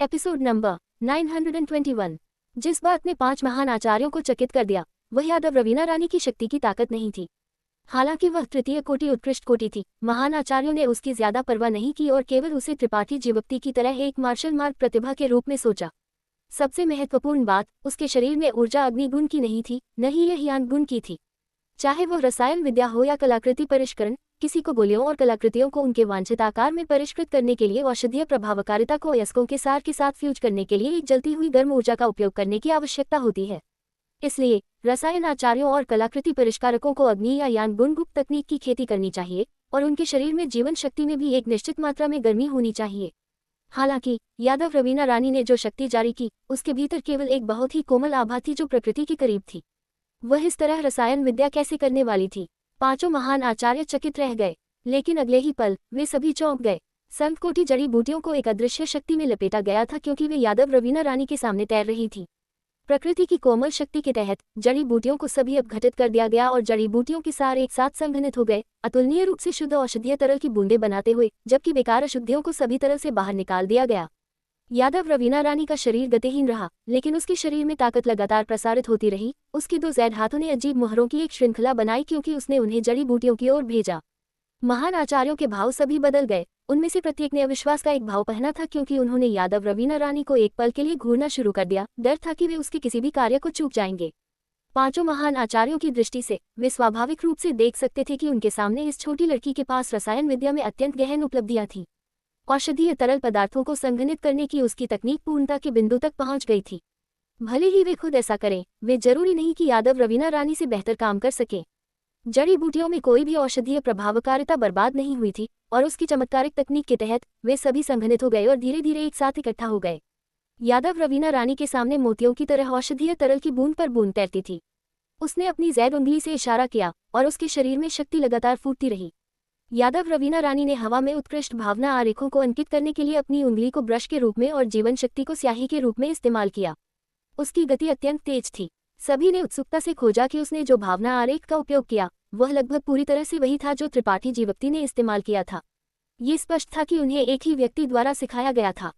Episode number 921। जिस बात ने 5 महान आचार्यों को चकित कर दिया वह यादव रवीना रानी की शक्ति की ताकत नहीं थी। हालांकि वह तृतीय कोटि उत्कृष्ट कोटि थी, महान आचार्यों ने उसकी ज्यादा परवाह नहीं की और केवल उसे त्रिपाठी जीवक्ति की तरह एक मार्शल मार्ग प्रतिभा के रूप में सोचा। सबसे महत्वपूर्ण बात, उसके शरीर में ऊर्जा अग्नि गुण की नहीं थी, न ही यह यान गुण की थी। चाहे वह रसायन विद्या हो या कलाकृति परिष्करण, किसी को गोलियों और कलाकृतियों को उनके वांछित आकार में परिष्कृत करने के लिए औषधीय प्रभावकारिता को अयस्कों के सार के साथ फ्यूज करने के लिए एक जलती हुई गर्म ऊर्जा का उपयोग करने की आवश्यकता होती है। इसलिए रसायन आचार्यों और कलाकृति परिष्कारकों को अग्नि या यान गुण गुप्त तकनीक की खेती करनी चाहिए और उनके शरीर में जीवन शक्ति में भी एक निश्चित मात्रा में गर्मी होनी चाहिए। हालांकि यादव रवीना रानी ने जो शक्ति जारी की उसके भीतर केवल एक बहुत ही कोमल आभा थी जो प्रकृति के करीब थी। वह इस तरह रसायन विद्या कैसे करने वाली थी? पांचों महान आचार्य चकित रह गए, लेकिन अगले ही पल वे सभी चौंक गए। संत कोटि जड़ी बूटियों को एक अदृश्य शक्ति में लपेटा गया था क्योंकि वे यादव रवीना रानी के सामने तैर रही थी। प्रकृति की कोमल शक्ति के तहत जड़ी बूटियों को सभी अपघटित कर दिया गया और जड़ी बूटियों के सार एक साथ संघनित हो गए, अतुलनीय रूप से शुद्ध औषधीय तरल की बूंदें बनाते हुए, जबकि बेकार अशुद्धियों को सभी तरल से बाहर निकाल दिया गया। यादव रवीना रानी का शरीर गतिहीन रहा, लेकिन उसके शरीर में ताकत लगातार प्रसारित होती रही। उसके 2 जैद हाथों ने अजीब मोहरों की एक श्रृंखला बनाई क्योंकि उसने उन्हें जड़ी बूटियों की ओर भेजा। महान आचार्यों के भाव सभी बदल गए। उनमें से प्रत्येक ने अविश्वास का एक भाव पहना था क्योंकि उन्होंने यादव रवीना रानी को एक पल के लिए घूरना शुरू कर दिया। डर था कि वे उसके किसी भी कार्य को चूक जाएंगे। पांचों महान आचार्यों की दृष्टि से वे स्वाभाविक रूप से देख सकते थे कि उनके सामने इस छोटी लड़की के पास रसायन विद्या में अत्यंत गहन उपलब्धियां थीं। औषधीय तरल पदार्थों को संघनित करने की उसकी तकनीक पूर्णता के बिंदु तक पहुंच गई थी। भले ही वे खुद ऐसा करें, वे जरूरी नहीं कि यादव रवीना रानी से बेहतर काम कर सकें। जड़ी बूटियों में कोई भी औषधीय प्रभावकारिता बर्बाद नहीं हुई थी और उसकी चमत्कारिक तकनीक के तहत वे सभी संघनित हो गए और धीरे धीरे एक साथ इकट्ठा हो गए। यादव रवीना रानी के सामने मोतियों की तरह औषधीय तरल की बूंद पर बूंद तैरती थी। उसने अपनी जैद उंगली से इशारा किया और उसके शरीर में शक्ति लगातार फूटती रही। यादव रवीना रानी ने हवा में उत्कृष्ट भावना आरेखों को अंकित करने के लिए अपनी उंगली को ब्रश के रूप में और जीवन शक्ति को स्याही के रूप में इस्तेमाल किया। उसकी गति अत्यंत तेज थी। सभी ने उत्सुकता से खोजा कि उसने जो भावना आरेख का उपयोग किया वह लगभग पूरी तरह से वही था जो त्रिपाठी जीवक्ति ने इस्तेमाल किया था। ये स्पष्ट था कि उन्हें एक ही व्यक्ति द्वारा सिखाया गया था।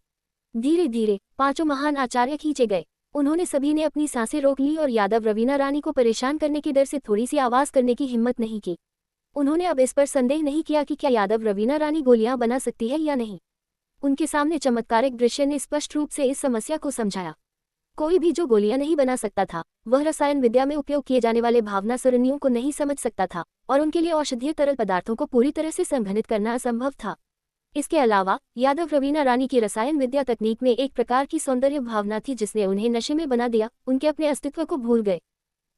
धीरे धीरे पांचों महान आचार्य खींचे गए। उन्होंने सभी ने अपनी सांसें रोक ली और यादव रवीना रानी को परेशान करने के डर से थोड़ी सी आवाज करने की हिम्मत नहीं की। उन्होंने अब इस पर संदेह नहीं किया कि क्या यादव रवीना रानी गोलियां बना सकती है या नहीं। उनके सामने चमत्कारिक दृश्य ने स्पष्ट रूप से इस समस्या को समझाया। कोई भी जो गोलियां नहीं बना सकता था वह रसायन विद्या में उपयोग किए जाने वाले भावना सरणियों को नहीं समझ सकता था और उनके लिए औषधीय तरल पदार्थों को पूरी तरह से संघनित करना असंभव था। इसके अलावा यादव रवीना रानी की रसायन विद्या तकनीक में एक प्रकार की सौंदर्य भावना थी जिसने उन्हें नशे में बना दिया। उनके अपने अस्तित्व को भूल गए।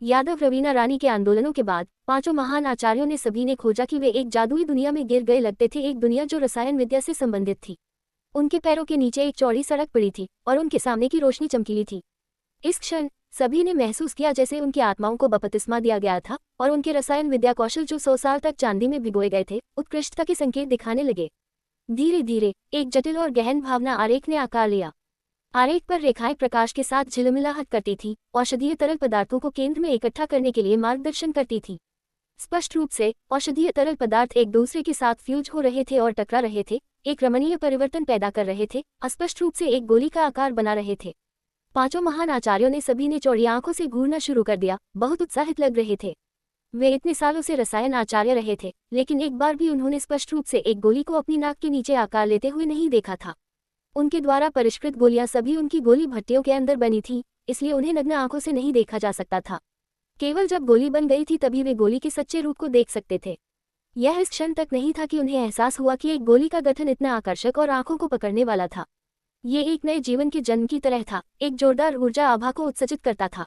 यादव रवीना रानी के आंदोलनों के बाद पांचों महान आचार्यों ने सभी ने खोजा कि वे एक जादुई दुनिया में गिर गए लगते थे, एक दुनिया जो रसायन विद्या से संबंधित थी। उनके पैरों के नीचे एक चौड़ी सड़क पड़ी थी और उनके सामने की रोशनी चमकीली थी। इस क्षण सभी ने महसूस किया जैसे उनकी आत्माओं को बपतिस्मा दिया गया था और उनके रसायन विद्या कौशल जो 100 साल तक चांदी में भिगोए गए थे उत्कृष्टता के संकेत दिखाने लगे। धीरे धीरे एक जटिल और गहन भावना आरेख ने आकार लिया। आरेख पर रेखाएं प्रकाश के साथ झिलमिलाहट करती थी, औषधीय तरल पदार्थों को केंद्र में इकट्ठा करने के लिए मार्गदर्शन करती थी। स्पष्ट रूप से औषधीय तरल पदार्थ एक दूसरे के साथ फ्यूज हो रहे थे और टकरा रहे थे, एक रमणीय परिवर्तन पैदा कर रहे थे, अस्पष्ट रूप से एक गोली का आकार बना रहे थे। पांचों महान आचार्यों ने सभी ने चौड़ी आंखों से घूरना शुरू कर दिया, बहुत उत्साहित लग रहे थे। वे इतने सालों से रसायन आचार्य रहे थे, लेकिन एक बार भी उन्होंने स्पष्ट रूप से एक गोली को अपनी नाक के नीचे आकार लेते हुए नहीं देखा था। उनके द्वारा परिष्कृत गोलियां सभी उनकी गोली भट्टियों के अंदर बनी थीं, इसलिए उन्हें नग्न आंखों से नहीं देखा जा सकता था। केवल जब गोली बन गई थी तभी वे गोली के सच्चे रूप को देख सकते थे। यह इस क्षण तक नहीं था कि उन्हें एहसास हुआ कि एक गोली का गठन इतना आकर्षक और आंखों को पकड़ने वाला था। ये एक नए जीवन के जन्म की तरह था, एक जोरदार ऊर्जा आभा को उत्सर्जित करता था।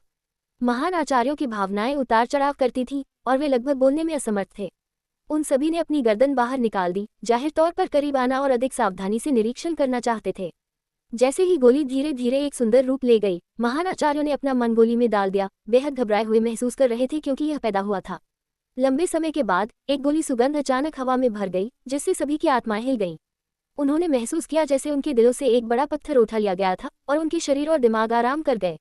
महान आचार्यों की भावनाएं उतार चढ़ाव करती थीं और वे लगभग बोलने में असमर्थ थे। उन सभी ने अपनी गर्दन बाहर निकाल दी, जाहिर तौर पर करीब आना और अधिक सावधानी से निरीक्षण करना चाहते थे। जैसे ही गोली धीरे धीरे एक सुंदर रूप ले गई, महान आचार्यों ने अपना मन गोली में डाल दिया। बेहद घबराए हुए महसूस कर रहे थे क्योंकि यह पैदा हुआ था। लंबे समय के बाद एक गोली सुगंध अचानक हवा में भर गई जिससे सभी की आत्माएं हिल गईं। उन्होंने महसूस किया जैसे उनके दिलों से एक बड़ा पत्थर उठा लिया गया था और उनके शरीर और दिमाग आराम कर गए।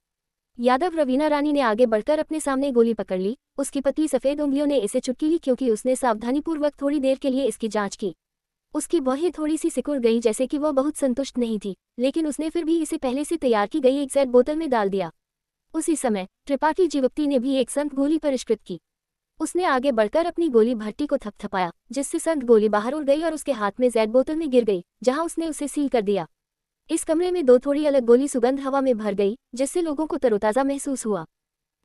यादव रवीना रानी ने आगे बढ़कर अपने सामने गोली पकड़ ली। उसकी पतली सफेद उंगलियों ने इसे चुटकी ली क्योंकि उसने सावधानीपूर्वक थोड़ी देर के लिए इसकी जांच की। उसकी बाहें थोड़ी सी सिकुड़ गई, जैसे कि वह बहुत संतुष्ट नहीं थी, लेकिन उसने फिर भी इसे पहले से तैयार की गई एक जैद बोतल में डाल दिया। उसी समय त्रिपाठी जीवक्ति ने भी एक संत गोली परिष्कृत की। उसने आगे बढ़कर अपनी गोली भट्टी को थपथपाया, जिससे संत गोली बाहर उड़ गई और उसके हाथ में जैद बोतल में गिर गई, जहां उसने उसे सील कर दिया। इस कमरे में दो थोड़ी अलग गोली सुगंध हवा में भर गई, जिससे लोगों को तरोताज़ा महसूस हुआ।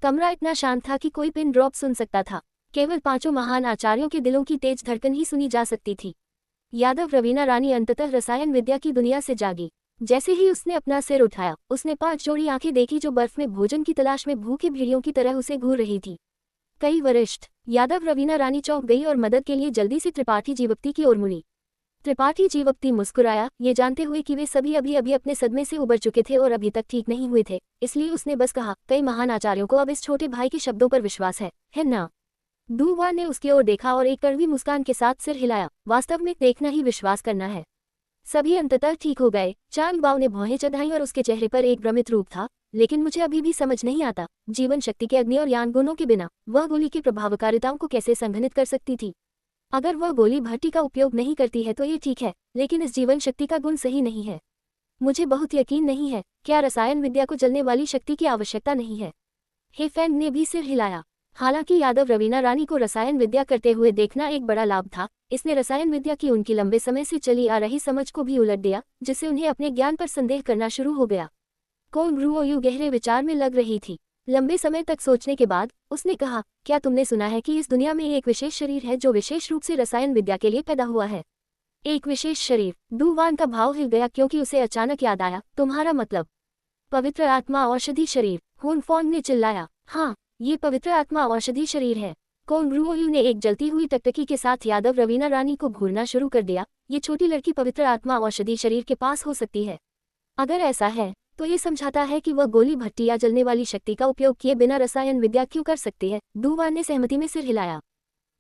कमरा इतना शांत था कि कोई पिन ड्रॉप सुन सकता था। केवल पांचों महान आचार्यों के दिलों की तेज धड़कन ही सुनी जा सकती थी। यादव रवीना रानी अंततः रसायन विद्या की दुनिया से जागी। जैसे ही उसने अपना सिर उठाया, उसने 5 जोड़ी आंखें देखी जो बर्फ में भोजन की तलाश में भूखे भेड़ियों की तरह उसे घूर रही थी। कई वरिष्ठ यादव रवीना रानी चौंक गई और मदद के लिए जल्दी से त्रिपाठी जीवक्ति की ओर मुड़ी। त्रिपाठी जीवक्ति मुस्कुराया, ये जानते हुए कि वे सभी अभी अभी अपने सदमे से उबर चुके थे और अभी तक ठीक नहीं हुए थे, इसलिए उसने बस कहा, कई महान आचार्यों को अब इस छोटे भाई के शब्दों पर विश्वास है ना? दूवान ने उसकी ओर देखा और एक कड़वी मुस्कान के साथ सिर हिलाया। वास्तव में देखना ही विश्वास करना है। सभी अंततः ठीक हो गए। चांग बाओ ने भौहें चढ़ाई और उसके चेहरे पर एक भ्रमित रूप था। लेकिन मुझे अभी भी समझ नहीं आता, जीवन शक्ति के अग्नि और यान गुणों के बिना वह गोली की प्रभावकारिताओं को कैसे संघनित कर सकती थी। अगर वह गोली भट्टी का उपयोग नहीं करती है तो ये ठीक है, लेकिन इस जीवन शक्ति का गुण सही नहीं है। मुझे बहुत यकीन नहीं है। क्या रसायन विद्या को जलने वाली शक्ति की आवश्यकता नहीं है? हे फैंग ने भी सिर हिलाया। हालांकि यादव रवीना रानी को रसायन विद्या करते हुए देखना एक बड़ा लाभ था, इसने रसायन विद्या की उनकी लंबे समय से चली आ रही समझ को भी उलट दिया, जिससे उन्हें अपने ज्ञान पर संदेह करना शुरू हो गया। कोंग रुओयू गहरे विचार में लग रही थी। लंबे समय तक सोचने के बाद उसने कहा, क्या तुमने सुना है कि इस दुनिया में एक विशेष शरीर है जो विशेष रूप से रसायन विद्या के लिए पैदा हुआ है? एक विशेष शरीर? दूवान का भाव हिल गया क्योंकि उसे अचानक याद आया, तुम्हारा मतलब पवित्र आत्मा औषधि शरीर? हुन फॉन्ग ने चिल्लाया। हाँ, ये पवित्र आत्मा औषधि शरीर है। कोंग रुओयू ने एक जलती हुई टकटकी के साथ यादव रवीना रानी को घूरना शुरू कर दिया। ये छोटी लड़की पवित्र आत्मा औषधि शरीर के पास हो सकती है। अगर ऐसा है तो ये समझाता है कि वह गोली भट्टी या जलने वाली शक्ति का उपयोग किए बिना रसायन विद्या क्यों कर सकती है। दूवान ने सहमति में सिर हिलाया।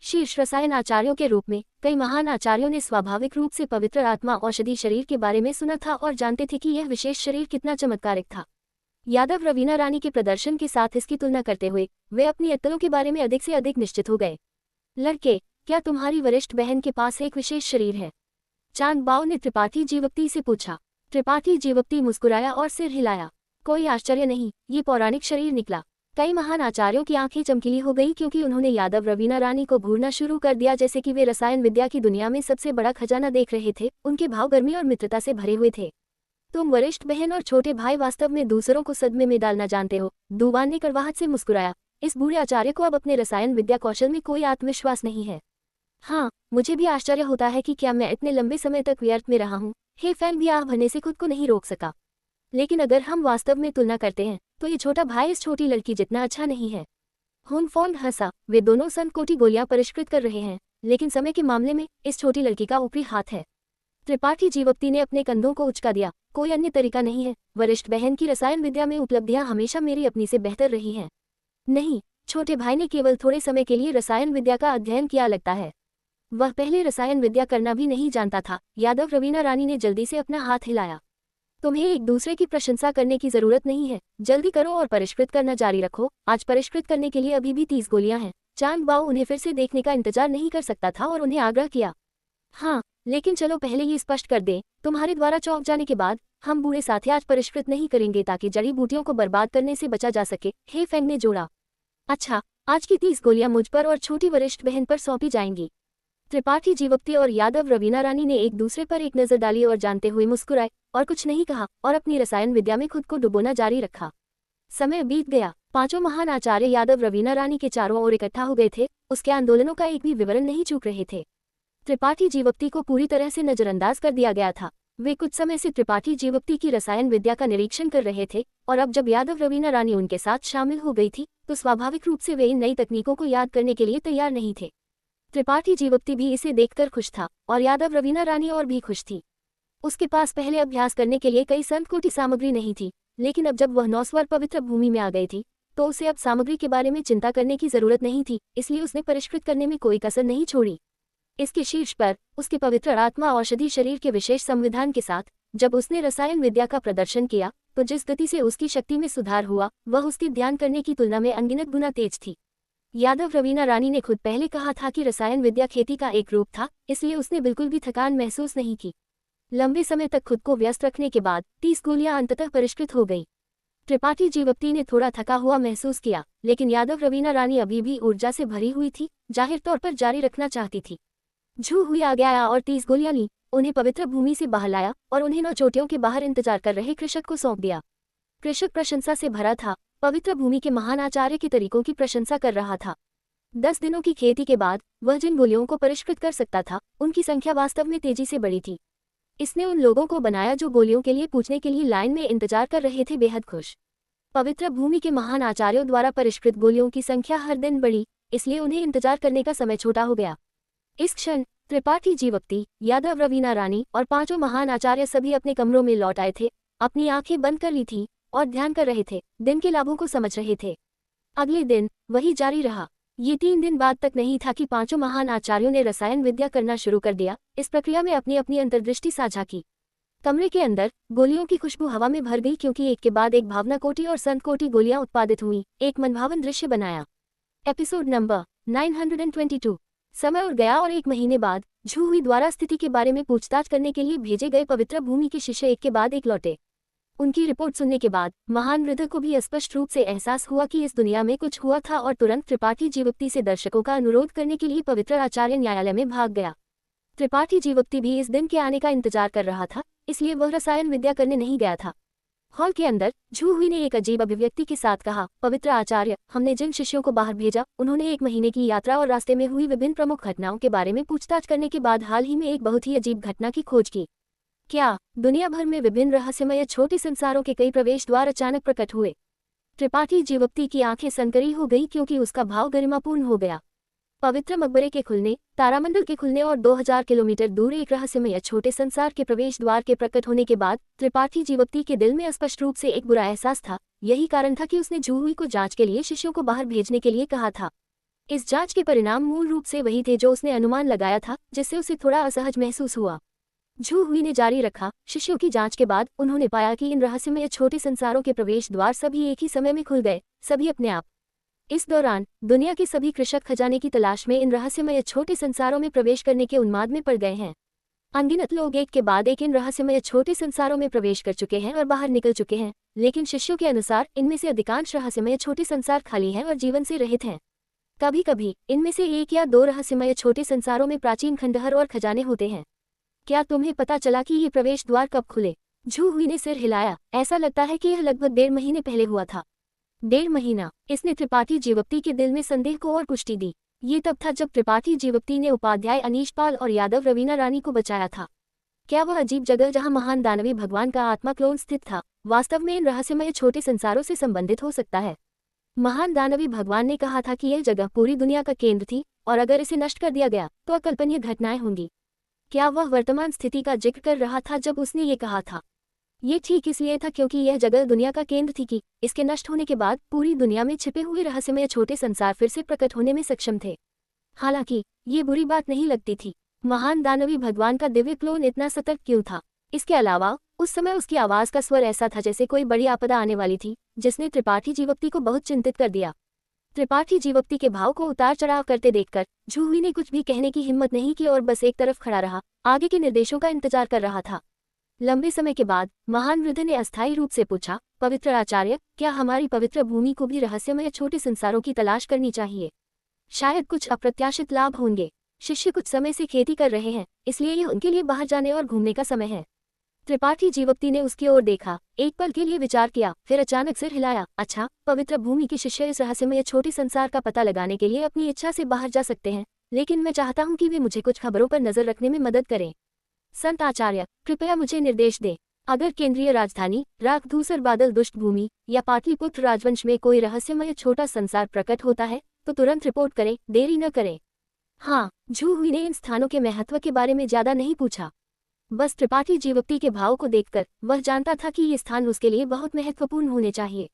शीर्ष रसायन आचार्यों के रूप में कई महान आचार्यों ने स्वाभाविक रूप से पवित्र आत्मा औषधि शरीर के बारे में सुना था और जानते थे कि यह विशेष शरीर कितना चमत्कारिक था। यादव रवीना रानी के प्रदर्शन के साथ इसकी तुलना करते हुए वे अपनी अक्कलों के बारे में अधिक से अधिक निश्चित हो गए। लड़के, क्या तुम्हारी वरिष्ठ बहन के पास एक विशेष शरीर है? चांग बाओ ने त्रिपाठी जीवक्ति से पूछा। त्रिपाठी जीवक्ति मुस्कुराया और सिर हिलाया। कोई आश्चर्य नहीं, ये पौराणिक शरीर निकला। कई महान आचार्यों की आंखें चमकीली हो गई क्योंकि उन्होंने यादव रवीना रानी को घूरना शुरू कर दिया, जैसे कि वे रसायन विद्या की दुनिया में सबसे बड़ा खजाना देख रहे थे। उनके भाव गर्मी और मित्रता से भरे हुए थे। तुम वरिष्ठ बहन और छोटे भाई वास्तव में दूसरों को सदमे में डालना जानते हो। दूवान ने कड़वाहट से मुस्कुराया। इस बूढ़े आचार्य को अब अपने रसायन विद्या कौशल में कोई आत्मविश्वास नहीं है। हाँ, मुझे भी आश्चर्य होता है कि क्या मैं इतने लंबे समय तक व्यर्थ में रहा हूँ। हे फैंग भी आह भरने से खुद को नहीं रोक सका। लेकिन अगर हम वास्तव में तुलना करते हैं तो ये छोटा भाई इस छोटी लड़की जितना अच्छा नहीं है। हुन फॉन्ग हंसा। वे दोनों संत कोटि गोलियां परिष्कृत कर रहे हैं, लेकिन समय के मामले में इस छोटी लड़की का ऊपरी हाथ है। त्रिपाठी जीवक्ति ने अपने कंधों को उचका दिया। कोई अन्य तरीका नहीं है। वरिष्ठ बहन की रसायन विद्या में उपलब्धियां हमेशा मेरी अपनी से बेहतर रही हैं। नहीं, छोटे भाई ने केवल थोड़े समय के लिए रसायन विद्या का अध्ययन किया लगता है। वह पहले रसायन विद्या करना भी नहीं जानता था। यादव रवीना रानी ने जल्दी से अपना हाथ हिलाया। तुम्हें एक दूसरे की प्रशंसा करने की जरूरत नहीं है। जल्दी करो और परिष्कृत करना जारी रखो। आज परिष्कृत करने के लिए अभी भी 30 गोलियां हैं। चांग बाओ उन्हें फिर से देखने का इंतजार नहीं कर सकता था और उन्हें आग्रह किया। हाँ, लेकिन चलो पहले ये स्पष्ट कर दें, तुम्हारे द्वारा चौंक जाने के बाद हम बूढ़े साथी आज परिष्कृत नहीं करेंगे ताकि जड़ी बूटियों को बर्बाद करने से बचा जा सके। हे फैंग ने जोड़ा। अच्छा, आज की 30 गोलियां मुझ पर और छोटी वरिष्ठ बहन पर सौंपी जाएंगी। त्रिपाठी जीवक्ति और यादव रवीना रानी ने एक दूसरे पर एक नजर डाली और जानते हुए मुस्कुराए और कुछ नहीं कहा और अपनी रसायन विद्या में खुद को डुबोना जारी रखा। समय बीत गया। पांचों महान आचार्य यादव रवीना रानी के चारों ओर इकट्ठा हो गए थे। उसके आंदोलनों का एक भी विवरण नहीं चूक रहे थे। त्रिपाठी जीवक्ति को पूरी तरह से नजरअंदाज कर दिया गया था। वे कुछ समय से त्रिपाठी जीवक्ति की रसायन विद्या का निरीक्षण कर रहे थे और अब जब यादव रवीना रानी उनके साथ शामिल हो गई थी तो स्वाभाविक रूप से वे इन नई तकनीकों को याद करने के लिए तैयार नहीं थे। त्रिपाठी जीवक्ति भी इसे देखकर खुश था और यादव रवीना रानी और भी खुश थी। उसके पास पहले अभ्यास करने के लिए कई संत कोटि सामग्री नहीं थी, लेकिन अब जब वह 9 स्वर पवित्र भूमि में आ गई थी तो उसे अब सामग्री के बारे में चिंता करने की जरूरत नहीं थी, इसलिए उसने परिष्कृत करने में कोई कसर नहीं छोड़ी। इसके शीर्ष पर उसके पवित्र आत्मा औषधि शरीर के विशेष संविधान के साथ जब उसने रसायन विद्या का प्रदर्शन किया तो जिस गति से उसकी शक्ति में सुधार हुआ वह उसके ध्यान करने की तुलना में अनगिनत गुना तेज थी। यादव रवीना रानी ने खुद पहले कहा था कि रसायन विद्या खेती का एक रूप था, इसलिए उसने बिल्कुल भी थकान महसूस नहीं की। लंबे समय तक खुद को व्यस्त रखने के बाद 30 गोलियां अंततः परिष्कृत हो गई। त्रिपाठी जीवप्ती ने थोड़ा थका हुआ महसूस किया, लेकिन यादव रवीना रानी अभी भी ऊर्जा से भरी हुई थी, जाहिर तौर पर जारी रखना चाहती थी। झू हुई आगे आया और 30 गोलियां ली, उन्हें पवित्र भूमि से बाहर लाया और उन्हें 9 चोटियों के बाहर इंतजार कर रहे कृषक को सौंप दिया। कृषक प्रशंसा से भरा था, पवित्र भूमि के महान आचार्य के तरीकों की प्रशंसा कर रहा था। 10 दिनों की खेती के बाद वह जिन गोलियों को परिष्कृत कर सकता था, उनकी संख्या वास्तव में तेजी से बढ़ी थी। इसने उन लोगों को बनाया जो गोलियों के लिए पूछने के लिए लाइन में इंतजार कर रहे थे बेहद खुश। पवित्र भूमि के महान आचार्यों द्वारा परिष्कृत गोलियों की संख्या हर दिन बढ़ी, इसलिए उन्हें इंतजार करने का समय छोटा हो गया। इस क्षण त्रिपाठी जीवप्ती, यादव रवीना रानी और 5 महान आचार्य सभी अपने कमरों में लौट आए थे, अपनी आंखें बंद कर ली थीं और ध्यान कर रहे थे, दिन के लाभों को समझ रहे थे। अगले दिन वही जारी रहा। ये 3 दिन बाद तक नहीं था कि 5 महान आचार्यों ने रसायन विद्या करना शुरू कर दिया। इस प्रक्रिया में अपनी अपनी अंतर्दृष्टि साझा की। कमरे के अंदर गोलियों की खुशबू हवा में भर गई, क्योंकि एक के बाद एक भावना कोटि और संत कोटि गोलियां उत्पादित हुई, एक मनभावन दृश्य बनाया। Episode number 922। समय उड़ गया और 1 महीने बाद झू हुई द्वारा स्थिति के बारे में पूछताछ करने के लिए भेजे गए पवित्र भूमि के शिष्य एक के बाद एक लौटे। उनकी रिपोर्ट सुनने के बाद महान वृद्ध को भी स्पष्ट रूप से एहसास हुआ कि इस दुनिया में कुछ हुआ था और तुरंत त्रिपाठी जीवप्ती से दर्शकों का अनुरोध करने के लिए पवित्र आचार्य न्यायालय में भाग गया। त्रिपाठी जीवप्ती भी इस दिन के आने का इंतजार कर रहा था, इसलिए वह रसायन विद्या करने नहीं गया था। हॉल के अंदर झू हुई ने एक अजीब अभिव्यक्ति के साथ कहा, पवित्र आचार्य, हमने जिन शिष्यों को बाहर भेजा उन्होंने 1 महीने की यात्रा और रास्ते में हुई विभिन्न प्रमुख घटनाओं के बारे में पूछताछ करने के बाद हाल ही में एक बहुत ही अजीब घटना की खोज की। क्या दुनिया भर में विभिन्न रहस्यमय छोटे संसारों के कई प्रवेश द्वार अचानक प्रकट हुए? त्रिपाठी जीवप्ती की आंखें सनकरी हो गई, क्योंकि उसका भाव गरिमापूर्ण हो गया। पवित्र मकबरे के खुलने, तारामंडल के खुलने और 2000 किलोमीटर दूर एक रहस्यमय छोटे संसार के प्रवेश द्वार के प्रकट होने के बाद त्रिपाठी जीवप्ती के दिल में स्पष्ट रूप से एक बुरा एहसास था। यही कारण था कि उसने झू हुई को जांच के लिए शिष्यों को बाहर भेजने के लिए कहा था। इस जांच के परिणाम मूल रूप से वही थे जो उसने अनुमान लगाया था, जिससे उसे थोड़ा असहज महसूस हुआ। झू हुई ने जारी रखा, शिष्यों की जांच के बाद उन्होंने पाया कि इन रहस्यमय छोटे संसारों के प्रवेश द्वार सभी एक ही समय में खुल गए, सभी अपने आप। इस दौरान दुनिया के सभी कृषक खजाने की तलाश में इन रहस्यमय छोटे संसारों में प्रवेश करने के उन्माद में पड़ गए हैं। अनगिनत लोग एक के बाद एक इन रहस्यमय छोटे संसारों में प्रवेश कर चुके हैं और बाहर निकल चुके हैं, लेकिन शिष्यों के अनुसार इनमें से अधिकांश रहस्यमय छोटे संसार खाली हैं और जीवन से रहित हैं। कभी कभी इनमें से 1 या 2 रहस्यमय छोटे संसारों में प्राचीन खंडहर और खजाने होते हैं। क्या तुम्हें पता चला कि ये प्रवेश द्वार कब खुले? झू हुई ने सिर हिलाया। ऐसा लगता है कि यह लगभग 1.5 महीने पहले हुआ था। 1.5 महीना? इसने त्रिपाठी जीवप्ती के दिल में संदेह को और पुष्टि दी। ये तब था जब त्रिपाठी जीवप्ती ने उपाध्याय अनीशपाल और यादव रवीना रानी को बचाया था। क्या वह अजीब जगह जहां महान दानवी भगवान का आत्मा क्लोन स्थित था, वास्तव में इन रहस्यमय छोटे संसारों से संबंधित हो सकता है? महान दानवी भगवान ने कहा था कि यह जगह पूरी दुनिया का केंद्र थी और अगर इसे नष्ट कर दिया गया तो अकल्पनीय घटनाएं होंगी। क्या वह वर्तमान स्थिति का जिक्र कर रहा था जब उसने ये कहा था? ये ठीक इसलिए था क्योंकि यह जगह दुनिया का केंद्र थी कि इसके नष्ट होने के बाद पूरी दुनिया में छिपे हुए रहस्यमय छोटे संसार फिर से प्रकट होने में सक्षम थे। हालांकि ये बुरी बात नहीं लगती थी। महान दानवी भगवान का दिव्य क्लोन इतना सतर्क क्यों था? इसके अलावा उस समय उसकी आवाज का स्वर ऐसा था जैसे कोई बड़ी आपदा आने वाली थी, जिसने त्रिपाठी जीवप्ती को बहुत चिंतित कर दिया। त्रिपाठी जीवप्ती के भाव को उतार चढ़ाव करते देखकर झू हुई ने कुछ भी कहने की हिम्मत नहीं की और बस एक तरफ खड़ा रहा, आगे के निर्देशों का इंतजार कर रहा था। लंबे समय के बाद महान वृद्ध ने अस्थायी रूप से पूछा, पवित्र आचार्य, क्या हमारी पवित्र भूमि को भी रहस्यमय छोटे संसारों की तलाश करनी चाहिए? शायद कुछ अप्रत्याशित लाभ होंगे। शिष्य कुछ समय से खेती कर रहे हैं, इसलिए यह उनके लिए बाहर जाने और घूमने का समय है। त्रिपाठी जीवप्ती ने उसकी ओर देखा, एक पल के लिए विचार किया, फिर अचानक सिर हिलाया। अच्छा, पवित्र भूमि के शिष्य इस रहस्यमय छोटे संसार का पता लगाने के लिए अपनी इच्छा से बाहर जा सकते हैं, लेकिन मैं चाहता हूं कि वे मुझे कुछ खबरों पर नजर रखने में मदद करें। संत आचार्य, कृपया मुझे निर्देश दें। अगर केंद्रीय राजधानी, राग धूसर बादल दुष्ट भूमि या पाटलिपुत्र राजवंश में कोई रहस्यमय छोटा संसार प्रकट होता है तो तुरंत रिपोर्ट करें, देरी न करें। हाँ, झू हुई ने इन स्थानों के महत्व के बारे में ज्यादा नहीं पूछा। बस त्रिपाठी जीवप्ती के भाव को देखकर वह जानता था कि ये स्थान उसके लिए बहुत महत्वपूर्ण होने चाहिए।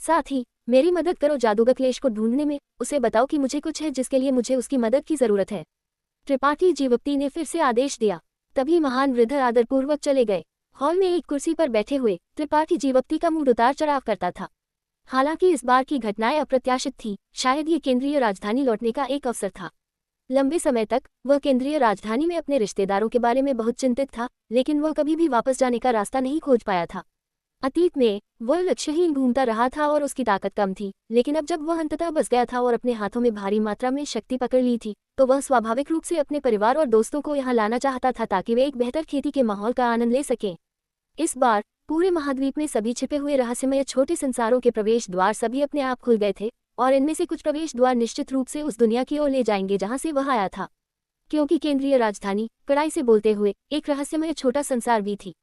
साथ ही, मेरी मदद करो जादूगर क्लेश को ढूंढने में, उसे बताओ कि मुझे कुछ है जिसके लिए मुझे उसकी मदद की जरूरत है। त्रिपाठी जीवप्ती ने फिर से आदेश दिया। तभी महान वृद्ध आदरपूर्वक चले गए। हॉल में एक कुर्सी पर बैठे हुए त्रिपाठी जीवप्ती का मूड उतार चढ़ाव करता था। हालांकि इस बार की घटनाएं अप्रत्याशित थी, शायद ये केंद्रीय राजधानी लौटने का एक अवसर था। लंबे समय तक वह केंद्रीय राजधानी में अपने रिश्तेदारों के बारे में बहुत चिंतित था, लेकिन वह कभी भी वापस जाने का रास्ता नहीं खोज पाया था। अतीत में वह लक्ष्यहीन घूमता रहा था और उसकी ताकत कम थी, लेकिन अब जब वह अंततः बस गया था और अपने हाथों में भारी मात्रा में शक्ति पकड़ ली थी, तो वह स्वाभाविक रूप से अपने परिवार और दोस्तों को यहाँ लाना चाहता था ताकि वे एक बेहतर खेती के माहौल का आनंद ले सकें। इस बार पूरे महाद्वीप में सभी छिपे हुए रहस्यमय छोटे संसारों के प्रवेश द्वार सभी अपने आप खुल गए थे, और इनमें से कुछ प्रवेश द्वार निश्चित रूप से उस दुनिया की ओर ले जाएंगे जहां से वह आया था, क्योंकि केंद्रीय राजधानी कड़ाई से बोलते हुए एक रहस्यमय छोटा संसार भी थी।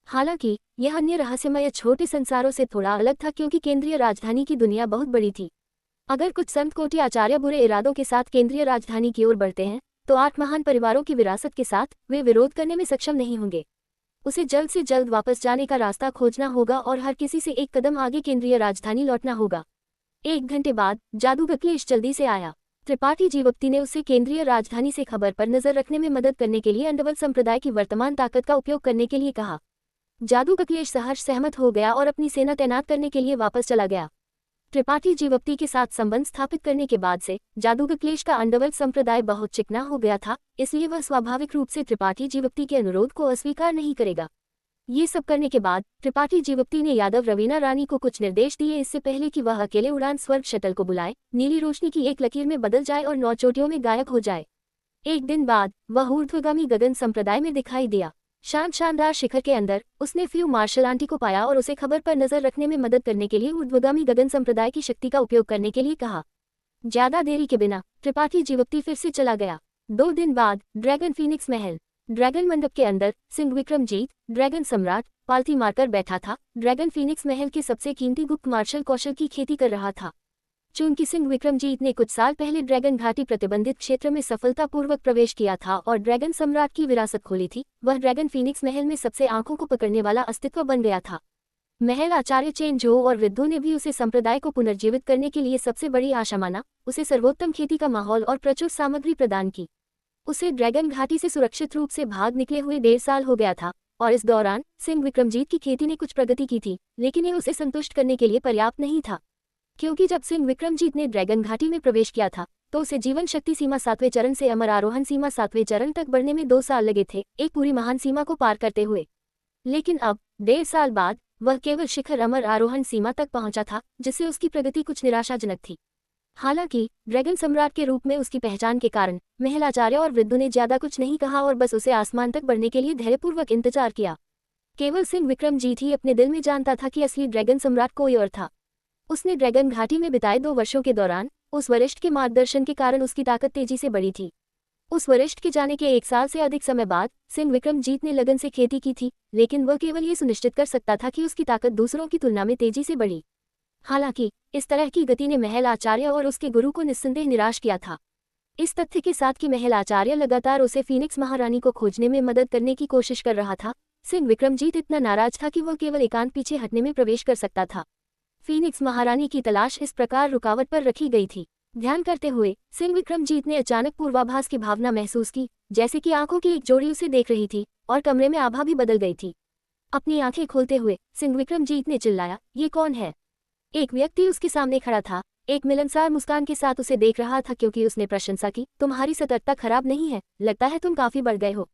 हालांकि यह अन्य रहस्यमय छोटे संसारों से थोड़ा अलग था, क्योंकि केंद्रीय राजधानी की दुनिया बहुत बड़ी थी। अगर कुछ संत कोटि आचार्य बुरे इरादों के साथ केंद्रीय राजधानी की ओर बढ़ते हैं, तो 8 महान परिवारों की विरासत के साथ वे विरोध करने में सक्षम नहीं होंगे। उसे जल्द से जल्द वापस जाने का रास्ता खोजना होगा और हर किसी से एक कदम आगे केंद्रीय राजधानी लौटना होगा। 1 घंटे बाद जादूगर क्लेश जल्दी से आया। त्रिपाठी जीवप्ती ने उसे केंद्रीय राजधानी से खबर पर नजर रखने में मदद करने के लिए अंडवल संप्रदाय की वर्तमान ताकत का उपयोग करने के लिए कहा। जादूगर क्लेश सहर्ष सहमत हो गया और अपनी सेना तैनात करने के लिए वापस चला गया। त्रिपाठी जीवप्ती के साथ संबंध स्थापित करने के बाद से जादूगर क्लेश का अंडवल संप्रदाय बहुत चिकना हो गया था, इसलिए वह स्वाभाविक रूप से त्रिपाठी जीवप्ती के अनुरोध को अस्वीकार नहीं करेगा। ये सब करने के बाद त्रिपाठी जीवप्ती ने यादव रवीना रानी को कुछ निर्देश दिए, इससे पहले कि वह अकेले उड़ान स्वर्ग शटल को बुलाए, नीली रोशनी की एक लकीर में बदल जाए और 9 चोटियों में गायब हो जाए। 1 दिन बाद वह ऊर्ध्वगामी गगन संप्रदाय में दिखाई दिया। शानदार शिखर के अंदर उसने फ्यू मार्शल आंटी को पाया और उसे खबर पर नजर रखने में मदद करने के लिए ऊर्ध्वगामी गगन संप्रदाय की शक्ति का उपयोग करने के लिए कहा। ज्यादा देरी के बिना त्रिपाठी जीवप्ती फिर से चला गया। 2 दिन बाद ड्रैगन फीनिक्स महल। ड्रैगन मंडप के अंदर सिंह विक्रमजीत ड्रैगन सम्राट पालथी मारकर बैठा था। ड्रैगन फीनिक्स महल के सबसे कीमती गुप्त मार्शल कौशल की खेती कर रहा था। चूंकि सिंह विक्रमजीत ने कुछ साल पहले ड्रैगन घाटी प्रतिबंधित क्षेत्र में सफलतापूर्वक प्रवेश किया था और ड्रैगन सम्राट की विरासत खोली थी, वह ड्रैगन फीनिक्स महल में सबसे आंखों को पकड़ने वाला अस्तित्व बन गया था। महल आचार्य चेन जो और वृद्धों ने भी उसे संप्रदाय को पुनर्जीवित करने के लिए सबसे बड़ी आशा माना, उसे सर्वोत्तम खेती का माहौल और प्रचुर सामग्री प्रदान की। उसे ड्रैगन घाटी से सुरक्षित रूप से भाग निकले हुए 1.5 साल हो गया था, और इस दौरान सिंह विक्रमजीत की खेती ने कुछ प्रगति की थी, लेकिन ये उसे संतुष्ट करने के लिए पर्याप्त नहीं था, क्योंकि जब सिंह विक्रमजीत ने ड्रैगन घाटी में प्रवेश किया था तो उसे जीवन शक्ति सीमा 7वें चरण से अमर आरोहण सीमा 7वें चरण तक बढ़ने में 2 साल लगे थे, एक पूरी महान सीमा को पार करते हुए। लेकिन अब 1.5 साल बाद वह केवल शिखर अमर आरोहण सीमा तक पहुंचा था, जिससे उसकी प्रगति कुछ निराशाजनक थी। हालांकि ड्रैगन सम्राट के रूप में उसकी पहचान के कारण महल आचार्य और वृद्धों ने ज्यादा कुछ नहीं कहा और बस उसे आसमान तक बढ़ने के लिए धैर्यपूर्वक इंतजार किया। केवल सिंह विक्रमजीत ही अपने दिल में जानता था कि असली ड्रैगन सम्राट कोई और था। उसने ड्रैगन घाटी में बिताए 2 वर्षों के दौरान उस वरिष्ठ के मार्गदर्शन के कारण उसकी ताकत तेजी से बढ़ी थी। उस वरिष्ठ के जाने के 1 साल से अधिक समय बाद सिंह विक्रमजीत ने लगन से खेती की थी, लेकिन वह केवल ये सुनिश्चित कर सकता था कि उसकी ताकत दूसरों की तुलना में तेजी से बढ़ी। हालांकि इस तरह की गति ने महल आचार्य और उसके गुरु को निस्संदेह निराश किया था। इस तथ्य के साथ कि महल आचार्य लगातार उसे फीनिक्स महारानी को खोजने में मदद करने की कोशिश कर रहा था, सिंह विक्रमजीत इतना नाराज था कि वह केवल एकांत पीछे हटने में प्रवेश कर सकता था। फीनिक्स महारानी की तलाश इस प्रकार रुकावट पर रखी गई थी। ध्यान करते हुए सिंह विक्रमजीत ने अचानक पूर्वाभास की भावना महसूस की, जैसे कि आंखों की एक जोड़ी उसे देख रही थी और कमरे में आभा भी बदल गई थी। अपनी आंखें खोलते हुए सिंह विक्रमजीत ने चिल्लाया, ये कौन है? एक व्यक्ति उसके सामने खड़ा था, एक मिलनसार मुस्कान के साथ उसे देख रहा था, क्योंकि उसने प्रशंसा की, तुम्हारी सतर्कता खराब नहीं है, लगता है तुम काफी बढ़ गए हो।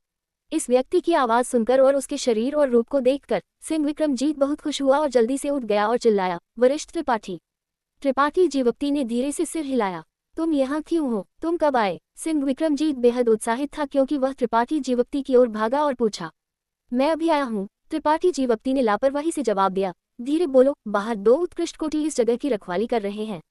इस व्यक्ति की आवाज सुनकर और उसके शरीर और रूप को देखकर सिंह विक्रमजीत बहुत खुश हुआ और जल्दी से उठ गया और चिल्लाया, वरिष्ठ त्रिपाठी। त्रिपाठी जीवप्ती ने धीरे से सिर हिलाया। तुम यहाँ क्यों हो? तुम कब आए? सिंह विक्रमजीत बेहद उत्साहित था, क्योंकि वह त्रिपाठी जीवप्ती की ओर भागा और पूछा, मैं अभी आया हूँ। त्रिपाठी जीवप्ती ने लापरवाही से जवाब दिया, धीरे बोलो, बाहर 2 उत्कृष्ट कोटि इस जगह की रखवाली कर रहे हैं।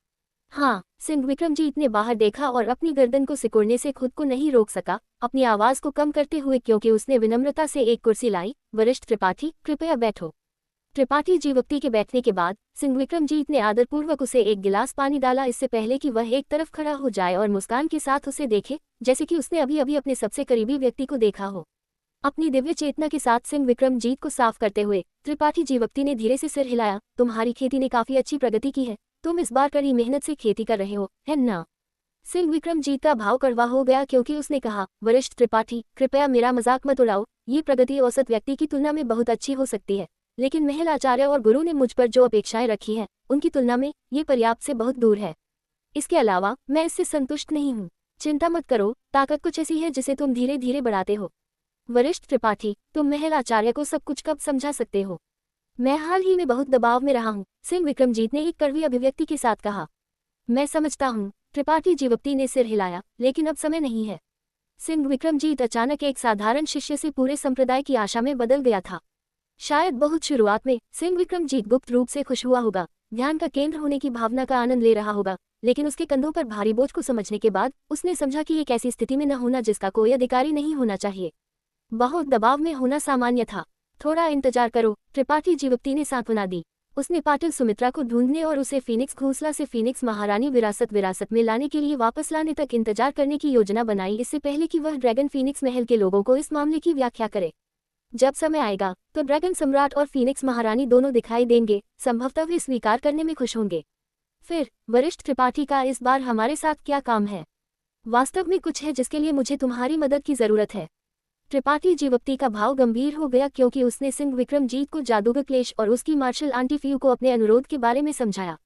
हाँ। सिंह विक्रमजीत ने बाहर देखा और अपनी गर्दन को सिकुड़ने से खुद को नहीं रोक सका, अपनी आवाज को कम करते हुए, क्योंकि उसने विनम्रता से एक कुर्सी लाई। वरिष्ठ त्रिपाठी, कृपया बैठो। त्रिपाठी जीवप्ती के बैठने के बाद सिंह विक्रमजीत ने आदरपूर्वक उसे एक गिलास पानी डाला, इससे पहले कि वह एक तरफ खड़ा हो जाए और मुस्कान के साथ उसे देखे, जैसे कि उसने अभी अभी अपने सबसे करीबी व्यक्ति को देखा हो। अपनी दिव्य चेतना के साथ सिंह विक्रमजीत को साफ करते हुए त्रिपाठी जीवप्ती ने धीरे से सिर हिलाया, तुम्हारी खेती ने काफी अच्छी प्रगति की है, तुम इस बार कड़ी मेहनत से खेती कर रहे हो, है ना? सिंह विक्रमजीत का भाव कड़वा हो गया, क्योंकि उसने कहा, वरिष्ठ त्रिपाठी, कृपया मेरा मजाक मत उड़ाओ, ये प्रगति औसत व्यक्ति की तुलना में बहुत अच्छी हो सकती है, लेकिन महल आचार्य और गुरु ने मुझ पर जो अपेक्षाएं रखी हैं उनकी तुलना में ये पर्याप्त से बहुत दूर है। इसके अलावा मैं इससे संतुष्ट नहीं हूँ। चिंता मत करो, ताकत कुछ ऐसी है जिसे तुम धीरे धीरे बढ़ाते हो। वरिष्ठ त्रिपाठी, तुम महल आचार्य को सब कुछ कब समझा सकते हो? मैं हाल ही में बहुत दबाव में रहा हूँ, सिंह विक्रमजीत ने एक कड़वी अभिव्यक्ति के साथ कहा। मैं समझता हूँ, त्रिपाठी जीवप्ती ने सिर हिलाया, लेकिन अब समय नहीं है। सिंह विक्रमजीत अचानक एक साधारण शिष्य से पूरे संप्रदाय की आशा में बदल गया था। शायद बहुत शुरुआत में सिंह विक्रमजीत गुप्त रूप से खुश हुआ होगा, ध्यान का केंद्र होने की भावना का आनंद ले रहा होगा, लेकिन उसके कंधों पर भारी बोझ को समझने के बाद उसने समझा कि एक ऐसी स्थिति में न होना जिसका कोई अधिकारी नहीं होना चाहिए। बहुत दबाव में होना सामान्य था। थोड़ा इंतजार करो, त्रिपाठी जीवप्ती ने सांत्वना दी। उसने पाटिल सुमित्रा को ढूंढने और उसे फीनिक्स घोंसला से फीनिक्स महारानी विरासत में लाने के लिए वापस लाने तक इंतजार करने की योजना बनाई, इससे पहले कि वह ड्रैगन फीनिक्स महल के लोगों को इस मामले की व्याख्या करे। जब समय आएगा तो ड्रैगन सम्राट और फीनिक्स महारानी दोनों दिखाई देंगे, संभवतः वे स्वीकार करने में खुश होंगे। फिर वरिष्ठ त्रिपाठी का इस बार हमारे साथ क्या काम है? वास्तव में कुछ है जिसके लिए मुझे तुम्हारी मदद की जरूरत है। त्रिपाठी जीवप्ती का भाव गंभीर हो गया क्योंकि उसने सिंह विक्रमजीत को जादूगर क्लेश और उसकी मार्शल आंटी फ्यू को अपने अनुरोध के बारे में समझाया।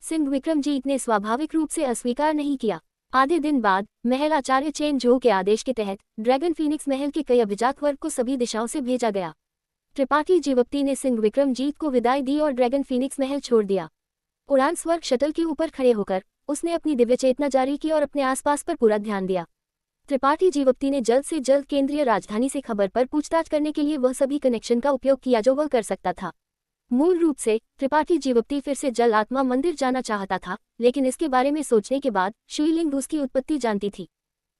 सिंह विक्रमजीत ने स्वाभाविक रूप से अस्वीकार नहीं किया। आधे दिन बाद महल आचार्य चेन जो के आदेश के तहत ड्रैगन फीनिक्स महल के कई अभिजात वर्ग को सभी दिशाओं से भेजा गया। त्रिपाठी जीवप्ती ने सिंह विक्रमजीत को विदाई दी और ड्रैगन फीनिक्स महल छोड़ दिया। उड़ान स्वर्ग शटल के ऊपर खड़े होकर उसने अपनी दिव्य चेतना जारी की और अपने आसपास पर पूरा ध्यान दिया। त्रिपाठी जीवप्ती ने जल्द से जल्द केंद्रीय राजधानी से खबर पर पूछताछ करने के लिए वह सभी कनेक्शन का उपयोग किया जो वह कर सकता था। मूल रूप से त्रिपाठी जीवप्ती फिर से जल आत्मा मंदिर जाना चाहता था, लेकिन इसके बारे में सोचने के बाद शुईलिंग उसकी उत्पत्ति जानती थी।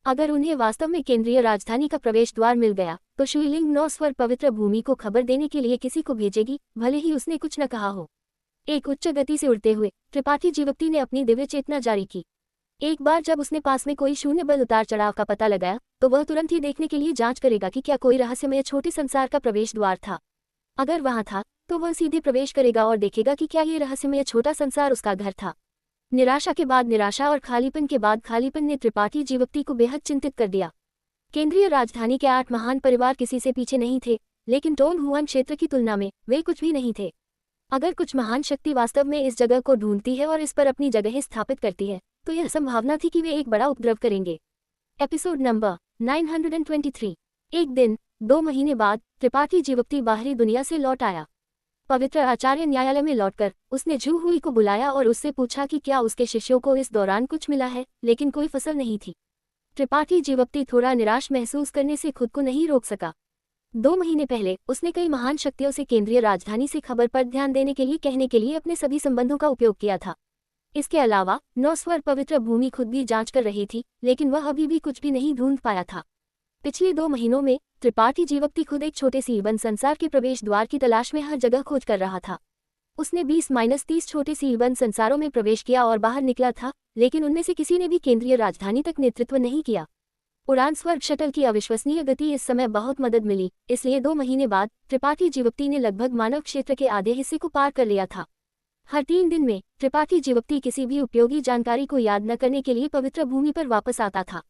अगर उन्हें वास्तव में केंद्रीय राजधानी का प्रवेश द्वार मिल गया तो शुईलिंग 9 स्वर पवित्र भूमि को खबर देने के लिए किसी को भेजेगी, भले ही उसने कुछ न कहा हो। एक उच्च गति से उड़ते हुए त्रिपाठी जीवप्ती ने अपनी दिव्य चेतना जारी की। एक बार जब उसने पास में कोई शून्य बल उतार चढ़ाव का पता लगाया तो वह तुरंत ही देखने के लिए जांच करेगा कि क्या कोई रहस्यमय छोटे संसार का प्रवेश द्वार था। अगर वहां था तो वह सीधे प्रवेश करेगा और देखेगा कि क्या ये रहस्यमय छोटा संसार उसका घर था। निराशा के बाद निराशा और खालीपन के बाद खालीपन ने त्रिपाठी जीवप्ती को बेहद चिंतित कर दिया। केंद्रीय राजधानी के 8 महान परिवार किसी से पीछे नहीं थे, लेकिन टोन हुआन क्षेत्र की तुलना में वे कुछ भी नहीं थे। अगर कुछ महान शक्ति वास्तव में इस जगह को ढूंढती है और इस पर अपनी जगह स्थापित करती है तो यह संभावना थी कि वे एक बड़ा उपद्रव करेंगे। Episode number 923। एक दिन 2 महीने बाद त्रिपाठी जीवप्ती बाहरी दुनिया से लौट आया। पवित्र आचार्य न्यायालय में लौटकर उसने झू हुई को बुलाया और उससे पूछा कि क्या उसके शिष्यों को इस दौरान कुछ मिला है, लेकिन कोई फसल नहीं थी। त्रिपाठी जीवप्ती थोड़ा निराश महसूस करने से खुद को नहीं रोक सका। 2 महीने पहले उसने कई महान शक्तियों से केंद्रीय राजधानी से खबर पर ध्यान देने के लिए कहने के लिए अपने सभी संबंधों का उपयोग किया था। इसके अलावा 9 स्वर पवित्र भूमि खुद भी जांच कर रही थी, लेकिन वह अभी भी कुछ भी नहीं ढूंढ पाया था। पिछले 2 महीनों में त्रिपाठी जीवप्ती खुद एक छोटे सीलबंद संसार के प्रवेश द्वार की तलाश में हर जगह खोज कर रहा था। उसने 20-30 छोटे सीलबंद संसारों में प्रवेश किया और बाहर निकला था, लेकिन उनमें से किसी ने भी केंद्रीय राजधानी तक नेतृत्व नहीं किया। उड़ान स्वर्ग शटल की अविश्वसनीय गति इस समय बहुत मदद मिली, इसलिए 2 महीने बाद त्रिपाठी जीवप्ती ने लगभग मानव क्षेत्र के आधे हिस्से को पार कर लिया था। हर 3 दिन में त्रिपाठी जीवप्ती किसी भी उपयोगी जानकारी को याद न करने के लिए पवित्र भूमि पर वापस आता था,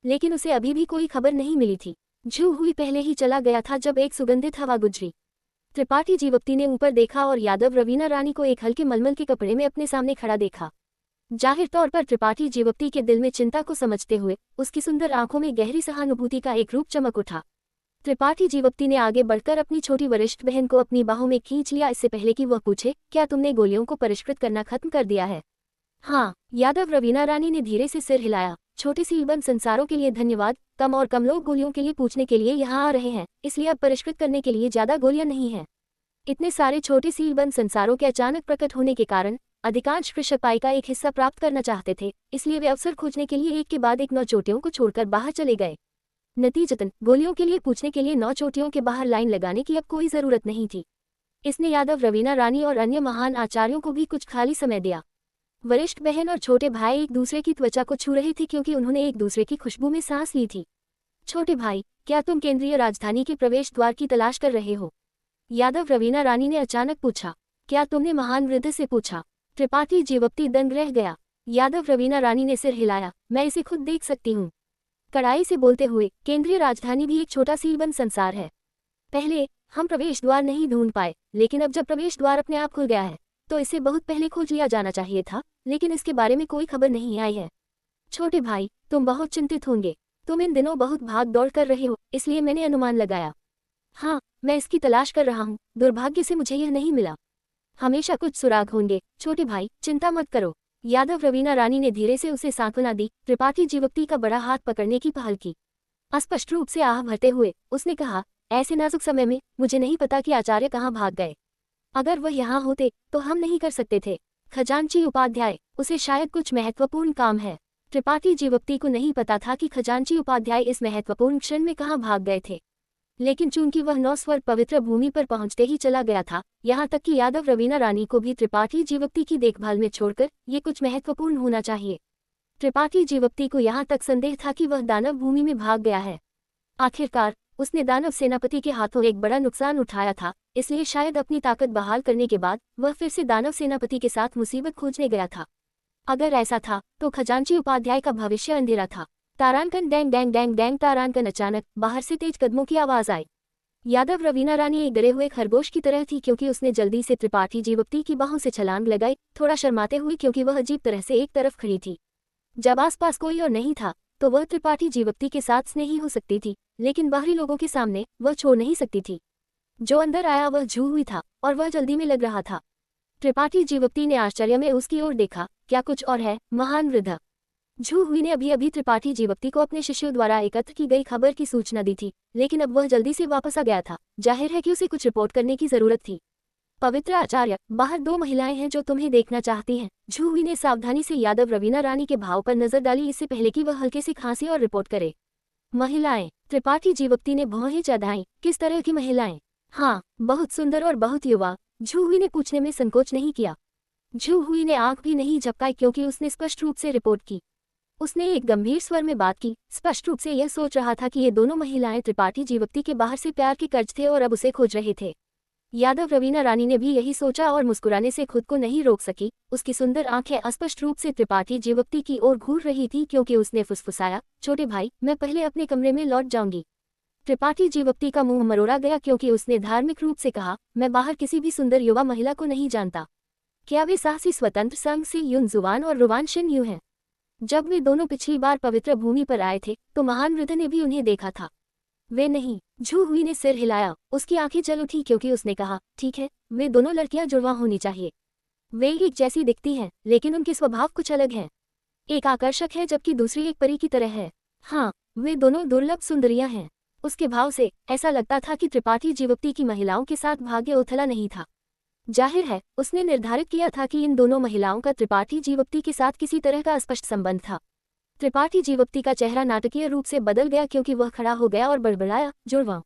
लेकिन उसे अभी भी कोई खबर नहीं मिली थी। झू हुई पहले ही चला गया था जब एक सुगंधित हवा गुजरी। त्रिपाठी जीवप्ती ने ऊपर देखा और यादव रवीना रानी को एक हल्के मलमल के कपड़े में अपने सामने खड़ा देखा। जाहिर तौर पर त्रिपाठी जीवप्ती के दिल में चिंता को समझते हुए उसकी सुंदर आंखों में गहरी सहानुभूति का एक रूप चमक उठा। त्रिपाठी जीवप्ती ने आगे बढ़कर अपनी छोटी वरिष्ठ बहन को अपनी बाहों में खींच लिया, इससे पहले कि वह पूछे, क्या तुमने गोलियों को परिष्कृत करना खत्म कर दिया है? हाँ, यादव रवीना रानी ने धीरे से सिर हिलाया। छोटे सीलबंद संसारों के लिए धन्यवाद। कम और कम लोग गोलियों के लिए पूछने के लिए यहाँ आ रहे हैं, इसलिए अब परिष्कृत करने के लिए ज्यादा गोलियां नहीं हैं। इतने सारे छोटे सीलबंद संसारों के अचानक प्रकट होने के कारण अधिकांश कृषक का एक हिस्सा प्राप्त करना चाहते थे, इसलिए वे अवसर खोजने के लिए एक के बाद एक 9 चोटियों को छोड़कर बाहर चले गए। नतीजतन गोलियों के लिए पूछने के लिए 9 चोटियों के बाहर लाइन लगाने की अब कोई जरूरत नहीं थी। इसने यादव रवीना रानी और अन्य महान आचार्यों को भी कुछ खाली समय दिया। वरिष्ठ बहन और छोटे भाई एक दूसरे की त्वचा को छू रहे थे क्योंकि उन्होंने एक दूसरे की खुशबू में सांस ली थी। छोटे भाई, क्या तुम केंद्रीय राजधानी के प्रवेश द्वार की तलाश कर रहे हो? यादव रवीना रानी ने अचानक पूछा। क्या तुमने महान वृद्ध से पूछा? त्रिपाठी जीवप्ती दंग रह गया। यादव रवीना रानी ने सिर हिलाया। मैं इसे खुद देख सकती हूँ। कड़ाई से बोलते हुए, केंद्रीय राजधानी भी एक छोटा सीलबंद संसार है। पहले हम प्रवेश द्वार नहीं ढूंढ पाए, लेकिन अब जब प्रवेश द्वार अपने आप खुल गया है तो इसे बहुत पहले खोज लिया जाना चाहिए था, लेकिन इसके बारे में कोई खबर नहीं आई है। छोटे भाई, तुम बहुत चिंतित होंगे। तुम इन दिनों बहुत भाग दौड़ कर रहे हो, इसलिए मैंने अनुमान लगाया। हाँ, मैं इसकी तलाश कर रहा हूँ, दुर्भाग्य से मुझे यह नहीं मिला। हमेशा कुछ सुराग होंगे छोटे भाई, चिंता मत करो। यादव रवीना रानी ने धीरे से उसे सांत्वना दी। त्रिपाठी जीवक्ति का बड़ा हाथ पकड़ने की पहल की। अस्पष्ट रूप से आह भरते हुए उसने कहा, ऐसे नाजुक समय में मुझे नहीं पता कि आचार्य कहाँ भाग गए। अगर वह यहाँ होते तो हम नहीं कर सकते थे। खजांची उपाध्याय, उसे शायद कुछ महत्वपूर्ण काम है। त्रिपाठी जीवक्ति को नहीं पता था कि खजांची उपाध्याय इस महत्वपूर्ण क्षण में कहाँ भाग गए थे, लेकिन चूंकि वह 9 स्वर पवित्र भूमि पर पहुंचते ही चला गया था, यहाँ तक कि यादव रवीना रानी को भी त्रिपाठी जीवक्ति की देखभाल में छोड़कर ये कुछ महत्वपूर्ण होना चाहिए। त्रिपाठी जीवक्ति को यहाँ तक संदेह था कि वह दानव भूमि में भाग गया है। आखिरकार उसने दानव सेनापति के हाथों एक बड़ा नुकसान उठाया था, इसलिए शायद अपनी ताकत बहाल करने के बाद वह फिर से दानव सेनापति के साथ मुसीबत खोजने गया था। अगर ऐसा था तो खजांची उपाध्याय का भविष्य अंधेरा था। तारांकन, डैंग डैंग डैंग डैंग। तारांकन। अचानक बाहर से तेज कदमों की आवाज आई। यादव रवीना रानी एक डरे हुए खरगोश की तरह थी, क्योंकि उसने जल्दी से त्रिपाठी जीवक्ति की बाहों से छलांग लगाई, थोड़ा शर्माते हुए क्योंकि वह अजीब तरह से एक तरफ खड़ी थी। जब आसपास कोई और नहीं था तो वह त्रिपाठी जीवक्ति के साथ स्नेही हो सकती थी, लेकिन बाहरी लोगों के सामने वह छोड़ नहीं सकती थी। जो अंदर आया वह झू हुई था और वह जल्दी में लग रहा था। त्रिपाठी जीवक्ति ने आश्चर्य में उसकी ओर देखा। क्या कुछ और है, महान वृद्ध? झू हुई ने अभी अभी त्रिपाठी जीवक्ति को अपने शिष्यों द्वारा एकत्र की गई खबर की सूचना दी थी, लेकिन अब वह जल्दी से वापस आ गया था। जाहिर है कि उसे कुछ रिपोर्ट करने की जरूरत थी। पवित्र आचार्य, बाहर 2 महिलाएं हैं जो तुम्हें देखना चाहती हैं। झू हुई ने सावधानी से यादव रवीना रानी के भाव पर नजर डाली, इससे पहले कि वह हल्के से खांसी और रिपोर्ट करे। महिलाएं? त्रिपाठी जीवक्ति ने भौहें चढ़ाईं। किस तरह की महिलाएं? हाँ, बहुत सुंदर और बहुत युवा। झू हुई ने पूछने में संकोच नहीं किया। झू हुई ने आंख भी नहीं झपकाई, क्योंकि उसने स्पष्ट रूप से रिपोर्ट की। उसने एक गंभीर स्वर में बात की, स्पष्ट रूप से यह सोच रहा था कि ये दोनों महिलाएं त्रिपाठी जीवक्ति के बाहर से प्यार के कर्ज थे और अब उसे खोज रहे थे। यादव रवीना रानी ने भी यही सोचा और मुस्कुराने से खुद को नहीं रोक सकी। उसकी सुंदर आंखें अस्पष्ट रूप से त्रिपाठी जीवक्ति की ओर घूर रही थी, क्योंकि उसने फुसफुसाया, छोटे भाई, मैं पहले अपने कमरे में लौट जाऊंगी। त्रिपाठी जीवक्ति का मुंह मरोड़ा गया, क्योंकि उसने धार्मिक रूप से कहा, मैं बाहर किसी भी सुंदर युवा महिला को नहीं जानता। क्या वे साहसी स्वतंत्र संघ से युन जुवान और रुवान शिन यू हैं? जब वे दोनों पिछली बार पवित्र भूमि पर आए थे तो महान वृद्ध ने भी उन्हें देखा था। वे नहीं। झू हुई ने सिर हिलाया। उसकी आंखें जल उठी, क्योंकि उसने कहा, ठीक है, वे दोनों लड़कियां जुड़वा होनी चाहिए। वे एक जैसी दिखती हैं, लेकिन उनके स्वभाव कुछ अलग हैं। एक आकर्षक है जबकि दूसरी एक परी की तरह है। हाँ, वे दोनों दुर्लभ सुंदरियां हैं। उसके भाव से ऐसा लगता था कि त्रिपाठी जीवक्ति की महिलाओं के साथ भाग्य उथला नहीं था। जाहिर है उसने निर्धारित किया था कि इन दोनों महिलाओं का त्रिपाठी जीवक्ति के साथ किसी तरह का स्पष्ट संबंध था। त्रिपाठी जीवक्ति का चेहरा नाटकीय रूप से बदल गया, क्योंकि वह खड़ा हो गया और बड़बड़ाया, जुड़वा।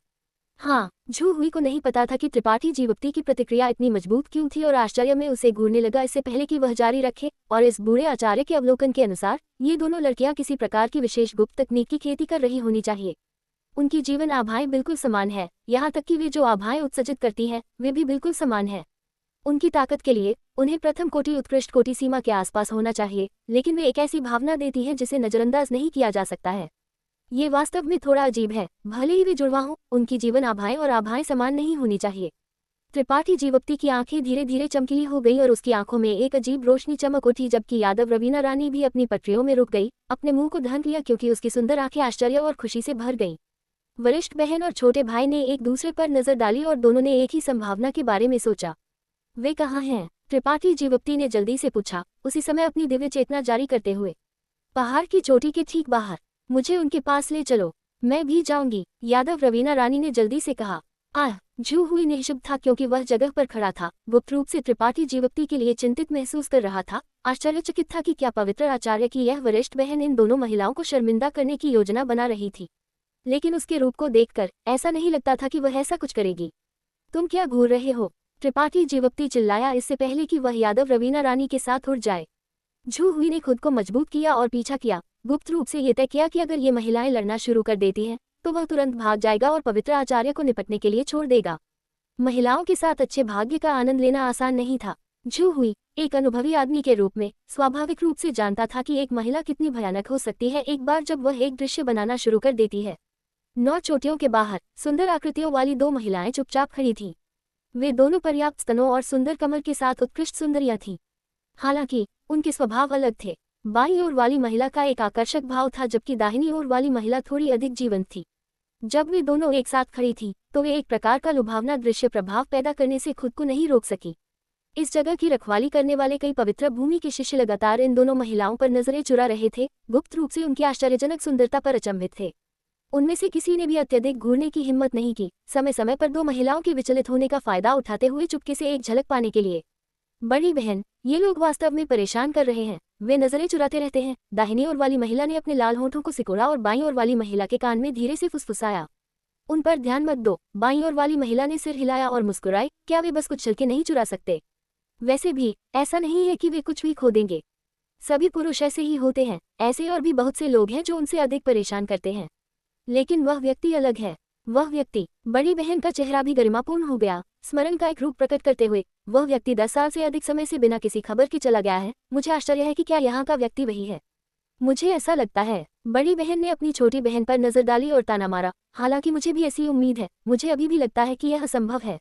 हाँ, झू हुई को नहीं पता था कि त्रिपाठी जीवक्ति की प्रतिक्रिया इतनी मजबूत क्यों थी और आश्चर्य में उसे घूरने लगा इससे पहले कि वह जारी रखे। और इस बूढ़े आचार्य के अवलोकन के अनुसार ये दोनों लड़कियां किसी प्रकार की विशेष गुप्त तकनीक की खेती कर रही होनी चाहिए। उनकी जीवन आभाएं बिल्कुल समान है, यहाँ तक कि वे जो आभाएं उत्सर्जित करती हैं वे भी बिल्कुल समान है। उनकी ताकत के लिए उन्हें प्रथम कोटि उत्कृष्ट कोटि सीमा के आसपास होना चाहिए, लेकिन वे एक ऐसी भावना देती हैं जिसे नजरअंदाज नहीं किया जा सकता है। ये वास्तव में थोड़ा अजीब है। भले ही वे जुड़वा हों, उनकी जीवन आभाएं और आभाएं समान नहीं होनी चाहिए। त्रिपाठी जीवक्ति की आंखें धीरे धीरे चमकीली हो गई और उसकी आंखों में एक अजीब रोशनी चमक उठी, जबकि यादव रवीना रानी भी अपनी पटरियों में रुक गई, अपने मुंह को ढक लिया, क्योंकि उसकी सुंदर आंखें आश्चर्य और खुशी से भर गईं। वरिष्ठ बहन और छोटे भाई ने एक दूसरे पर नजर डाली और दोनों ने एक ही संभावना के बारे में सोचा। वे कहाँ हैं? त्रिपाठी जीवक्ति ने जल्दी से पूछा, उसी समय अपनी दिव्य चेतना जारी करते हुए। पहाड़ की चोटी के ठीक बाहर। मुझे उनके पास ले चलो। मैं भी जाऊंगी, यादव रवीना रानी ने जल्दी से कहा। झू हुई निःशब्द था, क्योंकि वह जगह पर खड़ा था, गुप्त रूप से त्रिपाठी जीवक्ति के लिए चिंतित महसूस कर रहा था। आश्चर्यचकित था कि क्या पवित्र आचार्य की यह वरिष्ठ बहन इन दोनों महिलाओं को शर्मिंदा करने की योजना बना रही थी, लेकिन उसके रूप को देखकर ऐसा नहीं लगता था कि वह ऐसा कुछ करेगी। तुम क्या घूर रहे हो? त्रिपाठी जीवक्ति चिल्लाया, इससे पहले कि वह यादव रवीना रानी के साथ उड़ जाए। झू हुई ने खुद को मजबूत किया और पीछा किया, गुप्त रूप से ये तय किया कि अगर ये महिलाएं लड़ना शुरू कर देती हैं तो वह तुरंत भाग जाएगा और पवित्र आचार्य को निपटने के लिए छोड़ देगा। महिलाओं के साथ अच्छे भाग्य का आनंद लेना आसान नहीं था। झू हुई एक अनुभवी आदमी के रूप में स्वाभाविक रूप से जानता था कि एक महिला कितनी भयानक हो सकती है एक बार जब वह एक दृश्य बनाना शुरू कर देती है। 9 चोटियों के बाहर सुंदर आकृतियों वाली 2 महिलाएं चुपचाप खड़ी थीं। वे दोनों पर्याप्त स्तनों और सुंदर कमर के साथ उत्कृष्ट सुंदरियां थीं। हालांकि उनके स्वभाव अलग थे। बाईं ओर वाली महिला का एक आकर्षक भाव था, जबकि दाहिनी ओर वाली महिला थोड़ी अधिक जीवंत थी। जब वे दोनों एक साथ खड़ी थीं, तो वे एक प्रकार का लुभावना दृश्य प्रभाव पैदा करने से खुद को नहीं रोक सकी। इस जगह की रखवाली करने वाले कई पवित्र भूमि के शिष्य लगातार इन दोनों महिलाओं पर नजरें चुरा रहे थे, गुप्त रूप से उनकी आश्चर्यजनक सुंदरता पर अचंभित थे। उनमें से किसी ने भी अत्यधिक घूरने की हिम्मत नहीं की, समय समय पर दो महिलाओं के विचलित होने का फायदा उठाते हुए चुपके से एक झलक पाने के लिए। बड़ी बहन, ये लोग वास्तव में परेशान कर रहे हैं, वे नजरें चुराते रहते हैं। दाहिनी ओर वाली महिला ने अपने लाल होठों को सिकोड़ा और बाईं ओर वाली महिला के कान में धीरे से फुसफुसाया। उन पर ध्यान मत दो। बाईं ओर वाली महिला ने सिर हिलाया और मुस्कुराई। क्या वे बस कुछ छलके नहीं चुरा सकते? वैसे भी ऐसा नहीं है कि वे कुछ भी खो देंगे। सभी पुरुष ऐसे ही होते हैं। ऐसे और भी बहुत से लोग हैं जो उनसे अधिक परेशान करते हैं, लेकिन वह व्यक्ति अलग है। वह व्यक्ति। बड़ी बहन का चेहरा भी गरिमापूर्ण हो गया, स्मरण का एक रूप प्रकट करते हुए। वह व्यक्ति 10 साल से अधिक समय से बिना किसी खबर के चला गया है। मुझे आश्चर्य है कि क्या यहाँ का व्यक्ति वही है। मुझे ऐसा लगता है। बड़ी बहन ने अपनी छोटी बहन पर नजर डाली और ताना मारा। हालांकि मुझे भी ऐसी उम्मीद है। मुझे अभी भी लगता है कि यह असंभव है।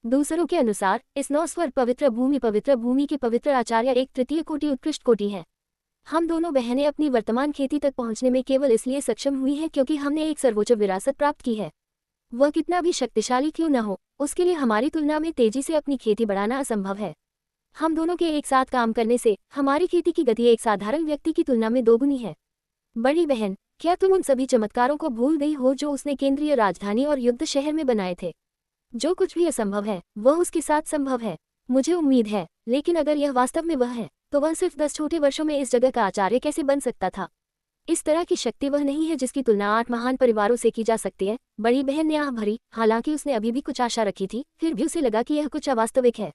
दूसरों के अनुसार इस 9 स्वर पवित्र भूमि के पवित्र आचार्य एक तृतीय कोटि उत्कृष्ट कोटि है। हम दोनों बहनें अपनी वर्तमान खेती तक पहुंचने में केवल इसलिए सक्षम हुई हैं क्योंकि हमने एक सर्वोच्च विरासत प्राप्त की है। वह कितना भी शक्तिशाली क्यों न हो, उसके लिए हमारी तुलना में तेजी से अपनी खेती बढ़ाना असंभव है। हम दोनों के एक साथ काम करने से हमारी खेती की गति एक साधारण व्यक्ति की तुलना में दोगुनी है। बड़ी बहन, क्या तुम उन सभी चमत्कारों को भूल गई हो जो उसने केंद्रीय राजधानी और युद्ध शहर में बनाए थे? जो कुछ भी असंभव है वह उसके साथ संभव है। मुझे उम्मीद है, लेकिन अगर यह वास्तव में वह है, तो वह सिर्फ 10 छोटे वर्षों में इस जगह का आचार्य कैसे बन सकता था? इस तरह की शक्ति वह नहीं है जिसकी तुलना 8 महान परिवारों से की जा सकती है। बड़ी बहन ने आह भरी। हालांकि उसने अभी भी कुछ आशा रखी थी, फिर भी उसे लगा कि यह कुछ अवास्तविक है।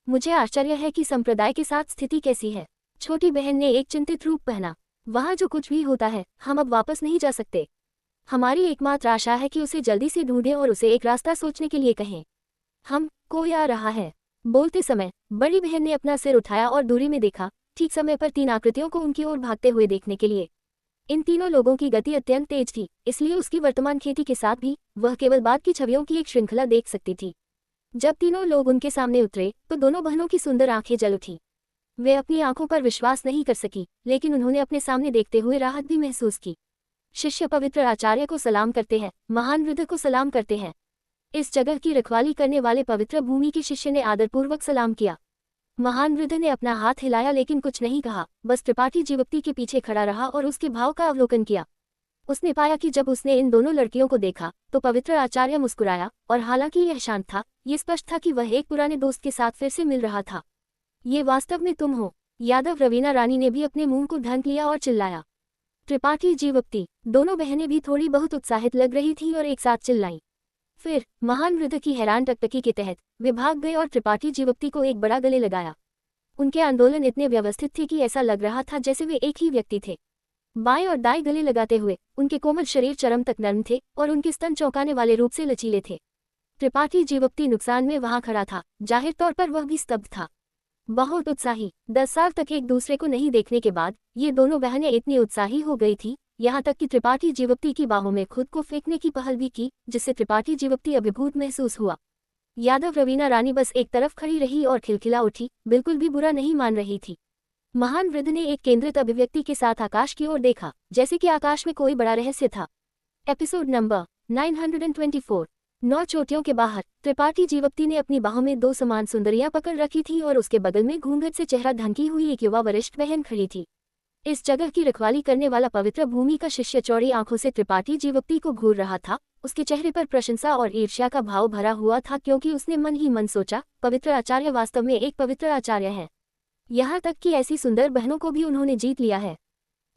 मुझे आश्चर्य है कि संप्रदाय के साथ स्थिति कैसी है। छोटी बहन ने एक चिंतित रूप पहना। वहाँ जो कुछ भी होता है, हम अब वापस नहीं जा सकते। हमारी एकमात्र आशा है कि उसे जल्दी से ढूंढें और उसे एक रास्ता सोचने के लिए कहें। हम कोई आ रहा है। बोलते समय बड़ी बहन ने अपना सिर उठाया और दूरी में देखा, ठीक समय पर 3 आकृतियों को उनकी ओर भागते हुए देखने के लिए। इन तीनों लोगों की गति अत्यंत तेज थी, इसलिए उसकी वर्तमान खेती के साथ भी वह केवल बाद की छवियों की एक श्रृंखला देख सकती थी। जब तीनों लोग उनके सामने उतरे तो दोनों बहनों की सुंदर आंखें जल उठी। वे अपनी आंखों पर विश्वास नहीं कर सकी, लेकिन उन्होंने अपने सामने देखते हुए राहत भी महसूस की। शिष्य पवित्र आचार्य को सलाम करते हैं, महान वृद्ध को सलाम करते हैं। इस जगह की रखवाली करने वाले पवित्र भूमि के शिष्य ने आदरपूर्वक सलाम किया। महान वृद्ध ने अपना हाथ हिलाया लेकिन कुछ नहीं कहा, बस त्रिपाठी जीवक्ति के पीछे खड़ा रहा और उसके भाव का अवलोकन किया। उसने पाया कि जब उसने इन दोनों लड़कियों को देखा तो पवित्र आचार्य मुस्कुराया, और हालांकि यह शांत था, ये स्पष्ट था कि वह एक पुराने दोस्त के साथ फिर से मिल रहा था। ये वास्तव में तुम हो? यादव रवीना रानी ने भी अपने मुंह को ढक लिया और चिल्लाया, त्रिपाठी जीवक्ति। दोनों बहनें भी थोड़ी बहुत उत्साहित लग रही थीं और एक साथ चिल्लाईं। फिर महान वृद्ध की हैरान टकटकी के तहत वे भाग गए और त्रिपाठी जीवक्ति को एक बड़ा गले लगाया। उनके आंदोलन इतने व्यवस्थित थे कि ऐसा लग रहा था जैसे वे एक ही व्यक्ति थे। बाएं और दाएं गले लगाते हुए उनके कोमल शरीर चरम तक नर्म थे और उनके स्तन चौंकाने वाले रूप से लचीले थे। त्रिपाठी जीवक्ति नुकसान में वहां खड़ा था, जाहिर तौर पर वह भी स्तब्ध था। बहुत उत्साही। 10 साल तक एक दूसरे को नहीं देखने के बाद ये दोनों बहनें इतनी उत्साही हो गई थी, यहाँ तक कि त्रिपाठी जीवक्ति की बाहों में खुद को फेंकने की पहल भी की, जिससे त्रिपाठी जीवक्ति अभिभूत महसूस हुआ। यादव रवीना रानी बस एक तरफ खड़ी रही और खिलखिला उठी, बिल्कुल भी बुरा नहीं मान रही थी। महान वृद्ध ने एक केंद्रित अभिव्यक्ति के साथ आकाश की ओर देखा, जैसे कि आकाश में कोई बड़ा रहस्य था। Episode number 924। 9 चोटियों के बाहर त्रिपाठी जीवक्ति ने अपनी बाहों में 2 समान सुंदरियां पकड़ रखी थी और उसके बगल में घूंघट से चेहरा ढंकी हुई एक युवा वरिष्ठ बहन खड़ी थी। इस जगह की रखवाली करने वाला पवित्र भूमि का शिष्य चौड़ी आंखों से त्रिपाठी जीवक्ति को घूर रहा था। उसके चेहरे पर प्रशंसा और ईर्ष्या का भाव भरा हुआ था, क्योंकि उसने मन ही मन सोचा, पवित्र आचार्य वास्तव में एक पवित्र आचार्य है। यहाँ तक कि ऐसी सुंदर बहनों को भी उन्होंने जीत लिया है।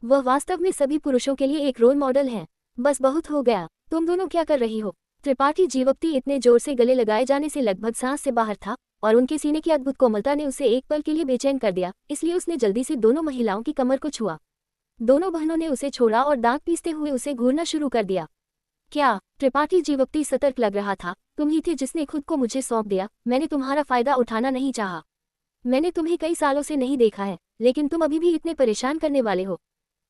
वह वास्तव में सभी पुरुषों के लिए एक रोल मॉडल है। बस बहुत हो गया। तुम दोनों क्या कर रही हो? त्रिपाठी जीवक्ति इतने जोर से गले लगाए जाने से लगभग सांस से बाहर था, और उनके सीने की अद्भुत कोमलता ने उसे एक पल के लिए बेचैन कर दिया, इसलिए उसने जल्दी से दोनों महिलाओं की कमर को छुआ। दोनों बहनों ने उसे छोड़ा और दांत पीसते हुए उसे घूरना शुरू कर दिया। क्या? त्रिपाठी जीवक्ति सतर्क लग रहा था। तुम ही थे जिसने खुद को मुझे सौंप दिया। मैंने तुम्हारा फायदा उठाना नहीं चाहा। मैंने तुम्हें कई सालों से नहीं देखा है, लेकिन तुम अभी भी इतने परेशान करने वाले हो।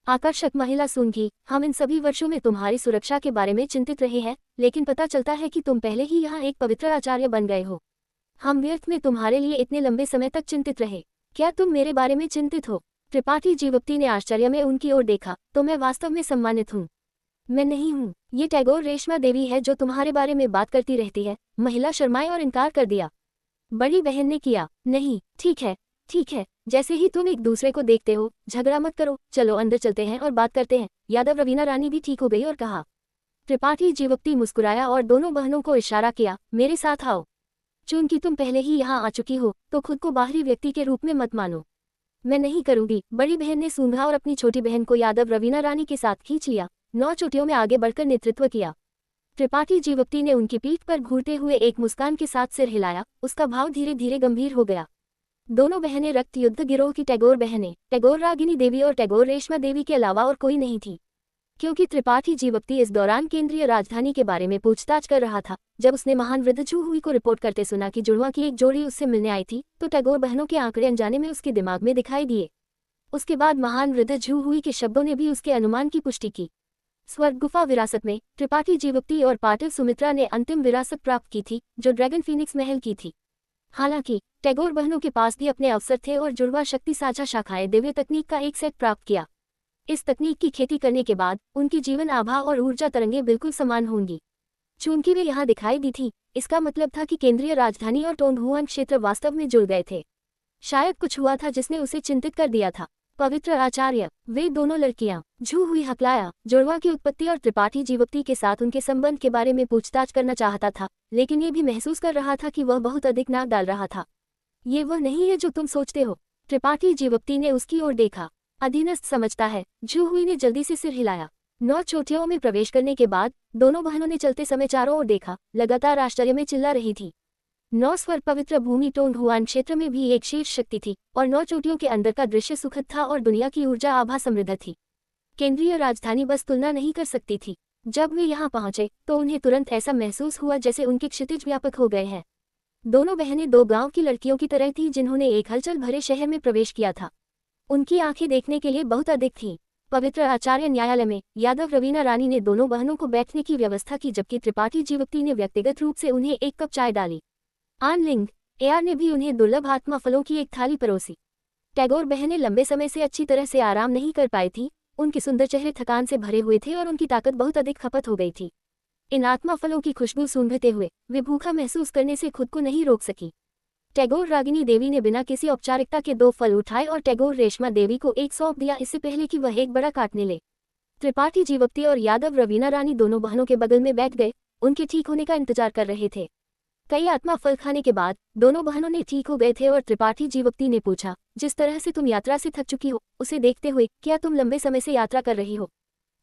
आकर्षक महिला सूंघी। हम इन सभी वर्षों में तुम्हारी सुरक्षा के बारे में चिंतित रहे हैं, लेकिन पता चलता है कि तुम पहले ही यहाँ एक पवित्र आचार्य बन गए हो। हम व्यर्थ में तुम्हारे लिए इतने लंबे समय तक चिंतित रहे। क्या तुम मेरे बारे में चिंतित हो? त्रिपाठी जीवप्ती ने आश्चर्य में उनकी ओर देखा। तो मैं वास्तव में सम्मानित हूँ। मैं नहीं हूँ, ये टैगोर रेशमा देवी है जो तुम्हारे बारे में बात करती रहती है। महिला शर्माई और इनकार कर दिया। बड़ी बहन ने किया। नहीं, ठीक है ठीक है, जैसे ही तुम एक दूसरे को देखते हो, झगड़ा मत करो, चलो अंदर चलते हैं और बात करते हैं। यादव रवीना रानी भी ठीक हो गई और कहा। त्रिपाठी जीवप्ती मुस्कुराया और दोनों बहनों को इशारा किया, मेरे साथ आओ। चूंकि तुम पहले ही यहाँ आ चुकी हो तो खुद को बाहरी व्यक्ति के रूप में मत मानो। मैं नहीं करूंगी, बड़ी बहन ने सूंघा और अपनी छोटी बहन को यादव रवीना रानी के साथ खींच लिया। 9 चोटियों में आगे बढ़कर नेतृत्व किया। त्रिपाठी जीवप्ती ने उनकी पीठ पर घूरते हुए एक मुस्कान के साथ सिर हिलाया। उसका भाव धीरे धीरे गंभीर हो गया। दोनों बहनें रक्त युद्ध गिरोह की टैगोर बहनें, टैगोर रागिनी देवी और टैगोर रेशमा देवी के अलावा और कोई नहीं थी। क्योंकि त्रिपाठी जीवप्ती इस दौरान केंद्रीय राजधानी के बारे में पूछताछ कर रहा था, जब उसने महान वृद्ध झू हुई को रिपोर्ट करते सुना कि जुड़वा की एक जोड़ी उससे मिलने आई थी, तो टैगोर बहनों के आंकड़े अनजाने में उसके दिमाग में दिखाई दिए। उसके बाद महान वृद्ध झू हुई के शब्दों ने भी उसके अनुमान की पुष्टि की। स्वर्ग गुफा विरासत में त्रिपाठी जीवप्ती और पाटिल सुमित्रा ने अंतिम विरासत प्राप्त की थी, जो ड्रैगन फीनिक्स महल की थी। हालांकि टैगोर बहनों के पास भी अपने अवसर थे और जुड़वा शक्ति साझा शाखाएं दिव्य तकनीक का एक सेट प्राप्त किया। इस तकनीक की खेती करने के बाद उनकी जीवन आभा और ऊर्जा तरंगें बिल्कुल समान होंगी। चूंकि वे यहाँ दिखाई दी थी, इसका मतलब था कि केंद्रीय राजधानी और टोंगहुआन क्षेत्र वास्तव में जुड़ गए थे। शायद कुछ हुआ था जिसने उसे चिंतित कर दिया था। पवित्र आचार्य, वे दोनों लड़कियां, झू हुई हकलाया, जुड़वा की उत्पत्ति और त्रिपाठी जीवप्ती के साथ उनके संबंध के बारे में पूछताछ करना चाहता था, लेकिन ये भी महसूस कर रहा था कि वह बहुत अधिक नाक डाल रहा था। ये वह नहीं है जो तुम सोचते हो। त्रिपाठी जीवप्ती ने उसकी ओर देखा। अधीनस्थ समझता है। झू हुई ने जल्दी से सिर हिलाया। 9 चोटियों में प्रवेश करने के बाद दोनों बहनों ने चलते समय चारों ओर देखा, लगातार आश्चर्य में चिल्ला रही थी। 9 स्वर पवित्र भूमि टोंगहुआन क्षेत्र में भी एक शीर्ष शक्ति थी और 9 चोटियों के अंदर का दृश्य सुखद था और दुनिया की ऊर्जा आभा समृद्ध थी। केंद्रीय राजधानी बस तुलना नहीं कर सकती थी। जब वे यहाँ पहुंचे तो उन्हें तुरंत ऐसा महसूस हुआ जैसे उनके क्षितिज व्यापक हो गए हैं। दोनों बहनें 2 गांव की लड़कियों की तरह थीं जिन्होंने एक हलचल भरे शहर में प्रवेश किया था। उनकी आंखें देखने के लिए बहुत अधिक थीं। पवित्र आचार्य न्यायालय में यादव रवीना रानी ने दोनों बहनों को बैठने की व्यवस्था की, जबकि त्रिपाठी जीवप्ती ने व्यक्तिगत रूप से उन्हें एक कप चाय डाली। आनलिंग एआर ने भी उन्हें दुर्लभ आत्मा फलों की एक थाली परोसी। टैगोर बहनें लंबे समय से अच्छी तरह से आराम नहीं कर पाई थीं। उनके सुंदर चेहरे थकान से भरे हुए थे और उनकी ताकत बहुत अधिक खपत हो गई थी। इन आत्मा फलों की खुशबू सूंघते हुए वे भूखा महसूस करने से खुद को नहीं रोक सकी। टैगोर रागिनी देवी ने बिना किसी औपचारिकता के 2 फल उठाए और टैगोर रेशमा देवी को एक सौंप दिया, इससे पहले कि वह एक बड़ा काटने ले। त्रिपाठी जीवप्ती और यादव रवीना रानी दोनों बहनों के बगल में बैठ गए, उनके ठीक होने का इंतजार कर रहे थे। कई आत्मा फल खाने के बाद दोनों बहनों ने ठीक हो गए थे और त्रिपाठी जीवप्ती ने पूछा, जिस तरह से तुम यात्रा से थक चुकी हो, उसे देखते हुए क्या तुम लंबे समय से यात्रा कर रही हो?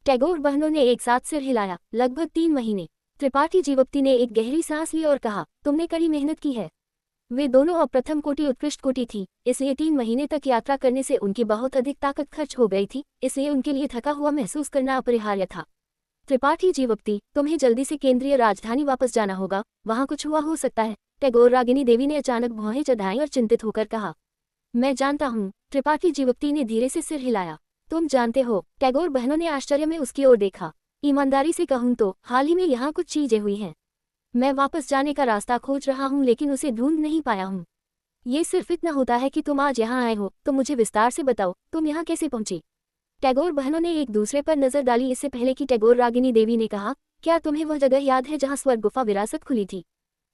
टैगोर बहनों ने एक साथ सिर हिलाया। लगभग 3 महीने। त्रिपाठी जीवप्ती ने एक गहरी सांस ली और कहा, तुमने कड़ी मेहनत की है। वे दोनों अब प्रथम कोटि उत्कृष्ट कोटि थी, इसलिए 3 महीने तक यात्रा करने से उनकी बहुत अधिक ताकत खर्च हो गई थी, इसलिए उनके लिए थका हुआ महसूस करना अपरिहार्य था। त्रिपाठी जीवप्ती, तुम्हें जल्दी से केंद्रीय राजधानी वापस जाना होगा, वहां कुछ हुआ हो सकता है। टैगोर रागिनी देवी ने अचानक भौहें चढ़ाई और चिंतित होकर कहा। मैं जानता हूँ। त्रिपाठी जीवप्ती ने धीरे से सिर हिलाया। तुम जानते हो? टैगोर बहनों ने आश्चर्य में उसकी ओर देखा। ईमानदारी से कहूँ तो हाल ही में यहाँ कुछ चीजें हुई हैं। मैं वापस जाने का रास्ता खोज रहा हूँ लेकिन उसे ढूंढ नहीं पाया हूँ। ये सिर्फ इतना होता है कि तुम आज यहाँ आए हो, तो मुझे विस्तार से बताओ, तुम यहाँ कैसे पहुंची? टैगोर बहनों ने एक दूसरे पर नजर डाली। इससे पहले कि टैगोर रागिनी देवी ने कहा, क्या तुम्हें वह जगह याद है जहाँ स्वर्ग गुफा विरासत खुली थी?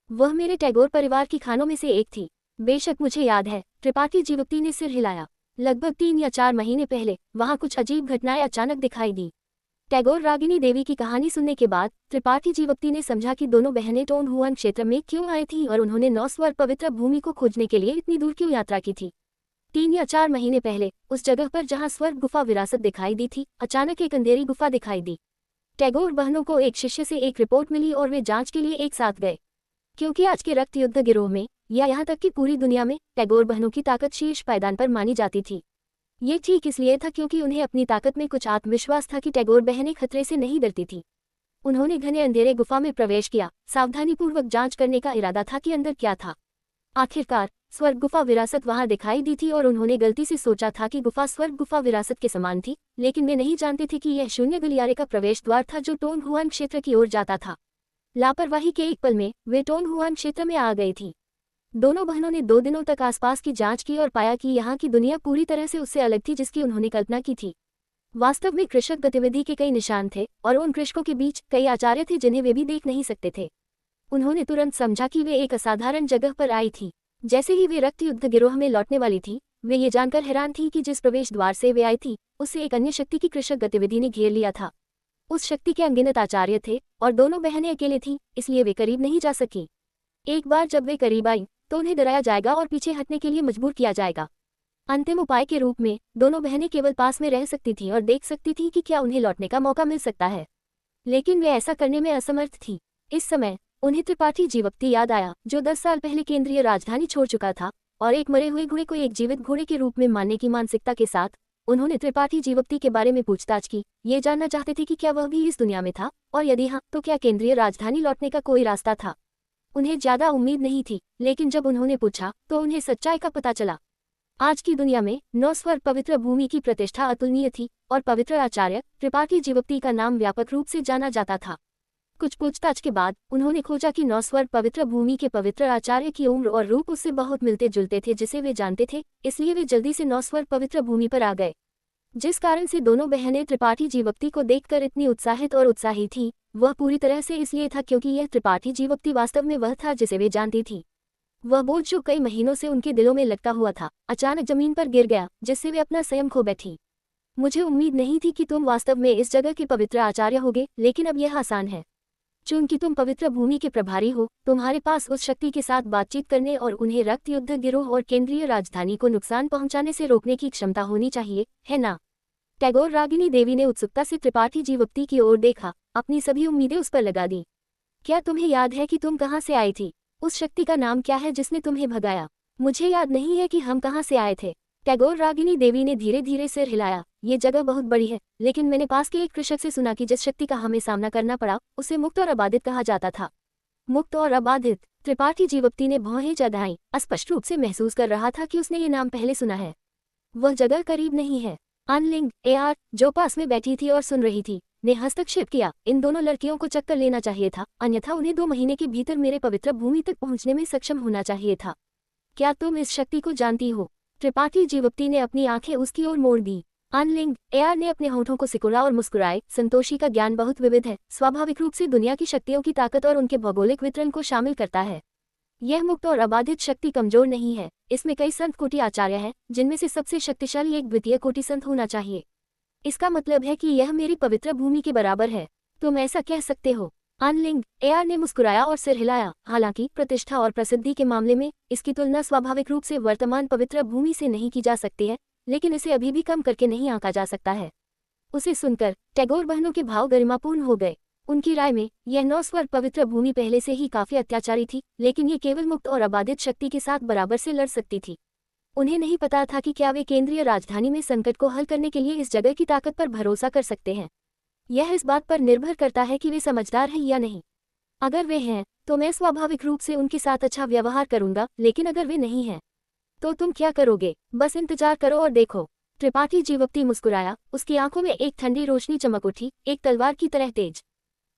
वह मेरे टैगोर परिवार की खानों में से एक थी। बेशक मुझे याद है। त्रिपाठी जीवप्ती ने सिर हिलाया। लगभग 3 या 4 महीने पहले वहाँ कुछ अजीब घटनाएं अचानक दिखाई दी। टैगोर रागिनी देवी की कहानी सुनने के बाद त्रिपाठी जीवप्ती ने समझा कि दोनों बहनें टोंगहुआन क्षेत्र में क्यों आई थीं और उन्होंने 9 स्वर पवित्र भूमि को खोजने के लिए इतनी दूर क्यों यात्रा की थी। 3 या 4 महीने पहले उस जगह पर जहां स्वर्ग गुफा विरासत दिखाई दी थी, अचानक एक अंधेरी गुफा दिखाई दी। टैगोर बहनों को एक शिष्य से एक रिपोर्ट मिली और वे जांच के लिए एक साथ गए। क्योंकि आज के रक्त युद्ध गिरोह में या यहाँ तक कि पूरी दुनिया में टैगोर बहनों की ताकत शीर्ष पायदान पर मानी जाती थी। ये ठीक इसलिए था क्योंकि उन्हें अपनी ताकत में कुछ आत्मविश्वास था कि टैगोर बहनें खतरे से नहीं डरती थी। उन्होंने घने अंधेरे गुफा में प्रवेश किया, सावधानीपूर्वक जांच करने का इरादा था कि अंदर क्या था। आखिरकार स्वर्ग गुफा विरासत वहां दिखाई दी थी और उन्होंने गलती से सोचा था कि गुफा स्वर्ग गुफा विरासत के समान थी, लेकिन वे नहीं जानते थे कि यह शून्य गलियारे का प्रवेश द्वार था जो टोंगहुआन क्षेत्र की ओर जाता था। लापरवाही के एक पल में वे टोंगहुआन क्षेत्र में आ गई थी। दोनों बहनों ने 2 दिनों तक आसपास की जांच की और पाया कि यहाँ की दुनिया पूरी तरह से उससे अलग थी जिसकी उन्होंने कल्पना की थी। वास्तव में कृषक गतिविधि के कई निशान थे और उन कृषकों के बीच कई आचार्य थे जिन्हें वे भी देख नहीं सकते थे। उन्होंने तुरंत समझा कि वे एक असाधारण जगह पर आई थी। जैसे ही वे रक्त युद्ध गिरोह में लौटने वाली थी, वे ये जानकर हैरान थी कि जिस प्रवेश द्वार से वे आई थी उससे एक अन्य शक्ति की कृषक गतिविधि ने घेर लिया था। उस शक्ति के अनगिनत आचार्य थे और दोनों बहनें अकेले थीं, इसलिए वे करीब नहीं जा सकीं। एक बार जब वे करीब आईं तो उन्हें डराया जाएगा और पीछे हटने के लिए मजबूर किया जाएगा। अंतिम उपाय के रूप में दोनों बहनें केवल पास में रह सकती थीं और देख सकती थीं कि क्या उन्हें लौटने का मौका मिल सकता है, लेकिन वे ऐसा करने में असमर्थ थीं। इस समय उन्हें त्रिपाठी जीवक्ति याद आया जो 10 साल पहले केंद्रीय राजधानी छोड़ चुका था और एक मरे हुए घोड़े को एक जीवित घोड़े के रूप में मानने की मानसिकता के साथ उन्होंने त्रिपाठी जीवक्ति के बारे में पूछताछ की। ये जानना चाहते थे कि क्या वह भी इस दुनिया में था और यदि हाँ तो क्या केंद्रीय राजधानी लौटने का कोई रास्ता था। उन्हें ज्यादा उम्मीद नहीं थी, लेकिन जब उन्होंने पूछा तो उन्हें सच्चाई का पता चला। आज की दुनिया में 9 स्वर पवित्र भूमि की प्रतिष्ठा अतुलनीय थी और पवित्र आचार्य त्रिपाठी जीवक्ति का नाम व्यापक रूप से जाना जाता था। कुछ पूछताछ के बाद उन्होंने खोजा कि 9 स्वर पवित्र भूमि के पवित्र आचार्य की उम्र और रूप उससे बहुत मिलते जुलते थे जिसे वे जानते थे, इसलिए वे जल्दी से 9 स्वर पवित्र भूमि पर आ गए। जिस कारण से दोनों बहनें त्रिपाठी जीवक्ति को देखकर इतनी उत्साहित और उत्साही थीं, वह पूरी तरह से इसलिए था क्योंकि यह त्रिपाठी जीवक्ति वास्तव में वह था जिसे वे जानती थीं। वह बोझ जो कई महीनों से उनके दिलों में लटका हुआ था अचानक जमीन पर गिर गया, जिससे वे अपना संयम खो बैठी। मुझे उम्मीद नहीं थी कि तुम वास्तव में इस जगह के पवित्र आचार्य होगे, लेकिन अब यह आसान है। चूंकि तुम पवित्र भूमि के प्रभारी हो, तुम्हारे पास उस शक्ति के साथ बातचीत करने और उन्हें रक्त युद्ध गिरोह और केंद्रीय राजधानी को नुकसान पहुंचाने से रोकने की क्षमता होनी चाहिए, है ना? टैगोर रागिनी देवी ने उत्सुकता से त्रिपाठी जीवक्ति की ओर देखा, अपनी सभी उम्मीदें उस पर लगा दी। क्या तुम्हें याद है कि तुम कहाँ से आई थी? उस शक्ति का नाम क्या है जिसने तुम्हें भगाया? मुझे याद नहीं है कि हम कहाँ से आए थे। टैगोर रागिनी देवी ने धीरे धीरे सिर हिलाया। ये जगह बहुत बड़ी है, लेकिन मैंने पास के एक कृषक से सुना कि जिस शक्ति का हमें सामना करना पड़ा उसे मुक्त और अबाधित कहा जाता था। मुक्त और अबाधित? त्रिपाठी जीवक्ति ने भौहें चढ़ाईं, स्पष्ट रूप से महसूस कर रहा था कि उसने ये नाम पहले सुना है। वह जगह करीब नहीं है। अनलिंग एआर, जो पास में बैठी थी और सुन रही थी, ने हस्तक्षेप किया। इन दोनों लड़कियों को चक्कर लेना चाहिए था, अन्यथा उन्हें 2 महीने के भीतर मेरे पवित्र भूमि तक पहुंचने में सक्षम होना चाहिए था। क्या तुम इस शक्ति को जानती हो? त्रिपाठी जीवक्ति ने अपनी आंखें उसकी ओर मोड़ दी। अनलिंग एआर ने अपने होठों को सिकुड़ा और मुस्कुराए। संतोषी का ज्ञान बहुत विविध है, स्वाभाविक रूप से दुनिया की शक्तियों की ताकत और उनके भौगोलिक वितरण को शामिल करता है। यह मुक्त और अबाधित शक्ति कमजोर नहीं है। इसमें कई संत कोटि आचार्य हैं, जिनमें से सबसे शक्तिशाली एक द्वितीय कोटि संत होना चाहिए। इसका मतलब है कि यह मेरी पवित्र भूमि के बराबर है। तुम ऐसा कह सकते हो? अनलिंग एआर ने मुस्कुराया और सिर हिलाया। हालांकि प्रतिष्ठा और प्रसिद्धि के मामले में इसकी तुलना स्वाभाविक रूप से वर्तमान पवित्र भूमि से नहीं की जा सकती है, लेकिन इसे अभी भी कम करके नहीं आंका जा सकता है। उसे सुनकर टैगोर बहनों के भाव गरिमापूर्ण हो गए। उनकी राय में यह 9 स्वर पवित्र भूमि पहले से ही काफी अत्याचारी थी, लेकिन ये केवल मुक्त और अबाधित शक्ति के साथ बराबर से लड़ सकती थी। उन्हें नहीं पता था कि क्या वे केंद्रीय राजधानी में संकट को हल करने के लिए इस जगह की ताकत पर भरोसा कर सकते हैं। यह इस बात पर निर्भर करता है कि वे समझदार हैं या नहीं। अगर वे हैं तो मैं स्वाभाविक रूप से उनके साथ अच्छा व्यवहार करूंगा, लेकिन अगर वे नहीं हैं तो तुम क्या करोगे? बस इंतजार करो और देखो। त्रिपाठी जीवक्ति मुस्कुराया। उसकी आंखों में एक ठंडी रोशनी चमक उठी, एक तलवार की तरह तेज।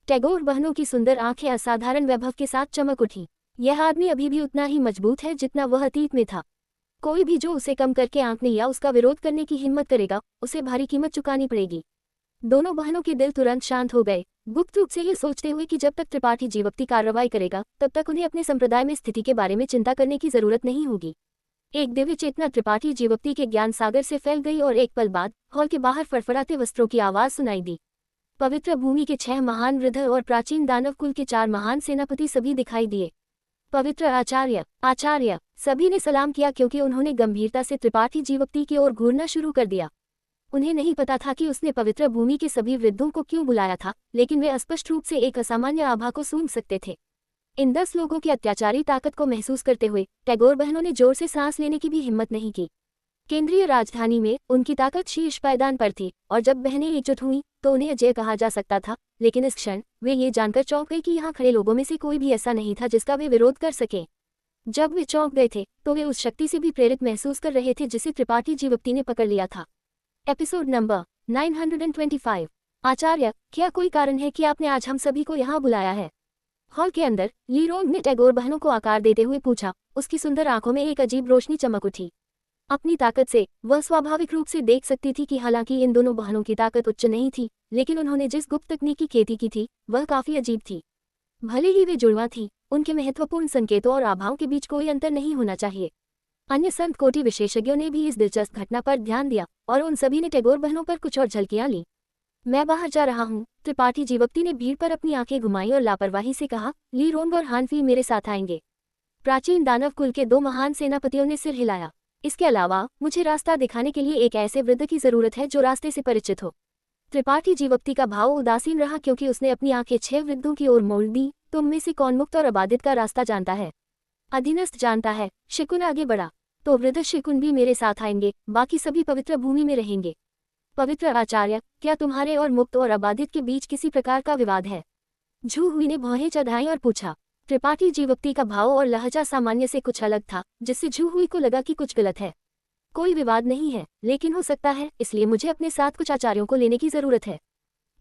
टैगोर बहनों की सुंदर आंखें असाधारण वैभव के साथ चमक उठी। यह आदमी अभी भी उतना ही मजबूत है जितना वह अतीत में था। कोई भी जो उसे कम करके आंकने या उसका विरोध करने की हिम्मत करेगा, उसे भारी कीमत चुकानी पड़ेगी। दोनों बहनों के दिल तुरंत शांत हो गए, गुप्त रूप से ये सोचते हुए कि जब तक त्रिपाठी जीवक्ति कार्रवाई करेगा तब तक उन्हें अपने संप्रदाय में स्थिति के बारे में चिंता करने की जरूरत नहीं होगी। एक दिव्य चेतना त्रिपाठी जीवक्ति के ज्ञान सागर से फैल गई और एक पल बाद हॉल के बाहर फड़फड़ाते वस्त्रों की आवाज सुनाई दी। पवित्र भूमि के 6 महान वृद्ध और प्राचीन दानव कुल के 4 महान सेनापति सभी दिखाई दिए। पवित्र आचार्य, आचार्य, सभी ने सलाम किया क्योंकि उन्होंने गंभीरता से त्रिपाठी जीवक्ति की ओर घूरना शुरू कर दिया। उन्हें नहीं पता था कि उसने पवित्र भूमि के सभी वृद्धों को क्यों बुलाया था, लेकिन वे स्पष्ट रूप से एक असामान्य आभा को सूंघ सकते थे। इन 10 लोगों की अत्याचारी ताकत को महसूस करते हुए टैगोर बहनों ने जोर से सांस लेने की भी हिम्मत नहीं की। केंद्रीय राजधानी में उनकी ताकत शीर्ष पायदान पर थी और जब बहनें एकजुट हुईं तो उन्हें अजय कहा जा सकता था, लेकिन इस क्षण वे ये जानकर चौंक गए कि यहाँ खड़े लोगों में से कोई भी ऐसा नहीं था जिसका वे विरोध कर सके। जब वे चौंक गए थे तो वे उस शक्ति से भी प्रेरित महसूस कर रहे थे जिसे त्रिपाठी जीवक्ति ने पकड़ लिया था। Episode number 925। आचार्य, क्या कोई कारण है कि आपने आज हम सभी को यहाँ बुलाया है? हॉल के अंदर लीरोंग ने टैगोर बहनों को आकार देते हुए पूछा। उसकी सुंदर आंखों में एक अजीब रोशनी चमक उठी। अपनी ताकत से वह स्वाभाविक रूप से देख सकती थी कि हालांकि इन दोनों बहनों की ताकत उच्च नहीं थी, लेकिन उन्होंने जिस गुप्त तकनीक की खेती की थी वह काफी अजीब थी। भले ही वे जुड़वा थी, उनके महत्वपूर्ण संकेतों और आभाओं के बीच कोई अंतर नहीं होना चाहिए। अन्य संत कोटि विशेषज्ञों ने भी इस दिलचस्प घटना पर ध्यान दिया और उन सभी ने टैगोर बहनों पर कुछ और झलकियां ली। मैं बाहर जा रहा हूँ, त्रिपाठी जीवप्ती ने भीड़ पर अपनी आंखें घुमाई और लापरवाही से कहा। लीरोंग और हानफी मेरे साथ आएंगे। प्राचीन दानव कुल के दो महान सेनापतियों ने सिर हिलाया। इसके अलावा मुझे रास्ता दिखाने के लिए एक ऐसे वृद्ध की जरूरत है जो रास्ते से परिचित हो। त्रिपाठी जीवप्ती का भाव उदासीन रहा क्योंकि उसने अपनी आंखें 6 वृद्धों की ओर मोड़ दी। तुम में से कौन मुक्त और अबादित का रास्ता जानता है? अधीनस्थ जानता है। शिकुन आगे बढ़ा। तो वृद्ध शिकुन भी मेरे साथ आएंगे, बाकी सभी पवित्र भूमि में रहेंगे। पवित्र आचार्य, क्या तुम्हारे और मुक्त और अबादित के बीच किसी प्रकार का विवाद है? झू हुई ने भौहें चढ़ाई और पूछा। त्रिपाठी जीवप्ती का भाव और लहजा सामान्य से कुछ अलग था, जिससे झू हुई को लगा कि कुछ गलत है। कोई विवाद नहीं है, लेकिन हो सकता है, इसलिए मुझे अपने साथ कुछ आचार्यों को लेने की जरूरत है।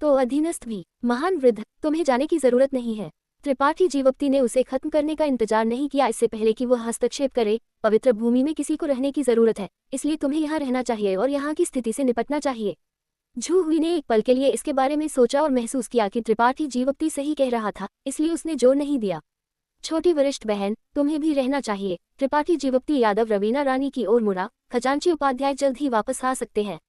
तो अधीनस्थ भी? महान वृद्ध, तुम्हें जाने की जरूरत नहीं है। त्रिपाठी जीवप्ती ने उसे खत्म करने का इंतजार नहीं किया इससे पहले कि वह हस्तक्षेप करे। पवित्र भूमि में किसी को रहने की जरूरत है, इसलिए तुम्हें यहाँ रहना चाहिए और यहाँ की स्थिति से निपटना चाहिए। झू हुई ने एक पल के लिए इसके बारे में सोचा और महसूस किया कि त्रिपाठी जीवप्ती सही कह रहा था, इसलिए उसने जोर नहीं दिया। छोटी वरिष्ठ बहन, तुम्हें भी रहना चाहिए। त्रिपाठी जीवप्ती यादव रवीना रानी की ओर मुड़ा। खजांची उपाध्याय जल्द ही वापस आ सकते हैं।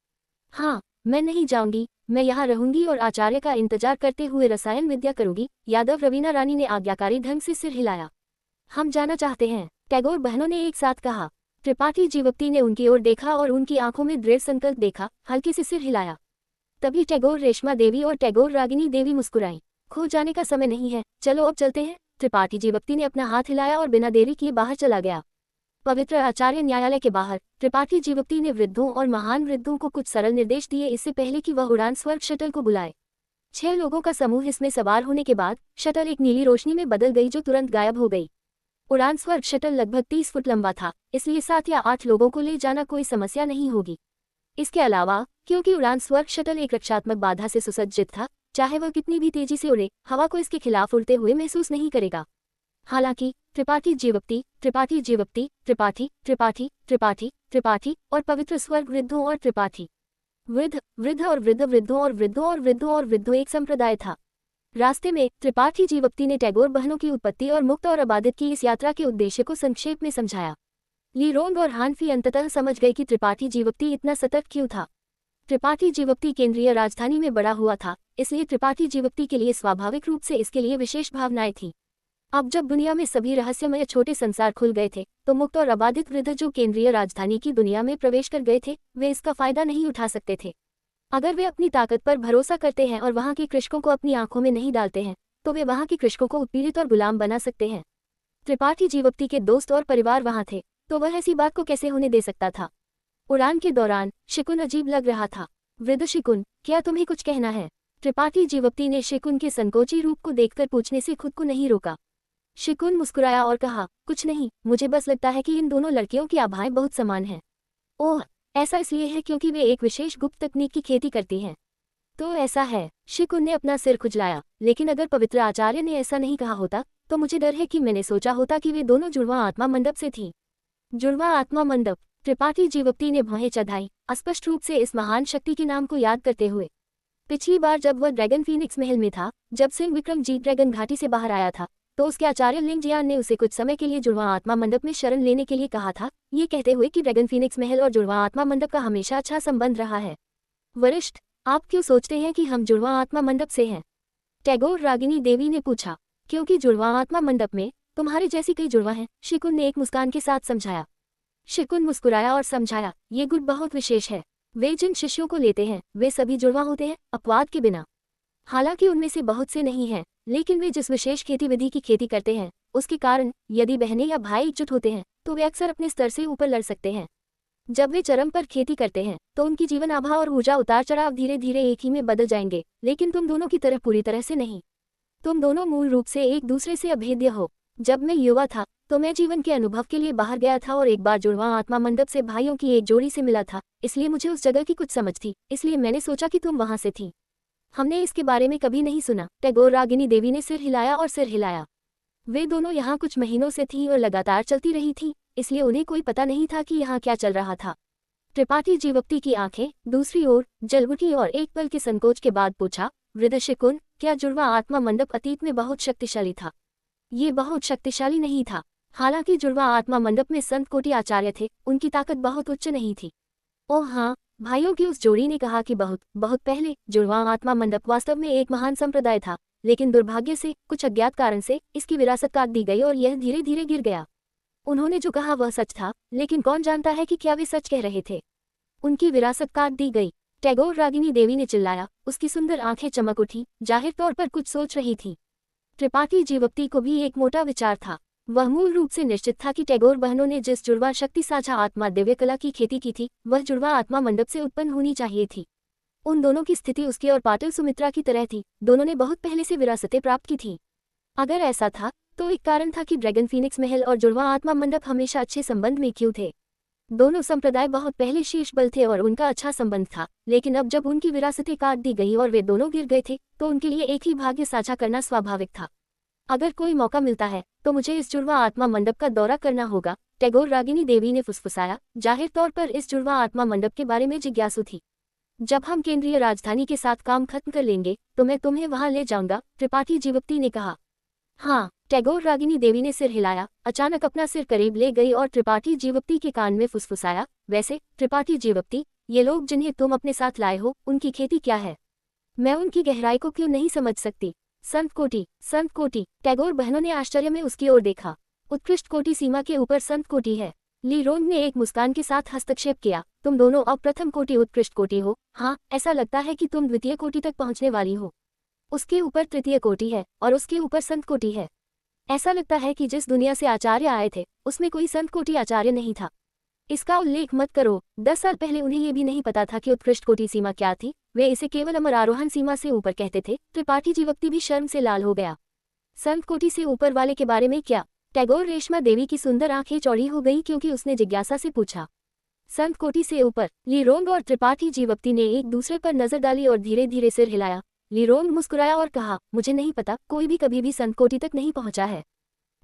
हाँ, मैं नहीं जाऊंगी, मैं यहाँ रहूंगी और आचार्य का इंतजार करते हुए रसायन विद्या करूंगी। यादव रवीना रानी ने आज्ञाकारी ढंग से सिर हिलाया। हम जाना चाहते हैं, टैगोर बहनों ने एक साथ कहा। त्रिपाठी जीवप्ती ने उनकी ओर देखा और उनकी आंखों में दृढ़ संकल्प देखा, हल्के से सिर हिलाया। तभी टैगोर रेशमा देवी और टैगोर रागिनी देवी मुस्कुराई। खो जाने का समय नहीं है, चलो अब चलते हैं। त्रिपाठी जीवप्ती ने अपना हाथ हिलाया और बिना देरी किए बाहर चला गया। पवित्र आचार्य न्यायालय के बाहर त्रिपाठी जीवप्ती ने वृद्धों और महान वृद्धों को कुछ सरल निर्देश दिए इससे पहले कि वह उड़ान स्वर्ग शटल को बुलाए। 6 लोगों का समूह इसमें सवार होने के बाद शटल एक नीली रोशनी में बदल गई जो तुरंत गायब हो गई। उड़ान स्वर्ग शटल लगभग 30 फुट लंबा था, इसलिए 7 या 8 लोगों को ले जाना कोई समस्या नहीं होगी। इसके अलावा क्योंकि उड़ान स्वर्ग शटल एक रक्षात्मक बाधा से सुसज्जित था, चाहे वह कितनी भी तेजी से उड़े, हवा को इसके खिलाफ उड़ते हुए महसूस नहीं करेगा। हालांकि त्रिपाठी जीवप्ती, त्रिपाठी जीवप्ती, त्रिपाठी, त्रिपाठी, त्रिपाठी, त्रिपाठी और पवित्र स्वर्ग वृद्धों और त्रिपाठी वृद्ध, वृद्ध और वृद्ध वृद्धों और वृद्धों और वृद्धों और वृद्धों एक संप्रदाय था। रास्ते में त्रिपाठी जीवप्ती ने टैगोर बहनों की उत्पत्ति और मुक्त और अबादित की इस यात्रा के उद्देश्य को संक्षेप में समझाया। लीरोंग और हानफी अंततः समझ गए कि त्रिपाठी जीवप्ती इतना सतर्क क्यों था। त्रिपाठी जीवप्ती केंद्रीय राजधानी में बड़ा हुआ था, इसलिए त्रिपाठी जीवप्ती के लिए स्वाभाविक रूप से इसके लिए विशेष भावनाएं थीं। अब जब दुनिया में सभी रहस्यमय छोटे संसार खुल गए थे, तो मुक्त और अबादित वृद्ध जो केंद्रीय राजधानी की दुनिया में प्रवेश कर गए थे, वे इसका फायदा नहीं उठा सकते थे। अगर वे अपनी ताकत पर भरोसा करते हैं और वहां के कृषकों को अपनी आंखों में नहीं डालते हैं, तो वे वहां के कृषकों को उत्पीड़ित और गुलाम बना सकते हैं। त्रिपाठी जीवप्ती के दोस्त और परिवार वहां थे, तो वह ऐसी बात को कैसे होने दे सकता था। उड़ान के दौरान शिकुन अजीब लग रहा था। वृद्ध शिकुन, क्या तुम्हें कुछ कहना है? त्रिपाठी जीवप्ती ने शिकुन के संकोची रूप को देखकर पूछने से खुद को नहीं रोका। शिकुन मुस्कुराया और कहा, कुछ नहीं, मुझे बस लगता है कि इन दोनों लड़कियों की आभाएं बहुत समान हैं। ओह, ऐसा इसलिए है क्योंकि वे एक विशेष गुप्त तकनीक की खेती करती हैं। तो ऐसा है। शिकुन ने अपना सिर खुजलाया। लेकिन अगर पवित्र आचार्य ने ऐसा नहीं कहा होता, तो मुझे डर है कि मैंने सोचा होता कि वे दोनों जुड़वा आत्मा मंडप से थीं। जुड़वा आत्मा मंडप? त्रिपाठी जीवप्ती ने भौहें चढ़ाई, स्पष्ट रूप से इस महान शक्ति के नाम को याद करते हुए। पिछली बार जब वह ड्रैगन फीनिक्स महल में था, जब सिंह विक्रमजीत ड्रैगन घाटी से बाहर आया था, तो उसके आचार्य लिंगजियान ने उसे कुछ समय के लिए जुड़वा आत्मा मंडप में शरण लेने के लिए कहा था, ये कहते हुए कि ड्रैगन फीनिक्स महल और जुड़वा आत्मा मंडप का हमेशा अच्छा संबंध रहा है। वरिष्ठ, आप क्यों सोचते हैं कि हम जुड़वा आत्मा मंडप से हैं? टैगोर रागिनी देवी ने पूछा। क्योंकि जुड़वा आत्मा मंडप में तुम्हारे जैसी कई जुड़वा हैं, शिकुन ने एक मुस्कान के साथ समझाया। शिकुन मुस्कुराया और समझाया, ये गुट बहुत विशेष है। वे जिन शिष्यों को लेते हैं, वे सभी जुड़वा होते हैं, अपवाद के बिना। हालांकि उनमें से बहुत से नहीं हैं, लेकिन वे जिस विशेष खेती विधि की खेती करते हैं, उसके कारण यदि बहनें या भाई एकजुट होते हैं, तो वे अक्सर अपने स्तर से ऊपर लड़ सकते हैं। जब वे चरम पर खेती करते हैं, तो उनकी जीवन आभा और ऊर्जा उतार चढ़ाव धीरे धीरे एक ही में बदल जाएंगे, लेकिन तुम दोनों की तरह पूरी तरह से नहीं। तुम दोनों मूल रूप से एक दूसरे से अभेद्य हो। जब मैं युवा था, तो मैं जीवन के अनुभव के लिए बाहर गया था और एक बार जुड़वा आत्मा मंडप से भाइयों की एक जोड़ी से मिला था, इसलिए मुझे उस जगह की कुछ समझ थी, इसलिए मैंने सोचा कि तुम वहां से थी। हमने इसके बारे में कभी नहीं सुना। टैगोर रागिनी देवी ने सिर हिलाया और सिर हिलाया। वे दोनों यहाँ कुछ महीनों से थीं और लगातार चलती रही थीं, इसलिए उन्हें कोई पता नहीं था कि यहाँ क्या चल रहा था। त्रिपाठी जीवक्ति की आंखें दूसरी ओर जल उठी और एक पल के संकोच के बाद पूछा, वृद्ध शिकुन, क्या जुड़वा आत्मा मंडप अतीत में बहुत शक्तिशाली था? ये बहुत शक्तिशाली नहीं था। हालांकि जुड़वा आत्मा मंडप में संत कोटि आचार्य थे, उनकी ताकत बहुत उच्च नहीं थी। ओह हाँ, भाइयों की उस जोड़ी ने कहा कि बहुत बहुत पहले जुड़वा आत्मा मंडप वास्तव में एक महान संप्रदाय था, लेकिन दुर्भाग्य से कुछ अज्ञात कारण से इसकी विरासत काट दी गई और यह धीरे धीरे गिर गया। उन्होंने जो कहा वह सच था, लेकिन कौन जानता है कि क्या वे सच कह रहे थे। उनकी विरासत काट दी गई। टैगोर रागिनी देवी ने चिल्लाया। उसकी सुंदर आंखें चमक उठी, जाहिर तौर पर कुछ सोच रही थी। त्रिपाठी जीवक्ति को भी एक मोटा विचार था। वह मूल रूप से निश्चित था कि टैगोर बहनों ने जिस जुड़वा शक्ति साझा आत्मा दिव्य कला की खेती की थी, वह जुड़वा आत्मा मंडप से उत्पन्न होनी चाहिए थी। उन दोनों की स्थिति उसकी और पाटिल सुमित्रा की तरह थी, दोनों ने बहुत पहले से विरासतें प्राप्त की थी। अगर ऐसा था तो एक कारण था कि ड्रैगन फीनिक्स महल और जुड़वा आत्मा मंडप हमेशा अच्छे संबंध में क्यों थे। दोनों संप्रदाय बहुत पहले शीर्ष बल थे और उनका अच्छा संबंध था, लेकिन अब जब उनकी विरासतें काट दी गई और वे दोनों गिर गए थे, तो उनके लिए एक ही भाग्य साझा करना स्वाभाविक था। अगर कोई मौका मिलता है तो मुझे इस जुड़वा आत्मा मंडप का दौरा करना होगा, टैगोर रागिनी देवी ने फुसफुसाया, जाहिर तौर पर इस जुड़वा आत्मा मंडप के बारे में जिज्ञासु थी। जब हम केंद्रीय राजधानी के साथ काम खत्म कर लेंगे तो मैं तुम्हें वहां ले जाऊंगा, त्रिपाठी जीवक्ति ने कहा। हाँ, टैगोर रागिनी देवी ने सिर हिलाया, अचानक अपना सिर करीब ले गई और त्रिपाठी जीवक्ति के कान में फुसफुसाया, वैसे त्रिपाठी जीवक्ति, ये लोग जिन्हें तुम अपने साथ लाए हो, उनकी खेती क्या है? मैं उनकी गहराई को क्यों नहीं समझ सकती? संत कोटि, टैगोर बहनों ने आश्चर्य में उसकी ओर देखा। उत्कृष्ट कोटि सीमा के ऊपर संत कोटि है। ली रोंग ने एक मुस्कान के साथ हस्तक्षेप किया। तुम दोनों अब प्रथम कोटि उत्कृष्ट कोटि हो। हाँ, ऐसा लगता है कि तुम द्वितीय कोटि तक पहुंचने वाली हो। उसके ऊपर तृतीय कोटि है और उसके ऊपर संत कोटि है। ऐसा लगता है कि जिस दुनिया से आचार्य आए थे उसमें कोई संत कोटि आचार्य नहीं था। इसका उल्लेख मत करो। 10 साल पहले उन्हें ये भी नहीं पता था कि उत्कृष्ट कोटि सीमा क्या थी, वे इसे केवल अमर आरोहण सीमा से ऊपर कहते थे। त्रिपाठी जीवक्ति भी शर्म से लाल हो गया। संत कोटि से ऊपर वाले के बारे में क्या? टैगोर रेशमा देवी की सुंदर आंखें चौड़ी हो गई क्योंकि उसने जिज्ञासा से पूछा। संत कोटि से ऊपर। लीरोंग और त्रिपाठी जीवक्ति ने एक दूसरे पर नजर डाली और धीरे धीरे सिर हिलाया। लीरोंग मुस्कुराया और कहा, मुझे नहीं पता, कोई भी कभी भी संत कोटि तक नहीं पहुंचा है।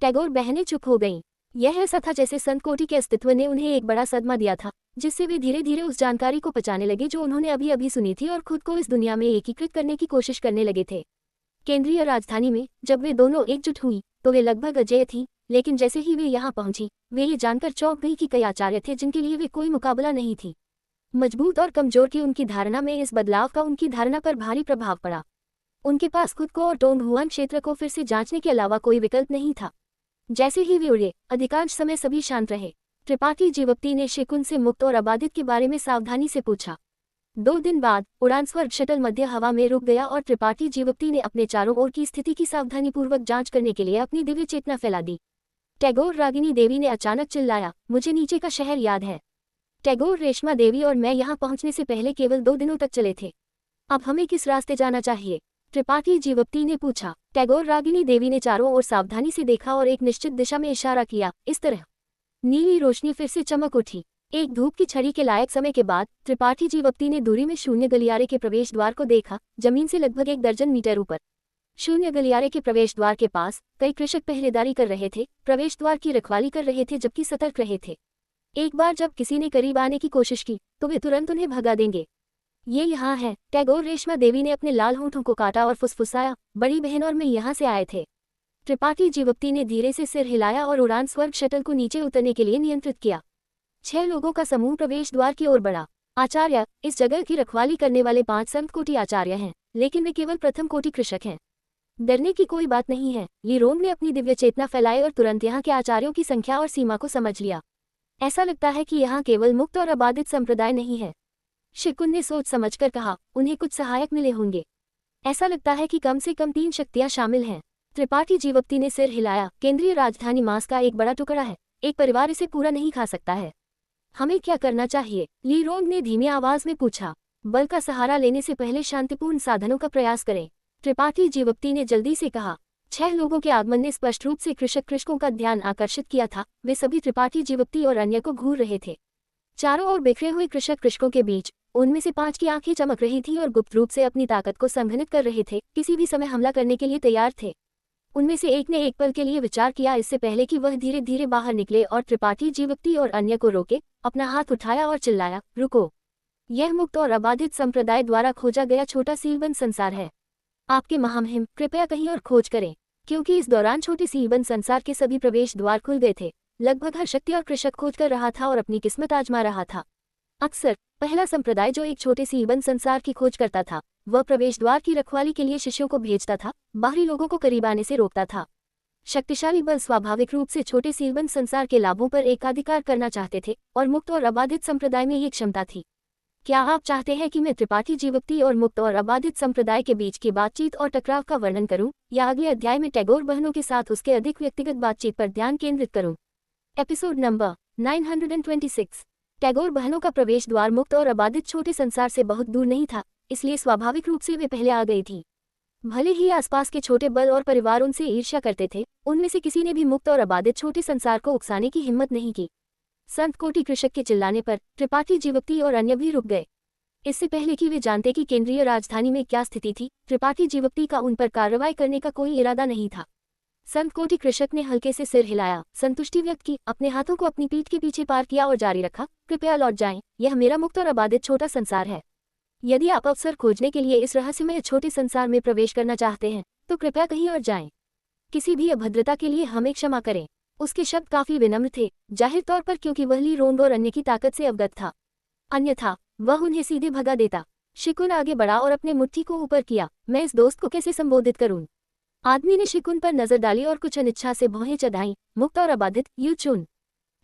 टैगोर बहनें चुप हो गईं। यह ऐसा था जैसे संत कोटि के अस्तित्व ने उन्हें एक बड़ा सदमा दिया था, जिससे वे धीरे धीरे उस जानकारी को पचाने लगे जो उन्होंने अभी अभी सुनी थी और खुद को इस दुनिया में एकीकृत करने की कोशिश करने लगे थे। केंद्रीय राजधानी में जब वे दोनों एकजुट हुई तो वे लगभग अजेय थी, लेकिन जैसे ही वे यहाँ पहुंची वे ये जानकर चौंक गई कि कई आचार्य थे जिनके लिए वे कोई मुकाबला नहीं थी। मजबूत और कमजोर की उनकी धारणा में इस बदलाव का उनकी धारणा पर भारी प्रभाव पड़ा। उनके पास खुद को और टोंगहुआन क्षेत्र को फिर से जांचने के अलावा कोई विकल्प नहीं था। जैसे ही वे उड़े, अधिकांश समय सभी शांत रहे। त्रिपाठी जीवक्ति ने शिकुन से मुक्त और आबादित के बारे में सावधानी से पूछा। 2 दिन बाद उड़ान स्वर्ग शटल मध्य हवा में रुक गया और त्रिपाठी जीवक्ति ने अपने चारों ओर की स्थिति की सावधानीपूर्वक जांच करने के लिए अपनी दिव्य चेतना फैला दी। टैगोर रागिनी देवी ने अचानक चिल्लाया, मुझे नीचे का शहर याद है। टैगोर रेशमा देवी और मैं यहाँ पहुँचने से पहले केवल 2 दिनों तक चले थे। अब हमें किस रास्ते जाना चाहिए? त्रिपाठी जीवक्ति ने पूछा। टैगोर रागिनी देवी ने चारों ओर सावधानी से देखा और एक निश्चित दिशा में इशारा किया, इस तरह। नीली रोशनी फिर से चमक उठी। एक धूप की छड़ी के लायक समय के बाद त्रिपाठी जीवक्ति ने दूरी में शून्य गलियारे के प्रवेश द्वार को देखा, जमीन से लगभग 1 दर्जन मीटर ऊपर। शून्य गलियारे के प्रवेश द्वार के पास कई कृषक पहरेदारी कर रहे थे, प्रवेश द्वार की रखवाली कर रहे थे जबकि सतर्क रहे थे। एक बार जब किसी ने करीब आने की कोशिश की तो वे तुरंत उन्हें भगा देंगे। ये यहाँ है। टैगोर रेशमा देवी ने अपने लाल होठों को काटा और फुसफुसाया, बड़ी बहन और मैं यहाँ से आए थे। त्रिपाठी जीवक्ति ने धीरे से सिर हिलाया और उड़ान स्वर्ग शटल को नीचे उतरने के लिए नियंत्रित किया। 6 लोगों का समूह प्रवेश द्वार की ओर बढ़ा। आचार्य, इस जगह की रखवाली करने वाले 5 संत कोटि आचार्य हैं, लेकिन वे केवल प्रथम कोटि कृषक हैं। डरने की कोई बात नहीं है। लीरोंग ने अपनी दिव्य चेतना फैलाई और तुरंत यहाँ के आचार्यों की संख्या और सीमा को समझ लिया। ऐसा लगता है कि यहाँ केवल मुक्त और आबादित संप्रदाय नहीं है। शिकुन ने सोच समझकर कहा, उन्हें कुछ सहायक मिले होंगे। ऐसा लगता है कि कम से कम 3 शक्तियाँ शामिल हैं। त्रिपाठी जीवक्ति ने सिर हिलाया। केंद्रीय राजधानी मांस का एक बड़ा टुकड़ा है, एक परिवार इसे पूरा नहीं खा सकता है। हमें क्या करना चाहिए? लीरोंग ने धीमी आवाज में पूछा। बल का सहारा लेने से पहले शांतिपूर्ण साधनों का प्रयास करें, त्रिपाठी जीवक्ति ने जल्दी से कहा। 6 लोगों के आगमन ने स्पष्ट रूप से कृषकों का ध्यान आकर्षित किया था। वे सभी त्रिपाठी जीवक्ति और अन्य को घूर रहे थे। चारों ओर बिखरे हुए कृषकों के बीच उनमें से 5 की आंखें चमक रही थी और गुप्त रूप से अपनी ताकत को संघनित कर रहे थे, किसी भी समय हमला करने के लिए तैयार थे। उनमें से एक ने एक पल के लिए विचार किया, इससे पहले कि वह धीरे धीरे बाहर निकले और त्रिपाठी जीवक्ति और अन्य को रोके, अपना हाथ उठाया और चिल्लाया, रुको। यह मुक्त और अबाधित संप्रदाय द्वारा खोजा गया छोटा सीलबंद संसार है। आपके महामहिम, कृपया कहीं और खोज करें। क्योंकि इस दौरान छोटे सीलबंद संसार के सभी प्रवेश द्वार खुल गए थे। लगभग हर शक्ति और कृषक खोज कर रहा था और अपनी किस्मत आजमा रहा था। अक्सर पहला संप्रदाय जो एक छोटे सीलबंद संसार की खोज करता था, वह प्रवेश द्वार की रखवाली के लिए शिष्यों को भेजता था, बाहरी लोगों को करीब आने से रोकता था। शक्तिशाली बल स्वाभाविक रूप से छोटे सीलबंद संसार के लाभों पर एकाधिकार करना चाहते थे और मुक्त और अबाधित संप्रदाय में ये क्षमता थी। क्या आप चाहते हैं कि मैं त्रिपाठी जीवक्ति और मुक्त और अबाधित संप्रदाय के बीच की बातचीत और टकराव का वर्णन करूं, या अगले अध्याय में टैगोर बहनों के साथ उसके अधिक व्यक्तिगत बातचीत पर ध्यान केंद्रित करूं? Episode number 926। टैगोर बहनों का प्रवेश द्वार मुक्त और अबाधित छोटे संसार से बहुत दूर नहीं था, इसलिए स्वाभाविक रूप से वे पहले आ गई थी। भले ही आसपास के छोटे बल और परिवार उनसे ईर्ष्या करते थे, उनमें से किसी ने भी मुक्त और अबाधित छोटे संसार को उकसाने की हिम्मत नहीं की। संत कोटि कृषक के चिल्लाने पर त्रिपाठी जीवक्ति और अन्य भी रुक गए। इससे पहले कि वे जानते कि केंद्रीय राजधानी में क्या स्थिति थी, त्रिपाठी जीवक्ति का उन पर कार्रवाई करने का कोई इरादा नहीं था। संत कोटि कृषक ने हल्के से सिर हिलाया, संतुष्टि व्यक्त की, अपने हाथों को अपनी पीठ के पीछे पार किया और जारी रखा, कृपया लौट जाएं, यह मेरा मुक्त और अबाधित छोटा संसार है। यदि आप अवसर खोजने के लिए इस रहस्यमय छोटे संसार में प्रवेश करना चाहते हैं, तो कृपया कहीं और जाएं। किसी भी अभद्रता के लिए हमें क्षमा करें। उसके शब्द काफी विनम्र थे, जाहिर तौर पर क्योंकि वह ली रोंग और अन्य की ताकत से अवगत था। अन्यथा वह उन्हें सीधे भगा देता। शिकुन आगे बढ़ा और अपने मुट्ठी को ऊपर किया। मैं इस दोस्त को कैसे संबोधित करूं? आदमी ने शिकुन पर नजर डाली और कुछ अनिच्छा से भौहें चढ़ाईं। मुक्त और अबाधित यू चुन।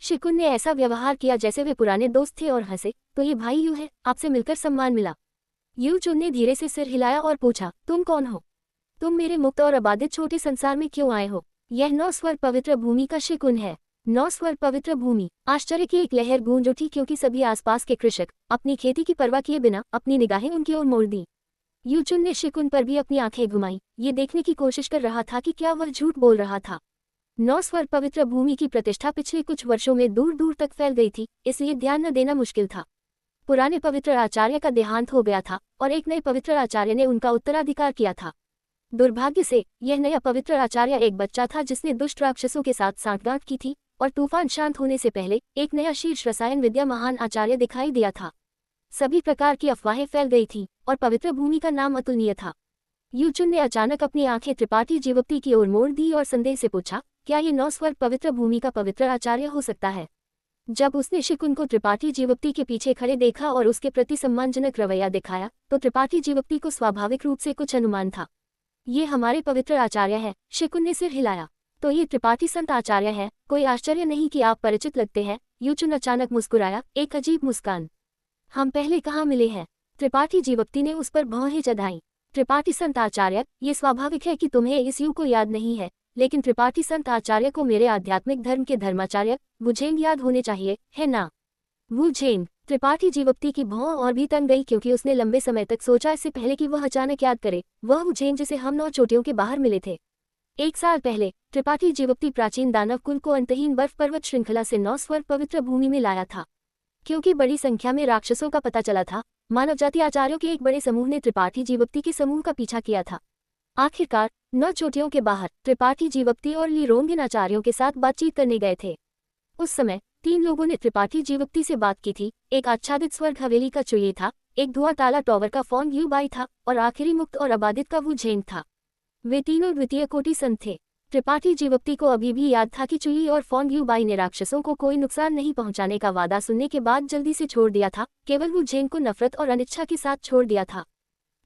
शिकुन ने ऐसा व्यवहार किया जैसे वे पुराने दोस्त थे और हंसे। तो ये भाई यू है, आपसे मिलकर सम्मान मिला। यू चुन ने धीरे से सिर हिलाया और पूछा, तुम कौन हो? तुम मेरे मुक्त और अबाधित छोटे संसार में क्यों आए हो? यह 9 स्वर पवित्र भूमि का शिकुन है। 9 स्वर पवित्र भूमि। आश्चर्य की एक लहर गूंज उठी क्योंकि सभी आसपास के कृषक अपनी खेती की परवाह किए बिना अपनी निगाहें उनकी ओर मोड़ दी। यूचुन ने शिकुन पर भी अपनी आंखें घुमाई, ये देखने की कोशिश कर रहा था कि क्या वह झूठ बोल रहा था। 9 स्वर पवित्र भूमि की प्रतिष्ठा पिछले कुछ वर्षों में दूर दूर तक फैल गई थी, इसलिए ध्यान न देना मुश्किल था। पुराने पवित्र आचार्य का देहांत हो गया था और एक नए पवित्र आचार्य ने उनका उत्तराधिकार किया था। दुर्भाग्य से यह नया पवित्र आचार्य एक बच्चा था जिसने दुष्ट राक्षसों के साथ सांठगांठ की थी, और तूफान शांत होने से पहले एक नया शीर्ष रसायन विद्या महान आचार्य दिखाई दिया था। सभी प्रकार की अफवाहें फैल गई थी और पवित्र भूमि का नाम अतुलनीय था। यूचुन ने अचानक अपनी आंखें त्रिपाठी जीवक्ति की ओर मोड़ दी और संदेह से पूछा, क्या ये 9 स्वर पवित्र भूमि का पवित्र आचार्य हो सकता है? जब उसने शिकुन को त्रिपाठी जीवक्ति के पीछे खड़े देखा और उसके प्रति सम्मानजनक रवैया दिखाया, तो त्रिपाठी जीवक्ति को स्वाभाविक रूप से कुछ अनुमान था। ये हमारे पवित्र आचार्य है। शिकुन ने सिर हिलाया। तो ये त्रिपाठी संत आचार्य है। कोई आश्चर्य नहीं कि आप परिचित लगते हैं। यूचुन अचानक मुस्कुराया, एक अजीब मुस्कान। हम पहले कहाँ मिले हैं? त्रिपाठी जीवक्ति ने उस पर भौहें चढ़ाईं। त्रिपाठी संत आचार्य, ये स्वाभाविक है कि तुम्हें इस युग को याद नहीं है, लेकिन त्रिपाठी संत आचार्य को मेरे आध्यात्मिक धर्म के धर्माचार्य वुझेंग याद होने चाहिए, है ना? वुझेंग। त्रिपाठी जीवक्ति की भौं और भी तंग गई क्योंकि उसने लंबे समय तक सोचा इससे पहले कि वह अचानक याद करे, वह वुझेंग जिसे हम 9 चोटियों के बाहर मिले थे। 1 साल पहले त्रिपाठी जीवक्ति प्राचीन दानव कुल को अंतहीन बर्फ पर्वत श्रृंखला से 9 स्वर पवित्र भूमि में लाया था। क्योंकि बड़ी संख्या में राक्षसों का पता चला था, मानवजाति आचार्यों के एक बड़े समूह ने त्रिपाठी जीवक्ति के समूह का पीछा किया था। आखिरकार 9 चोटियों के बाहर त्रिपाठी जीवक्ति और लीरोंगिन आचार्यों के साथ बातचीत करने गए थे। उस समय 3 लोगों ने त्रिपाठी जीवक्ति से बात की थी। एक आच्छादित स्वर्ग हवेली का चुई था, एक धुआं ताला टॉवर का फोंग यू बाई था और आखिरी मुक्त और अबाधित का वुझेंग था। वे तीनों द्वितीय कोटि संत थे। त्रिपाठी जीवक्ति को अभी भी याद था कि चुई और फोंग यू बाई ने राक्षसों को कोई नुकसान नहीं पहुंचाने का वादा सुनने के बाद जल्दी से छोड़ दिया था, केवल वुझेंग को नफरत और अनिच्छा के साथ छोड़ दिया था।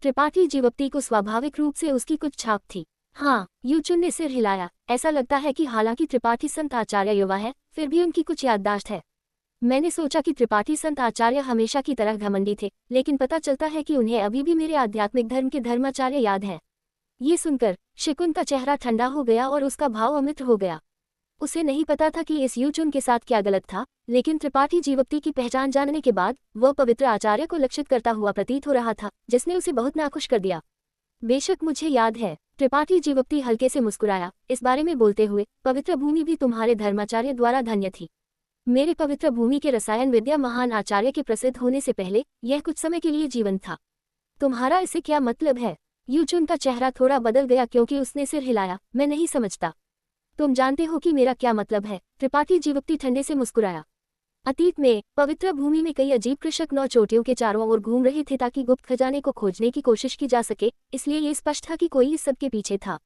त्रिपाठी जीवक्ति को स्वाभाविक रूप से उसकी कुछ छाप थी। हाँ, यूचुन ने सिर हिलाया। ऐसा लगता है कि हालांकि त्रिपाठी संत आचार्य युवा है, फिर भी उनकी कुछ याददाश्त है। मैंने सोचा कि त्रिपाठी संत आचार्य हमेशा की तरह घमंडी थे, लेकिन पता चलता है कि उन्हें अभी भी मेरे आध्यात्मिक धर्म के धर्माचार्य याद है। ये सुनकर शिकुन का चेहरा ठंडा हो गया और उसका भाव अमृत हो गया। उसे नहीं पता था कि इस यूचुन के साथ क्या गलत था, लेकिन त्रिपाठी जीवक्ति की पहचान जानने के बाद वह पवित्र आचार्य को लक्षित करता हुआ प्रतीत हो रहा था, जिसने उसे बहुत नाखुश कर दिया। बेशक मुझे याद है। त्रिपाठी जीवक्ति हल्के से मुस्कुराया, इस बारे में बोलते हुए, पवित्र भूमि भी तुम्हारे धर्माचार्य द्वारा धन्य थी। मेरे पवित्र भूमि के रसायन विद्या महान आचार्य के प्रसिद्ध होने से पहले यह कुछ समय के लिए जीवन था। तुम्हारा इससे क्या मतलब है? यूचुन का चेहरा थोड़ा बदल गया क्योंकि उसने सिर हिलाया। मैं नहीं समझता। तुम जानते हो कि मेरा क्या मतलब है? त्रिपाठी जीवक्ति ठंडे से मुस्कुराया। अतीत में पवित्र भूमि में कई अजीब कृषक 9 चोटियों के चारों ओर घूम रहे थे ताकि गुप्त खजाने को खोजने की कोशिश की जा सके, इसलिए ये स्पष्ट था कि कोई इस सब के पीछे था।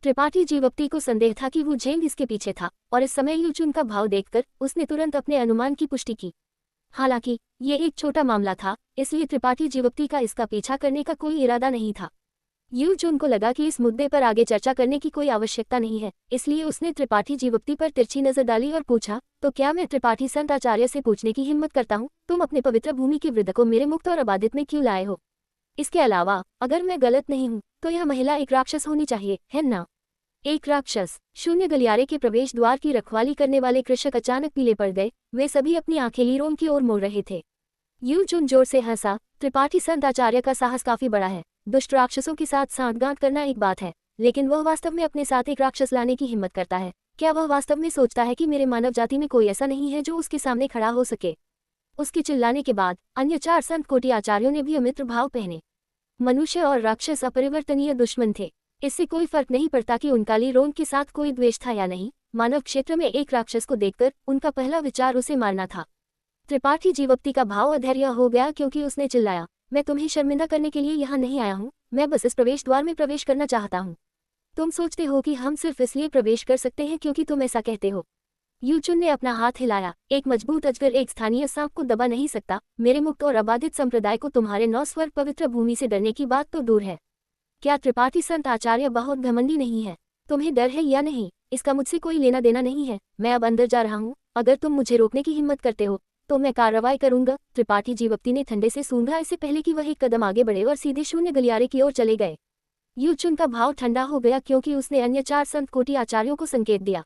त्रिपाठी जीवक्ति को संदेह था कि वो झेंग इसके पीछे था, और इस समय यूचुन का भाव देखकर उसने तुरंत अपने अनुमान की पुष्टि की। हालांकि ये एक छोटा मामला था, इसलिए त्रिपाठी जीवक्ति का इसका पीछा करने का कोई इरादा नहीं था। यूचुन को लगा कि इस मुद्दे पर आगे चर्चा करने की कोई आवश्यकता नहीं है, इसलिए उसने त्रिपाठी जीवक्ति पर तिरछी नजर डाली और पूछा, तो क्या मैं त्रिपाठी संत आचार्य से पूछने की हिम्मत करता हूँ, तुम अपने पवित्र भूमि के वृद्ध को मेरे मुक्त और अबाधित में क्यों लाए हो? इसके अलावा अगर मैं गलत नहीं हूँ तो यह महिला एक राक्षस होनी चाहिए, है ना? एक राक्षस? शून्य गलियारे के प्रवेश द्वार की रखवाली करने वाले कृषक अचानक पीले पड़ गए। वे सभी अपनी आंखें लीरोम की ओर मोड़ रहे थे। यूचुन जोर से हंसा। त्रिपाठी संत आचार्य का साहस काफी बड़ा है। दुष्ट राक्षसों के साथ सांठगांठ करना एक बात है, लेकिन वह वास्तव में अपने साथ एक राक्षस लाने की हिम्मत करता है। क्या वह वास्तव में सोचता है कि मेरे मानव जाति में कोई ऐसा नहीं है जो उसके सामने खड़ा हो सके? उसके चिल्लाने के बाद अन्य 4 संत कोटि आचार्यों ने भी अमित्र भाव पहने। मनुष्य और राक्षस अपरिवर्तनीय दुश्मन थे। इससे कोई फर्क नहीं पड़ता कि उनका लीरोम के साथ कोई द्वेष था या नहीं। मानव क्षेत्र में एक राक्षस को देखकर उनका पहला विचार उसे मारना था। त्रिपाठी जीवक्ति का भाव अधैर्य हो गया क्योंकि उसने चिल्लाया, मैं तुम्हें शर्मिंदा करने के लिए यहाँ नहीं आया हूँ, मैं बस इस प्रवेश द्वार में प्रवेश करना चाहता हूँ। तुम सोचते हो कि हम सिर्फ इसलिए प्रवेश कर सकते हैं क्योंकि तुम ऐसा कहते हो। यूचुन ने अपना हाथ हिलाया। एक मजबूत अजगर एक स्थानीय सांप को दबा नहीं सकता। मेरे मुक्त और अबाधित संप्रदाय को तुम्हारे 9 स्वर्ग पवित्र भूमि से डरने की बात तो दूर है। क्या त्रिपाठी संत आचार्य बहुत घमंडी नहीं है? तुम्हें डर है या नहीं, इसका मुझसे कोई लेना देना नहीं है। मैं अब अंदर जा रहा हूँ। अगर तुम मुझे रोकने की हिम्मत करते हो तो मैं कार्रवाई करूंगा। त्रिपाठी जीवक्ति ने ठंडे से सूंघा, इससे पहले कि वह एक कदम आगे बढ़े और सीधे शून्य गलियारे की ओर चले गए। यूचुन का भाव ठंडा हो गया क्योंकि उसने अन्य 4 संत कोटि आचार्यों को संकेत दिया।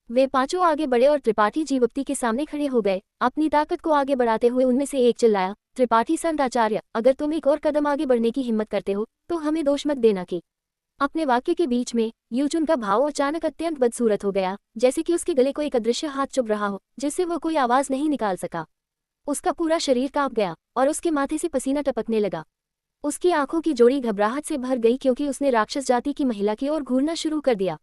वे पांचों आगे बढ़े और त्रिपाठी जीवक्ति के सामने खड़े हो गए। अपनी ताकत को आगे बढ़ाते हुए उनमें से एक चिल्लाया, त्रिपाठी संत आचार्य, अगर तुम एक और कदम आगे बढ़ने की हिम्मत करते हो तो हमें दोष मत देना। कि अपने वाक्य के बीच में यूचुन का भाव अचानक अत्यंत बदसूरत हो गया, जैसे कि उसके गले को एक अदृश्य हाथ चुभ रहा हो जिससे वह कोई आवाज नहीं निकाल सका। उसका पूरा शरीर कांप गया और उसके माथे से पसीना टपकने लगा। उसकी आंखों की जोड़ी घबराहट से भर गई क्योंकि उसने राक्षस जाति की महिला की ओर घूरना शुरू कर दिया।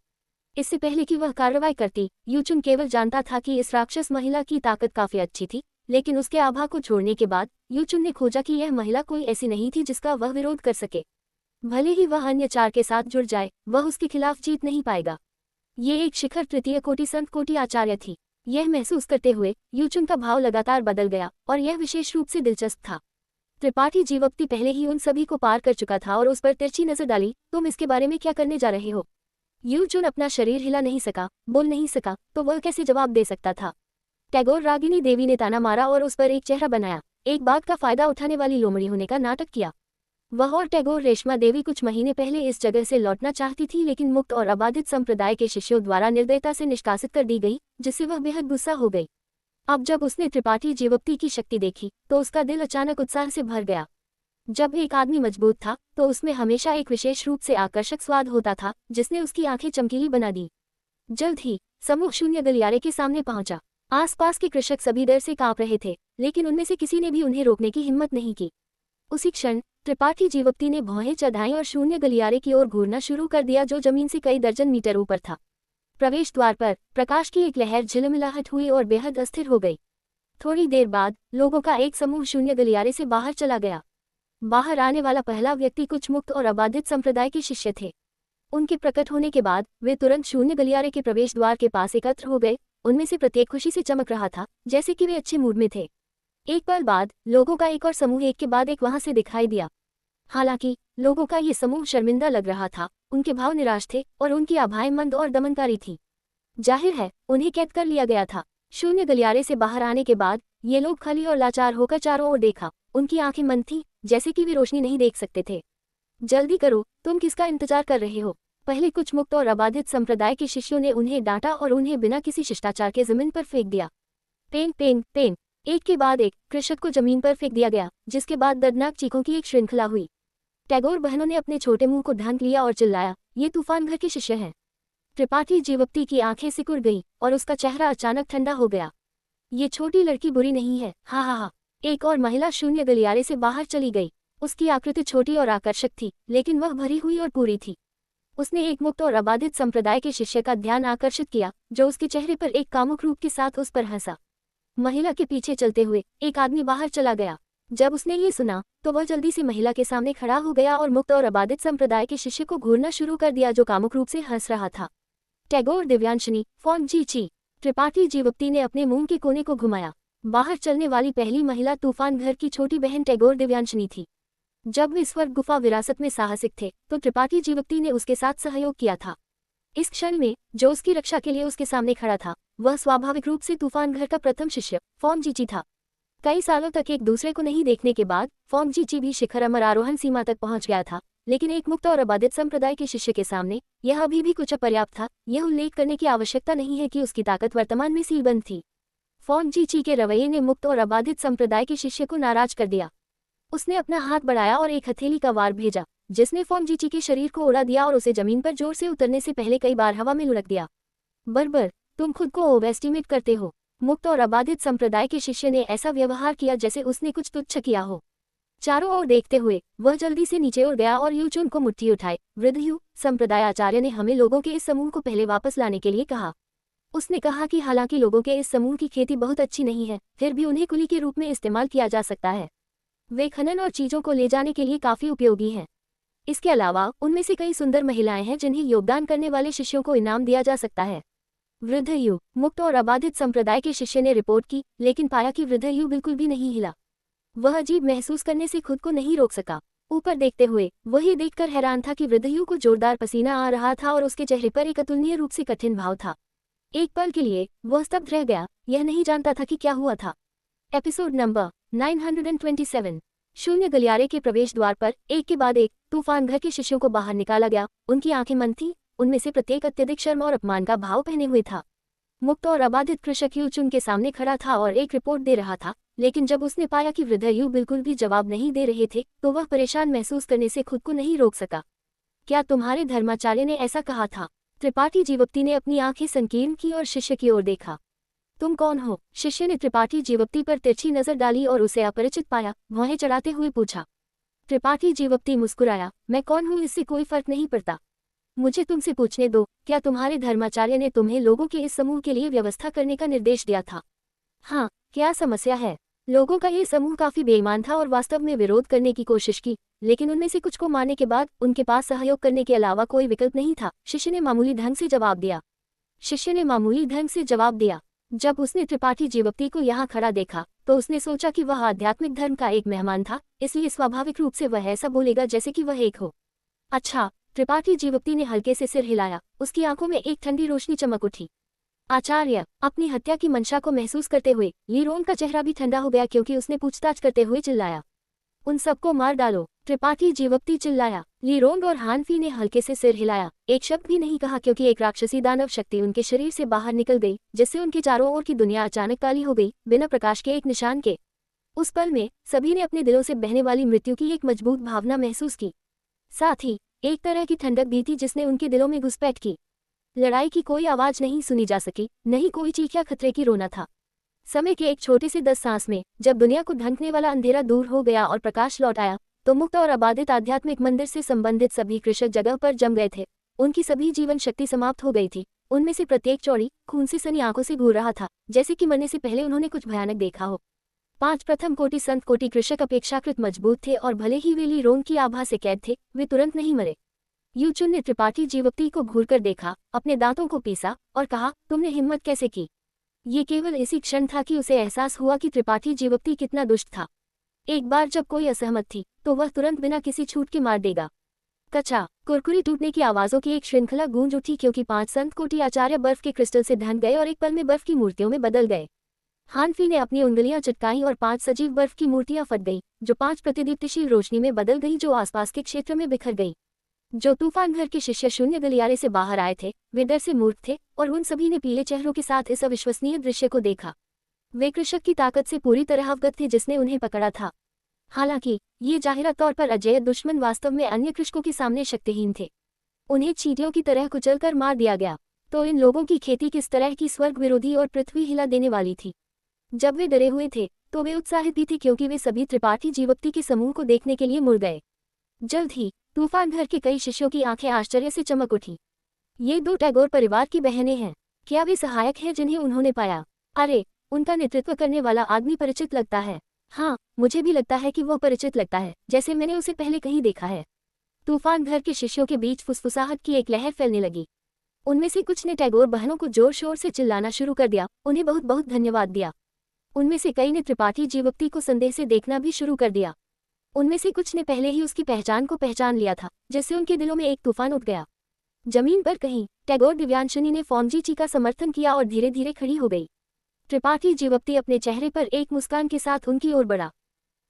इससे पहले कि वह कार्रवाई करती, यूचुन केवल जानता था कि इस राक्षस महिला की ताकत काफी अच्छी थी, लेकिन उसके आभा को छोड़ने के बाद यूचुन ने खोजा कि यह महिला कोई ऐसी नहीं थी जिसका वह विरोध कर सके। भले ही वह अन्य 4 के साथ जुड़ जाए, वह उसके खिलाफ जीत नहीं पाएगा। ये एक शिखर तृतीय कोटि संत कोटि आचार्य थी। यह महसूस करते हुए यूचुन का भाव लगातार बदल गया और यह विशेष रूप से दिलचस्प था। त्रिपाठी जीवक्ति पहले ही उन सभी को पार कर चुका था और उस पर तिरछी नजर डाली। तुम इसके बारे में क्या करने जा रहे हो? यूचुन अपना शरीर हिला नहीं सका, बोल नहीं सका, तो वह कैसे जवाब दे सकता था? टैगोर रागिनी देवी ने ताना मारा और उस पर एक चेहरा बनाया, एक बात का फायदा उठाने वाली लोमड़ी होने का नाटक किया। वह और टैगोर रेशमा देवी कुछ महीने पहले इस जगह से लौटना चाहती थी, लेकिन मुक्त और अबाधित संप्रदाय के शिष्यों द्वारा निर्दयता से निष्कासित कर दी गई, जिससे वह बेहद गुस्सा हो गई। अब जब उसने त्रिपाठी जीवक्ति की शक्ति देखी तो उसका दिल अचानक उत्साह से भर गया। जब एक आदमी मजबूत था तो उसमें हमेशा एक विशेष रूप से आकर्षक स्वाद होता था जिसने उसकी आंखें चमकीली बना दी। जल्द ही समूह शून्य गलियारे के सामने पहुंचा। आसपास के कृषक सभी डर से कांप रहे थे, लेकिन उनमें से किसी ने भी उन्हें रोकने की हिम्मत नहीं की। उसी क्षण त्रिपाठी जीवक्ति ने भौहें चढ़ाई और शून्य गलियारे की ओर घूरना शुरू कर दिया, जो जमीन से कई दर्जन मीटर ऊपर था। प्रवेश द्वार पर प्रकाश की एक लहर झिलमिलाहट हुई और बेहद अस्थिर हो गई। थोड़ी देर बाद लोगों का एक समूह शून्य गलियारे से बाहर चला गया। बाहर आने वाला पहला व्यक्ति कुछ मुक्त और अबाधित संप्रदाय के शिष्य थे। उनके प्रकट होने के बाद वे तुरंत शून्य गलियारे के प्रवेश द्वार के पास एकत्र हो गए। उनमें से प्रत्येक खुशी से चमक रहा था, जैसे कि वे अच्छे मूड में थे। एक पल बाद लोगों का एक और समूह एक के बाद एक वहां से दिखाई दिया। हालांकि लोगों का ये समूह शर्मिंदा लग रहा था, उनके भाव निराश थे और उनकी आभाएं मंद और दमनकारी थी। जाहिर है उन्हें कैद कर लिया गया था। शून्य गलियारे से बाहर आने के बाद ये लोग खाली और लाचार होकर चारों ओर देखा। उनकी आंखें मंद थीं, जैसे कि वे रोशनी नहीं देख सकते थे। जल्दी करो, तुम किसका इंतजार कर रहे हो? पहले कुछ मुक्त और अबाधित संप्रदाय के शिष्यों ने उन्हें डांटा और उन्हें बिना किसी शिष्टाचार के जमीन पर फेंक दिया। पेन पेन पेन, एक के बाद एक कृषक को जमीन पर फेंक दिया गया, जिसके बाद दर्दनाक चीखों की एक श्रृंखला हुई। टैगोर बहनों ने अपने छोटे मुंह को ढांक लिया और चिल्लाया, ये तूफान घर के शिष्य हैं। त्रिपाठी जीवक्ति की आंखें सिकुड़ गईं और उसका चेहरा अचानक ठंडा हो गया। ये छोटी लड़की बुरी नहीं है, हा हा हा। एक और महिला शून्य गलियारे से बाहर चली गई। उसकी आकृति छोटी और आकर्षक थी, लेकिन वह भरी हुई और पूरी थी। उसने एक मुक्त और अबाधित संप्रदाय के शिष्य का ध्यान आकर्षित किया, जो उसके चेहरे पर एक कामुक रूप के साथ उस पर हंसा। महिला के पीछे चलते हुए एक आदमी बाहर चला गया। जब उसने ये सुना तो वह जल्दी से महिला के सामने खड़ा हो गया और मुक्त और अबाधित संप्रदाय के शिष्य को घूरना शुरू कर दिया, जो कामुक रूप से हंस रहा था। टैगोर दिव्यांशनी फॉन्ट जी। त्रिपाठी जीवप्ती ने अपने मुंह के कोने को घुमाया। बाहर चलने वाली पहली महिला तूफान घर की छोटी बहन टैगोर दिव्यांशनी थी। जब वे स्वर्ग गुफा विरासत में साहसिक थे तो त्रिपाठी जीवप्ती ने उसके साथ सहयोग किया था। इस क्षण में जो उसकी रक्षा के लिए उसके सामने खड़ा था, वह स्वाभाविक रूप से तूफान घर का प्रथम शिष्य फॉन्ट जी था। कई सालों तक एक दूसरे को नहीं देखने के बाद फॉन्ट जी भी शिखर अमर आरोहण सीमा तक पहुंच गया था, लेकिन एक मुक्त और अबाधित संप्रदाय के शिष्य के सामने यह अभी भी कुछ अपर्याप्त था। यह उल्लेख करने की आवश्यकता नहीं है कि उसकी ताकत वर्तमान में सीलबंद थी। फॉन्ट जी के रवैये ने मुक्त और अबाधित संप्रदाय के शिष्य को नाराज कर दिया। उसने अपना हाथ बढ़ाया और एक हथेली का वार भेजा, जिसने फॉन्ट जी के शरीर को उड़ा दिया और उसे जमीन पर जोर से उतरने से पहले कई बार हवा में लुढ़क दिया। बर्बर, तुम खुद को ओवरएस्टिमेट करते हो। मुक्त और अबाधित संप्रदाय के शिष्य ने ऐसा व्यवहार किया जैसे उसने कुछ तुच्छ किया हो। चारों ओर देखते हुए वह जल्दी से नीचे उड़ गया और यूचुन को मुट्ठी उठाए। वृद्ध यू संप्रदाय आचार्य ने हमें लोगों के इस समूह को पहले वापस लाने के लिए कहा। उसने कहा कि हालांकि लोगों के इस समूह की खेती बहुत अच्छी नहीं है, फिर भी उन्हें कुली के रूप में इस्तेमाल किया जा सकता है। वे खनन और चीजों को ले जाने के लिए काफी उपयोगी हैं। इसके अलावा उनमें से कई सुंदर महिलाएं हैं जिन्हें योगदान करने वाले शिष्यों को इनाम दिया जा सकता है। वृद्ध यू मुक्त और अबाधित संप्रदाय के शिष्य ने रिपोर्ट की, लेकिन पाया कि वृद्ध यू बिल्कुल भी नहीं हिला। वह अजीब महसूस करने से खुद को नहीं रोक सका। ऊपर देखते हुए वह ये देखकर हैरान था कि वृद्ध यू को जोरदार पसीना आ रहा था और उसके चेहरे पर एक अतुलनीय रूप से कठिन भाव था। एक पल के लिए वह स्तब्ध रह गया, यह नहीं जानता था कि क्या हुआ था। Episode number 927। शून्य गलियारे के प्रवेश द्वार पर एक के बाद एक तूफान घर के शिष्यों को बाहर निकाला गया। उनकी आंखें मंद थीं, उनमें से प्रत्येक अत्यधिक शर्म और अपमान का भाव पहने हुए था। मुक्त और अबाधित कृषक यूचुन के सामने खड़ा था और एक रिपोर्ट दे रहा था, लेकिन जब उसने पाया कि वृद्ध यू बिल्कुल भी जवाब नहीं दे रहे थे तो वह परेशान महसूस करने से खुद को नहीं रोक सका। क्या तुम्हारे धर्माचार्य ने ऐसा कहा था? त्रिपाठी जीवप्ती ने अपनी आंखें संकीर्ण की और शिष्य की ओर देखा। तुम कौन हो? शिष्य ने त्रिपाठी जीवप्ती पर तिरछी नजर डाली और उसे अपरिचित पाया भौहें चढ़ाते हुए पूछा। त्रिपाठी जीवप्ती मुस्कुराया, मैं कौन हूँ इससे कोई फर्क नहीं पड़ता। मुझे तुमसे पूछने दो, क्या तुम्हारे धर्माचार्य ने तुम्हें लोगों के इस समूह के लिए व्यवस्था करने का निर्देश दिया था? हाँ, क्या समस्या है? लोगों का ये समूह काफी बेईमान था और वास्तव में विरोध करने की कोशिश की, लेकिन उनमें से कुछ को मारने के बाद उनके पास सहयोग करने के अलावा कोई विकल्प नहीं था। शिष्य ने मामूली ढंग से जवाब दिया। जब उसने त्रिपाठी जीवप्ती को यहाँ खड़ा देखा तो उसने सोचा कि वह आध्यात्मिक धर्म का एक मेहमान था, इसलिए स्वाभाविक रूप से वह ऐसा बोलेगा जैसे कि वह एक हो। अच्छा, त्रिपाठी जीवप्ती ने हल्के से सिर हिलाया। उसकी आंखों में एक ठंडी रोशनी चमक उठी। आचार्य, अपनी हत्या की मंशा को महसूस करते हुए लीरोन का चेहरा भी ठंडा हो गया क्योंकि उसने पूछताछ करते हुए चिल्लाया, उन सबको मार डालो। त्रिपाठी जीवप्ती चिल्लाया। लीरोंग और हानफी ने हल्के से सिर हिलाया, एक शब्द भी नहीं कहा क्योंकि एक राक्षसी दानव शक्ति उनके शरीर से बाहर निकल गई, जिससे उनके चारों ओर की दुनिया अचानक काली हो गई, बिना प्रकाश के एक निशान के। उस पल में सभी ने अपने दिलों से बहने वाली मृत्यु की एक मजबूत भावना महसूस की। साथ ही एक तरह की ठंडक भी थी जिसने उनके दिलों में घुसपैठ की। लड़ाई की कोई आवाज नहीं सुनी जा सकी, नहीं कोई चीख या खतरे की रोना था। समय के एक छोटे से 10 सांस में जब दुनिया को ढंकने वाला अंधेरा दूर हो गया और प्रकाश लौट आया, तो मुक्त और अबाधित आध्यात्मिक मंदिर से संबंधित सभी कृषक जगह पर जम गए थे। उनकी सभी जीवन शक्ति समाप्त हो गई थी। उनमें से प्रत्येक चौड़ी खून से सनी आंखों से घूर रहा था, जैसे कि मरने से पहले उन्होंने कुछ भयानक देखा हो। 5 प्रथम कोटि संत कोटि कृषक अपेक्षाकृत मजबूत थे और भले ही वे लीरोंग की आभा से कैद थे, वे तुरंत नहीं मरे। यूचुन ने त्रिपाठी जीवप्ती को घूरकर देखा, अपने दांतों को पीसा और कहा, तुमने हिम्मत कैसे की? ये केवल इसी क्षण था कि उसे एहसास हुआ कि त्रिपाठी जीवप्ती कितना दुष्ट था। एक बार जब कोई असहमत थी तो वह तुरंत बिना किसी छूट के मार देगा। कचा कुरकुरी टूटने की आवाजों की एक श्रृंखला गूंज उठी क्योंकि 5 संत कोटि आचार्य बर्फ के क्रिस्टल से ढंक गए और एक पल में बर्फ की मूर्तियों में बदल गए। हानफी ने अपनी उंगलियां चटकाई और 5 सजीव बर्फ की मूर्तियां फट गई, जो 5 प्रतिदीप्तिशील रोशनी में बदल गई, जो आसपास के क्षेत्र में बिखर गई। जो तूफान घर के शिष्य शून्य गलियारे से बाहर आए थे, वे डर से मूर्ख थे और उन सभी ने पीले चेहरों के साथ इस अविश्वसनीय दृश्य को देखा। वे कृषक की ताकत से पूरी तरह अवगत थे जिसने उन्हें पकड़ा था। हालांकि ये जाहिरा तौर पर अजेय दुश्मन वास्तव में अन्य कृषकों के सामने शक्तिहीन थे। उन्हें चींटियों की तरह कुचलकर मार दिया गया। तो इन लोगों की खेती किस तरह की स्वर्ग विरोधी और पृथ्वी हिला देने वाली थी। जब वे डरे हुए थे तो वे उत्साहित भी थे क्योंकि वे सभी त्रिपाठी जीवोक्ति के समूह को देखने के लिए मुड़ गए। जल्द ही तूफान घर के कई शिष्यों की आंखें आश्चर्य से चमक उठी। ये 2 टैगोर परिवार की बहनें हैं। क्या वे सहायक हैं जिन्हें उन्होंने पाया? अरे, उनका नेतृत्व करने वाला आदमी परिचित लगता है। हाँ, मुझे भी लगता है कि वो परिचित लगता है, जैसे मैंने उसे पहले कहीं देखा है। तूफान घर के शिष्यों के बीच फुसफुसाहट की एक लहर फैलने लगी। उनमें से कुछ ने टैगोर बहनों को जोर शोर से चिल्लाना शुरू कर दिया, उन्हें बहुत बहुत धन्यवाद दिया। उनमें से कई ने त्रिपाठी जीवोक्ति को संदेह से देखना भी शुरू कर दिया। उनमें से कुछ ने पहले ही उसकी पहचान को पहचान लिया था, जिससे उनके दिलों में एक तूफान उठ गया। जमीन पर कहीं टैगोर दिव्यांशनी ने फॉर्मजी का समर्थन किया और धीरे धीरे खड़ी हो गई। त्रिपाठी जीवोक्ति अपने चेहरे पर एक मुस्कान के साथ उनकी ओर बढ़ा।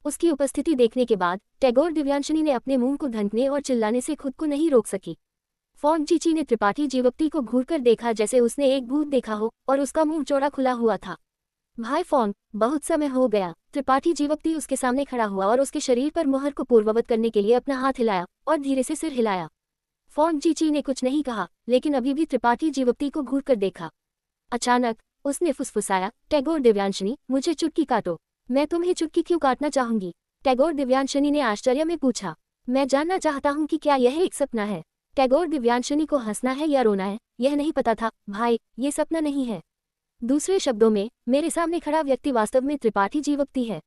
उसकी उपस्थिति देखने के बाद टैगोर दिव्यांशनी ने अपने मुंह को धंकने और चिल्लाने से खुद को नहीं रोक सकी। फॉर्मजी ने त्रिपाठी जीवोक्ति को घूरकर देखा जैसे उसने एक भूत देखा हो, और उसका मुंह चौड़ा खुला हुआ था। भाई फॉर्म, बहुत समय हो गया। त्रिपाठी जीवोक्ति उसके सामने खड़ा हुआ और उसके शरीर पर मुहर को पूर्ववत करने के लिए अपना हाथ हिलाया और धीरे से सिर हिलाया। फॉर्मजी ने कुछ नहीं कहा, लेकिन अभी भी त्रिपाठी जीवोक्ति को घूरकर देखा। अचानक उसने फुसफुसाया, टैगोर दिव्यांशनी, मुझे चुटकी काटो। मैं तुम्हें चुटकी क्यों काटना चाहूंगी? टैगोर दिव्यांशनी ने आश्चर्य में पूछा। मैं जानना चाहता हूं कि क्या यह एक सपना है। टैगोर दिव्यांशनी को हंसना है या रोना है, यह नहीं पता था। भाई, ये सपना नहीं है। दूसरे शब्दों में, मेरे सामने खड़ा व्यक्ति वास्तव में त्रिपाठी जीवोक्ति है।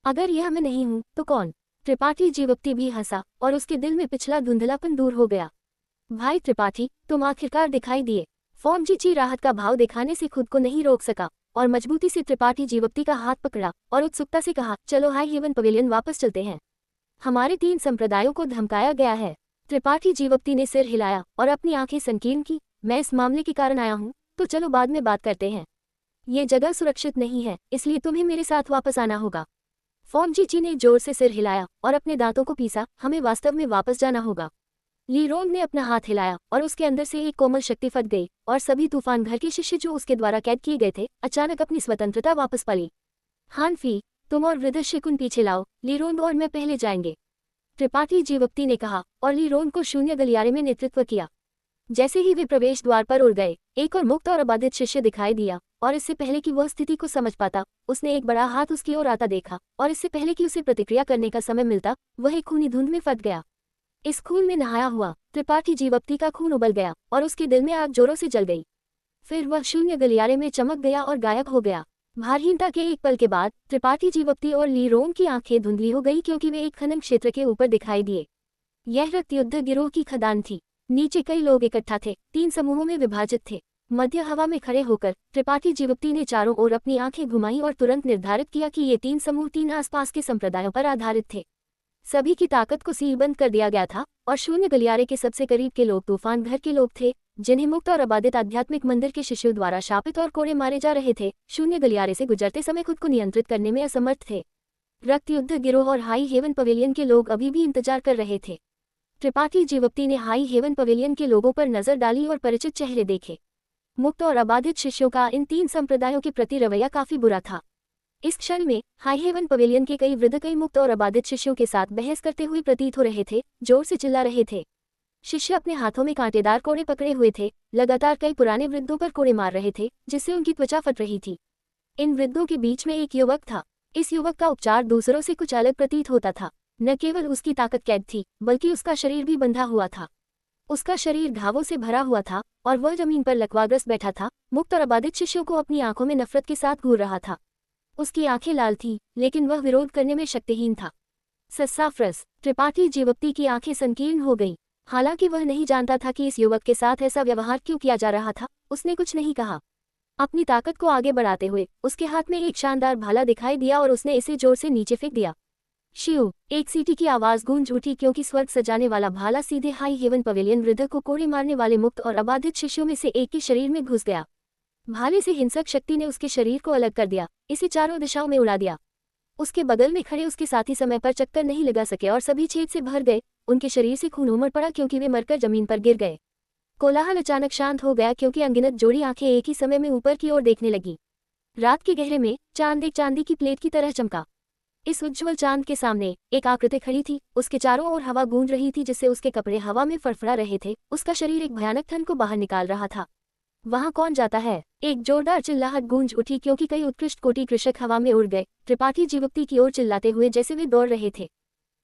अगर यह मैं नहीं हूं तो कौन? त्रिपाठी जीवोक्ति भी हंसा और उसके दिल में पिछला धुंधलापन दूर हो गया। भाई त्रिपाठी, तुम आखिरकार दिखाई दिए। फॉर्मजी राहत का भाव दिखाने से खुद को नहीं रोक सका और मजबूती से त्रिपाठी जीवोक्ति का हाथ पकड़ा और उत्सुकता से कहा, चलो हाई हेवन पवेलियन वापस चलते हैं। हमारे 3 संप्रदायों को धमकाया गया है। त्रिपाठी जीवोक्ति ने सिर हिलाया और अपनी आंखें संकीर्ण की। मैं इस मामले के कारण आया हूं, तो चलो बाद में बात करते हैं। ये जगह सुरक्षित नहीं है, इसलिए तुम्हें मेरे साथ वापस आना होगा। फॉर्मजी ने जोर से सिर हिलाया और अपने दांतों को पीसा। हमें वास्तव में वापस जाना होगा। ली रोंग ने अपना हाथ हिलाया और उसके अंदर से एक कोमल शक्ति फट गई और सभी तूफान घर के शिष्य जो उसके द्वारा कैद किए गए थे, अचानक अपनी स्वतंत्रता वापस पा ली। हानफी, तुम और वृद्ध शिकुन पीछे लाओ, ली रोंग और मैं पहले जाएंगे, त्रिपाठी जीवोक्ति ने कहा और ली रोंग को शून्य गलियारे में नेतृत्व किया। जैसे ही वे प्रवेश द्वार पर उड़ गए, एक और मुक्त और अबाधित शिष्य दिखाई दिया और इससे पहले कि वह स्थिति को समझ पाता, उसने एक बड़ा हाथ उसकी ओर आता देखा और इससे पहले कि उसे प्रतिक्रिया करने का समय मिलता, वह एक खूनी धुंध में फट गया। इस खून में नहाया हुआ त्रिपाठी जीवोक्ति का खून उबल गया और उसके दिल में आग जोरों से जल गई। फिर वह शून्य गलियारे में चमक गया और गायब हो गया। भारहीनता के एक पल के बाद त्रिपाठी जीवोक्ति और ली रोंग की आंखें धुंधली हो गई क्योंकि वे एक खनन क्षेत्र के ऊपर दिखाई दिए। यह रक्त युद्ध गिरोह की खदान थी। नीचे कई लोग इकट्ठा थे, 3 समूहों में विभाजित थे। मध्य हवा में खड़े होकर त्रिपाठी जीवोक्ति ने चारों ओर अपनी आंखें घुमाई और तुरंत निर्धारित किया कि ये 3 समूह 3 आसपास के संप्रदायों पर आधारित थे। सभी की ताकत को सीलबंद कर दिया गया था और शून्य गलियारे के सबसे करीब के लोग तूफान घर के लोग थे, जिन्हें मुक्त और अबाधित आध्यात्मिक मंदिर के शिष्यों द्वारा शापित और कोड़े मारे जा रहे थे। शून्य गलियारे से गुजरते समय खुद को नियंत्रित करने में असमर्थ थे। रक्त युद्ध गिरोह और हाई हेवन पवेलियन के लोग अभी भी इंतजार कर रहे थे। त्रिपाठी जीवोक्ति ने हाई हेवन पवेलियन के लोगों पर नजर डाली और परिचित चेहरे देखे। मुक्त और अबाधित शिष्यों का इन 3 संप्रदायों के प्रति रवैया काफी बुरा था। इस क्षण में हाई हेवन पवेलियन के कई वृद्ध कई मुक्त और अबाधित शिष्यों के साथ बहस करते हुए प्रतीत हो रहे थे, जोर से चिल्ला रहे थे। शिष्य अपने हाथों में कांटेदार कोड़े पकड़े हुए थे, लगातार कई पुराने वृद्धों पर कोड़े मार रहे थे, जिससे उनकी त्वचा फट रही थी। इन वृद्धों के बीच में एक युवक था। इस युवक का उपचार दूसरों से कुछ अलग प्रतीत होता था। न केवल उसकी ताकत कैद थी, बल्कि उसका शरीर भी बंधा हुआ था। उसका शरीर घावों से भरा हुआ था और वह जमीन पर लकवाग्रस्त बैठा था, मुक्त और अबाधित शिष्यों को अपनी आंखों में नफरत के साथ घूर रहा था। उसकी आंखें लाल थीं, लेकिन वह विरोध करने में शक्तिहीन था। सस्साफ्रस, त्रिपाठी जीवोक्ति की आंखें संकीर्ण हो गईं। हालांकि वह नहीं जानता था कि इस युवक के साथ ऐसा व्यवहार क्यों किया जा रहा था। उसने कुछ नहीं कहा। अपनी ताकत को आगे बढ़ाते हुए उसके हाथ में एक शानदार भाला दिखाई दिया और उसने इसे जोर से नीचे फेंक दिया। शिव, एक सीटी की आवाज गूंज उठी क्योंकि स्वर्ग सजाने वाला भाला सीधे हाई हेवन पवेलियन वृद्ध को कोड़े मारने वाले मुक्त और अबाधित शिष्यों में से एक के शरीर में घुस गया। भाले से हिंसक शक्ति ने उसके शरीर को अलग कर दिया, इसे चारों दिशाओं में उड़ा दिया। उसके बगल में खड़े उसके साथी समय पर चक्कर नहीं लगा सके और सभी छेद से भर गए। उनके शरीर से खून उमड़ पड़ा क्योंकि वे मरकर जमीन पर गिर गए। कोलाहल अचानक शांत हो गया क्योंकि अनगिनत जोड़ी आंखें एक ही समय में ऊपर की ओर देखने लगी। रात के गहरे में चांद एक चांदी की प्लेट की तरह चमका। इस उज्ज्वल चांद के सामने एक आकृति खड़ी थी। उसके चारों ओर हवा गूंज रही थी, जिससे उसके कपड़े हवा में फड़फड़ा रहे थे। उसका शरीर एक भयानक ठंड को बाहर निकाल रहा था। वहां कौन जाता है? एक जोरदार चिल्लाहट गूंज उठी क्योंकि कई उत्कृष्ट कोटि कृषक हवा में उड़ गए, त्रिपाठी जीवोक्ति की ओर चिल्लाते हुए जैसे वे दौड़ रहे थे।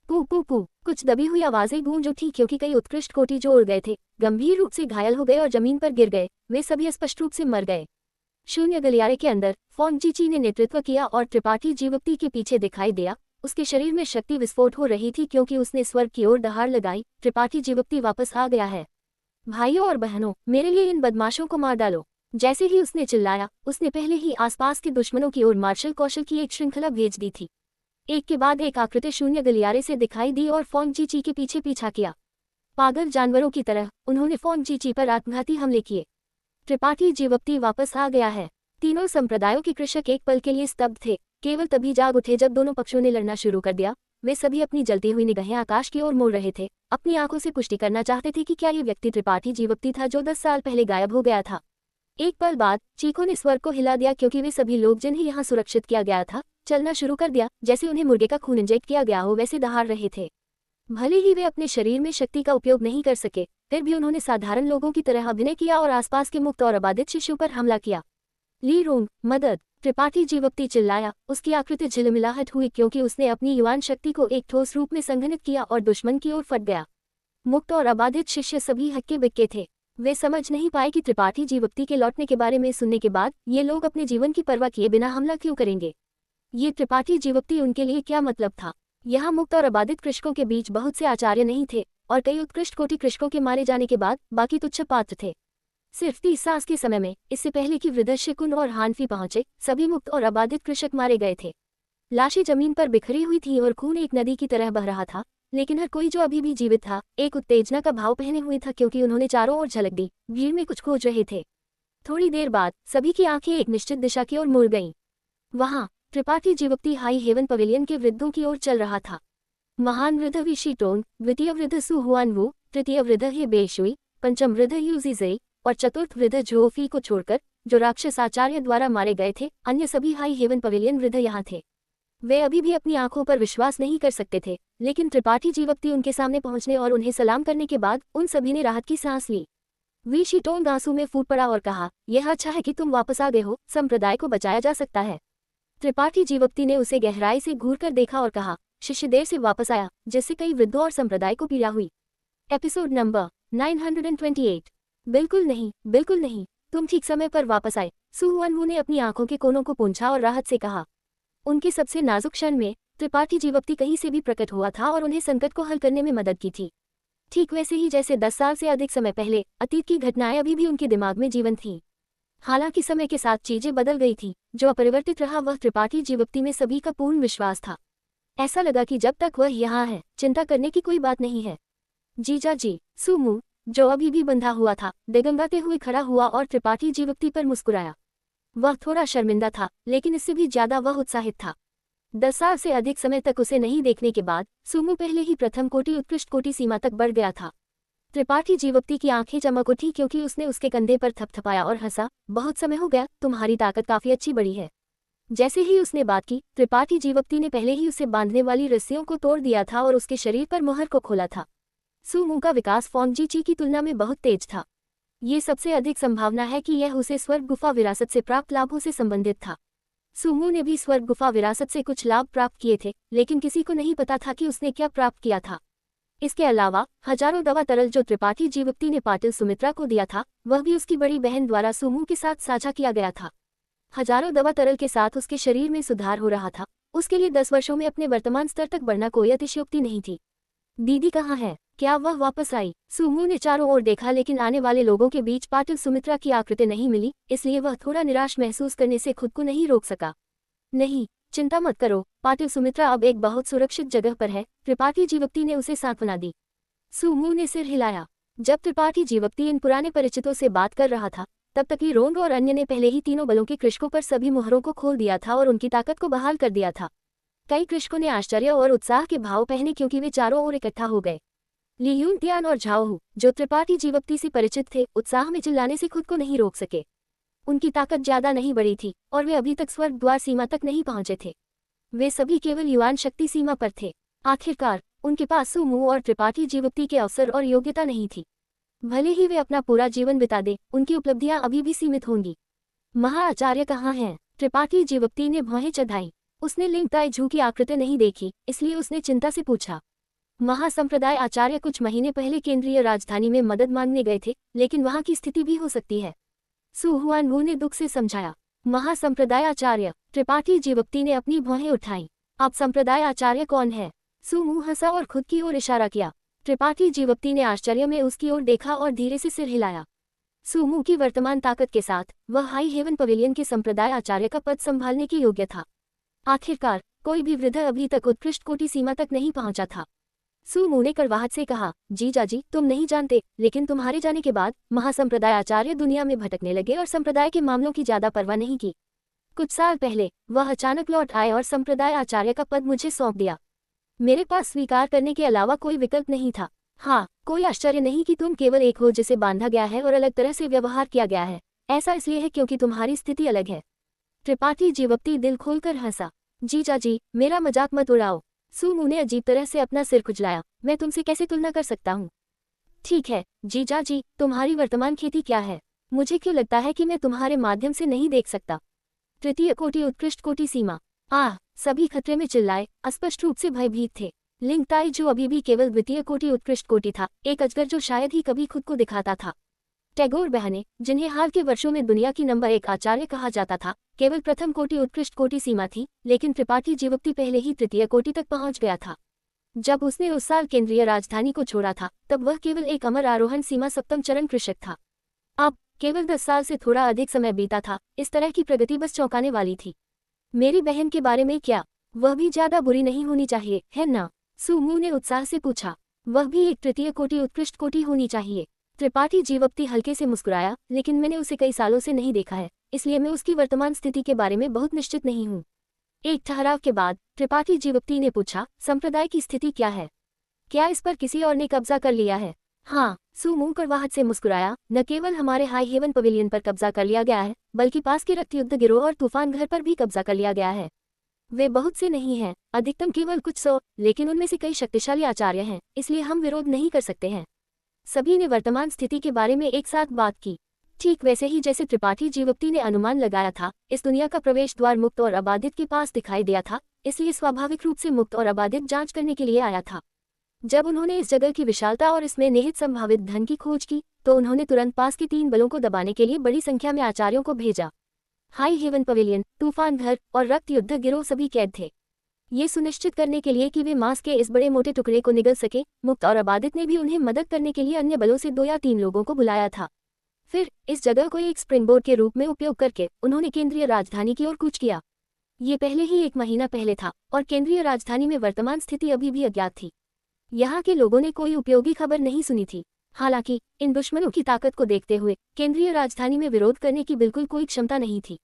कू कू कू, कुछ दबी हुई आवाजें गूंज उठी क्योंकि कई उत्कृष्ट कोटि जो उड़ गए थे गंभीर रूप से घायल हो गए और जमीन पर गिर गए। वे सभी स्पष्ट रूप से मर गए। शून्य गलियारे के अंदर फोंग जीची ने नेतृत्व किया और त्रिपाठी जीवोक्ति के पीछे दिखाई दिया। उसके शरीर में शक्ति विस्फोट हो रही थी क्योंकि उसने स्वर्ग की ओर दहाड़ लगाई। त्रिपाठी जीवोक्ति वापस आ गया है। भाइयों और बहनों, मेरे लिए इन बदमाशों को मार डालो। जैसे ही उसने चिल्लाया, उसने पहले ही आसपास के दुश्मनों की ओर मार्शल कौशल की एक श्रृंखला भेज दी थी। एक के बाद एक आकृति शून्य गलियारे से दिखाई दी और फोंग जीची के पीछे पीछा किया। पागल जानवरों की तरह उन्होंने फोंग जीची पर आत्मघाती हमले किए। त्रिपाठी जीवोक्ति वापस आ गया है। तीनों संप्रदायों के कृषक एक पल के लिए स्तब्ध थे। केवल तभी जाग उठे जब दोनों पक्षों ने लड़ना शुरू कर दिया। वे सभी अपनी जलती हुई निगाहें आकाश की ओर मोड़ रहे थे, अपनी आंखों से पुष्टि करना चाहते थे कि क्या ये व्यक्ति त्रिपाठी जीवोक्ति था जो 10 साल पहले गायब हो गया था। एक पल बाद चीखों ने स्वर्ग को हिला दिया क्योंकि वे सभी लोग जिन्हें यहाँ सुरक्षित किया गया था चलना शुरू कर दिया। जैसे उन्हें मुर्गे का खून इंजेक्ट किया गया हो वैसे दहाड़ रहे थे। भले ही वे अपने शरीर में शक्ति का उपयोग नहीं कर सके, फिर भी उन्होंने साधारण लोगों की तरह अभिनय किया और आसपास के मुक्त और आबादित शिशुओं पर हमला किया। ली रोंग, मदद! त्रिपाठी जीवोक्ति चिल्लाया। उसकी आकृति झिलमिलाहट हुई क्योंकि उसने अपनी युवान शक्ति को एक ठोस रूप में संघनित किया और दुश्मन की ओर फट गया। मुक्त और आबादित शिष्य सभी हक्के बिक्के थे। वे समझ नहीं पाए कि त्रिपाठी जीवोक्ति के लौटने के बारे में सुनने के बाद ये लोग अपने जीवन की परवाह किए बिना हमला क्यों करेंगे। ये त्रिपाठी जीवोक्ति उनके लिए क्या मतलब था? यहाँ मुक्त और आबादित कृषकों के बीच बहुत से आचार्य नहीं थे और कई उत्कृष्ट कोटि कृषकों के मारे जाने के बाद बाकी तुच्छ पात्र थे। सिर्फ 30 साल के समय में, इससे पहले कि वृद्ध शिकुन और हानफी पहुंचे, सभी मुक्त और आबादित कृषक मारे गए थे। लाशें जमीन पर बिखरी हुई थी और खून एक नदी की तरह बह रहा था, लेकिन हर कोई जो अभी भी जीवित था एक उत्तेजना का भाव पहने हुए था क्योंकि उन्होंने चारों ओर झलक दी, भीड़ में कुछ खोज रहे थे। थोड़ी देर बाद सभी की आंखें एक निश्चित दिशा की ओर मुड़ गईं। वहां त्रिपाठी जीवोक्ति हाई हेवन पवेलियन के वृद्धों की ओर चल रहा था। महान वृद्ध विशीटोंग, द्वितीय वृद्ध सु हुआनवू, तृतीय वृद्ध हे बेशुई, पंचम वृद्ध यूजीजे और चतुर्थ वृद्ध जोफी को छोड़कर, जो राक्षस आचार्य द्वारा मारे गए थे, अन्य सभी हाई हेवन पवेलियन वृद्ध यहाँ थे। वे अभी भी अपनी आंखों पर विश्वास नहीं कर सकते थे, लेकिन त्रिपाठी जीवोक्ति उनके सामने पहुंचने और उन्हें सलाम करने के बाद उन सभी ने राहत की सांस ली। विशीटोंग आंसू में फूट पड़ा और कहा, यह अच्छा है कि तुम वापस आ गए हो, संप्रदाय को बचाया जा सकता है। त्रिपाठी जीवोक्ति ने उसे गहराई से घूरकर देखा और कहा, शिष्य देर से वापस आया, जिससे कई वृद्धों और संप्रदाय को पीड़ा हुई। Episode number 928। बिल्कुल नहीं, बिल्कुल नहीं, तुम ठीक समय पर वापस आए। सु हुआनवू ने अपनी आंखों के कोनों को पोंछा और राहत से कहा। उनके सबसे नाजुक क्षण में त्रिपाठी जीवोक्ति कहीं से भी प्रकट हुआ था और उन्हें संकट को हल करने में मदद की थी। ठीक वैसे ही जैसे 10 साल से अधिक समय पहले अतीत की घटनाएं अभी भी उनके दिमाग में जीवंत थीं। हालांकि समय के साथ चीजें बदल गई थी, जो अपरिवर्तित रहा वह त्रिपाठी जीवोक्ति में सभी का पूर्ण विश्वास था। ऐसा लगा कि जब तक वह यहाँ है, चिंता करने की कोई बात नहीं है। जीजा जी, सुमू, जो अभी भी बंधा हुआ था, दिगंगाते हुए खड़ा हुआ और त्रिपाठी जीवोक्ति पर मुस्कुराया। वह थोड़ा शर्मिंदा था, लेकिन इससे भी ज्यादा वह उत्साहित था। 10 साल से अधिक समय तक उसे नहीं देखने के बाद सुमू पहले ही प्रथम कोटि उत्कृष्ट कोटि सीमा तक बढ़ गया था। त्रिपाठी जीवोक्ति की आंखें चमक उठी क्योंकि उसने उसके कंधे पर थपथपाया और हंसा, बहुत समय हो गया, तुम्हारी ताकत काफी अच्छी बढ़ी है। जैसे ही उसने बात की, त्रिपाठी जीवोक्ति ने पहले ही उसे बांधने वाली रस्सियों को तोड़ दिया था और उसके शरीर पर मुहर को खोला था। सुमू का विकास फोंग जीची की तुलना में बहुत तेज था। ये सबसे अधिक संभावना है कि यह उसे स्वर्ग गुफा विरासत से प्राप्त लाभों से संबंधित था। सुमू ने भी स्वर्ग गुफा विरासत से कुछ लाभ प्राप्त किए थे, लेकिन किसी को नहीं पता था कि उसने क्या प्राप्त किया था। इसके अलावा हजारों दवा तरल जो त्रिपाठी जीवोक्ति ने पाटिल सुमित्रा को दिया था, वह भी उसकी बड़ी बहन द्वारा सुमू के साथ साझा किया गया था। हजारों दवा तरल के साथ उसके शरीर में सुधार हो रहा था। उसके लिए 10 वर्षों में अपने वर्तमान स्तर तक बढ़ना कोई अतिशयोक्ति नहीं थी। दीदी कहाँ है? क्या वह वापस आई? सुमू ने चारों ओर देखा, लेकिन आने वाले लोगों के बीच पाटिल सुमित्रा की आकृति नहीं मिली, इसलिए वह थोड़ा निराश महसूस करने से खुद को नहीं रोक सका। नहीं, चिंता मत करो, पाटिल सुमित्रा अब एक बहुत सुरक्षित जगह पर है, त्रिपाठी जीवोक्ति ने उसे सांत्वना दी। सुमू ने सिर हिलाया। जब त्रिपाठी जीवोक्ति इन पुराने परिचितों से बात कर रहा था, तब तक ही रोंग और अन्य ने पहले ही तीनों बलों के कृषकों पर सभी मुहरों को खोल दिया था और उनकी ताकत को बहाल कर दिया था। कई कृषकों ने आश्चर्य और उत्साह के भाव पहने क्योंकि वे चारों ओर इकट्ठा हो गए। ली यूनतियान और झाओहू, जो त्रिपाठी जीवोक्ति से परिचित थे, उत्साह में चिल्लाने से खुद को नहीं रोक सके। उनकी ताकत ज्यादा नहीं बढ़ी थी और वे अभी तक स्वर्ग द्वार सीमा तक नहीं पहुंचे थे। वे सभी केवल युवान शक्ति सीमा पर थे। आखिरकार उनके पास सुमू और त्रिपाठी जीवोक्ति के अवसर और योग्यता नहीं थी। भले ही वे अपना पूरा जीवन बिता दे, उनकी उपलब्धियां अभी भी सीमित होंगी। महाआचार्य कहाँ हैं? त्रिपाठी जीवप्ती ने भौहें चढ़ाई। उसने लिंग ताई झू की आकृति नहीं देखी, इसलिए उसने चिंता से पूछा। महासंप्रदाय आचार्य कुछ महीने पहले केंद्रीय राजधानी में मदद मांगने गए थे, लेकिन वहां की स्थिति भी हो सकती है, सु हुआनवू ने दुख से समझाया। महासंप्रदाय आचार्य? त्रिपाठी जीवप्ती ने अपनी भौहें उठाई। आप संप्रदाय आचार्य कौन है? सु मुंह हंसा और खुद की ओर इशारा किया। त्रिपाठी जीवप्ती ने आश्चर्य में उसकी ओर देखा और धीरे से सिर हिलाया। सुमू की वर्तमान ताकत के साथ वह हाई हेवन पवेलियन के संप्रदाय आचार्य का पद संभालने के योग्य था। आखिरकार कोई भी वृद्ध अभी तक उत्कृष्ट कोटि सीमा तक नहीं पहुंचा था। सुमू ने कड़वाहट से कहा, जीजाजी, तुम नहीं जानते, लेकिन तुम्हारे जाने के बाद महासंप्रदाय आचार्य दुनिया में भटकने लगे और संप्रदाय के मामलों की ज्यादा परवाह नहीं की। कुछ साल पहले वह अचानक लौट आए और संप्रदाय आचार्य का पद मुझे सौंप दिया। मेरे पास स्वीकार करने के अलावा कोई विकल्प नहीं था। हाँ, कोई आश्चर्य नहीं कि तुम केवल एक हो जिसे बांधा गया है और अलग तरह से व्यवहार किया गया है। ऐसा इसलिए है क्योंकि तुम्हारी स्थिति अलग है। त्रिपाठी जीवप्ती दिल खोलकर हंसा। जीजाजी, मेरा मजाक मत उड़ाओ। सुमू ने अजीब तरह से अपना सिर खुजलाया। मैं तुमसे कैसे तुलना कर सकता हूँ? ठीक है जीजाजी, तुम्हारी वर्तमान खेती क्या है? मुझे क्यों लगता है कि मैं तुम्हारे माध्यम से नहीं देख सकता? तृतीय कोटि उत्कृष्ट कोटि सीमा। आह! सभी खतरे में चिल्लाए, अस्पष्ट रूप से भयभीत थे। लिंग ताई जो अभी भी केवल द्वितीय कोटि उत्कृष्ट कोटि था, एक अजगर जो शायद ही कभी खुद को दिखाता था। टैगोर बहनें, जिन्हें हाल के वर्षों में दुनिया की नंबर 1 आचार्य कहा जाता था, केवल प्रथम कोटि उत्कृष्ट कोटि सीमा थी, लेकिन त्रिपाठी जीवप्ती पहले ही तृतीय कोटि तक पहुंच गया था। जब उसने उस साल केंद्रीय राजधानी को छोड़ा था, तब वह केवल एक अमर आरोहण सीमा सप्तम चरण कृषक था। अब केवल 10 साल से थोड़ा अधिक समय बीता था। इस तरह की प्रगति बस चौंकाने वाली थी। मेरी बहन के बारे में क्या? वह भी ज्यादा बुरी नहीं होनी चाहिए, है ना? सुमू ने उत्साह से पूछा। वह भी एक तृतीय कोटि उत्कृष्ट कोटि होनी चाहिए। त्रिपाठी जीवप्ती हल्के से मुस्कुराया, लेकिन मैंने उसे कई सालों से नहीं देखा है, इसलिए मैं उसकी वर्तमान स्थिति के बारे में बहुत निश्चित नहीं हूँ। एक ठहराव के बाद त्रिपाठी जीवप्ती ने पूछा, संप्रदाय की स्थिति क्या है? क्या इस पर किसी और ने कब्जा कर लिया है? हाँ, सुमू कड़वाहट से मुस्कुराया। न केवल हमारे हाई हेवन पवेलियन पर कब्जा कर लिया गया है, बल्कि पास के रक्त युद्ध गिरोह और तूफान घर पर भी कब्जा कर लिया गया है। वे बहुत से नहीं हैं, अधिकतम केवल कुछ 100, लेकिन उनमें से कई शक्तिशाली आचार्य हैं, इसलिए हम विरोध नहीं कर सकते हैं। सभी ने वर्तमान स्थिति के बारे में एक साथ बात की। ठीक वैसे ही जैसे त्रिपाठी जीवप्ती ने अनुमान लगाया था, इस दुनिया का प्रवेश द्वार मुक्त और अबाधित के पास दिखाई दिया था, इसलिए स्वाभाविक रूप से मुक्त और अबाधित जांच करने के लिए आया था। जब उन्होंने इस जगह की विशालता और इसमें निहित संभावित धन की खोज की, तो उन्होंने तुरंत पास के 3 बलों को दबाने के लिए बड़ी संख्या में आचार्यों को भेजा। हाई हेवन पवेलियन, तूफान घर और रक्त युद्ध गिरोह सभी कैद थे। ये सुनिश्चित करने के लिए कि वे मांस के इस बड़े मोटे टुकड़े को निगल सके, मुक्त और अबाधित ने भी उन्हें मदद करने के लिए अन्य बलों से 2 या 3 लोगों को बुलाया था। फिर इस जगह को एक स्प्रिंगबोर्ड के रूप में उपयोग करके उन्होंने केंद्रीय राजधानी की ओर कूच किया। ये पहले ही 1 महीना पहले था और केंद्रीय राजधानी में वर्तमान स्थिति अभी भी अज्ञात थी। यहाँ के लोगों ने कोई उपयोगी खबर नहीं सुनी थी। हालांकि इन दुश्मनों की ताकत को देखते हुए केंद्रीय राजधानी में विरोध करने की बिल्कुल कोई क्षमता नहीं थी।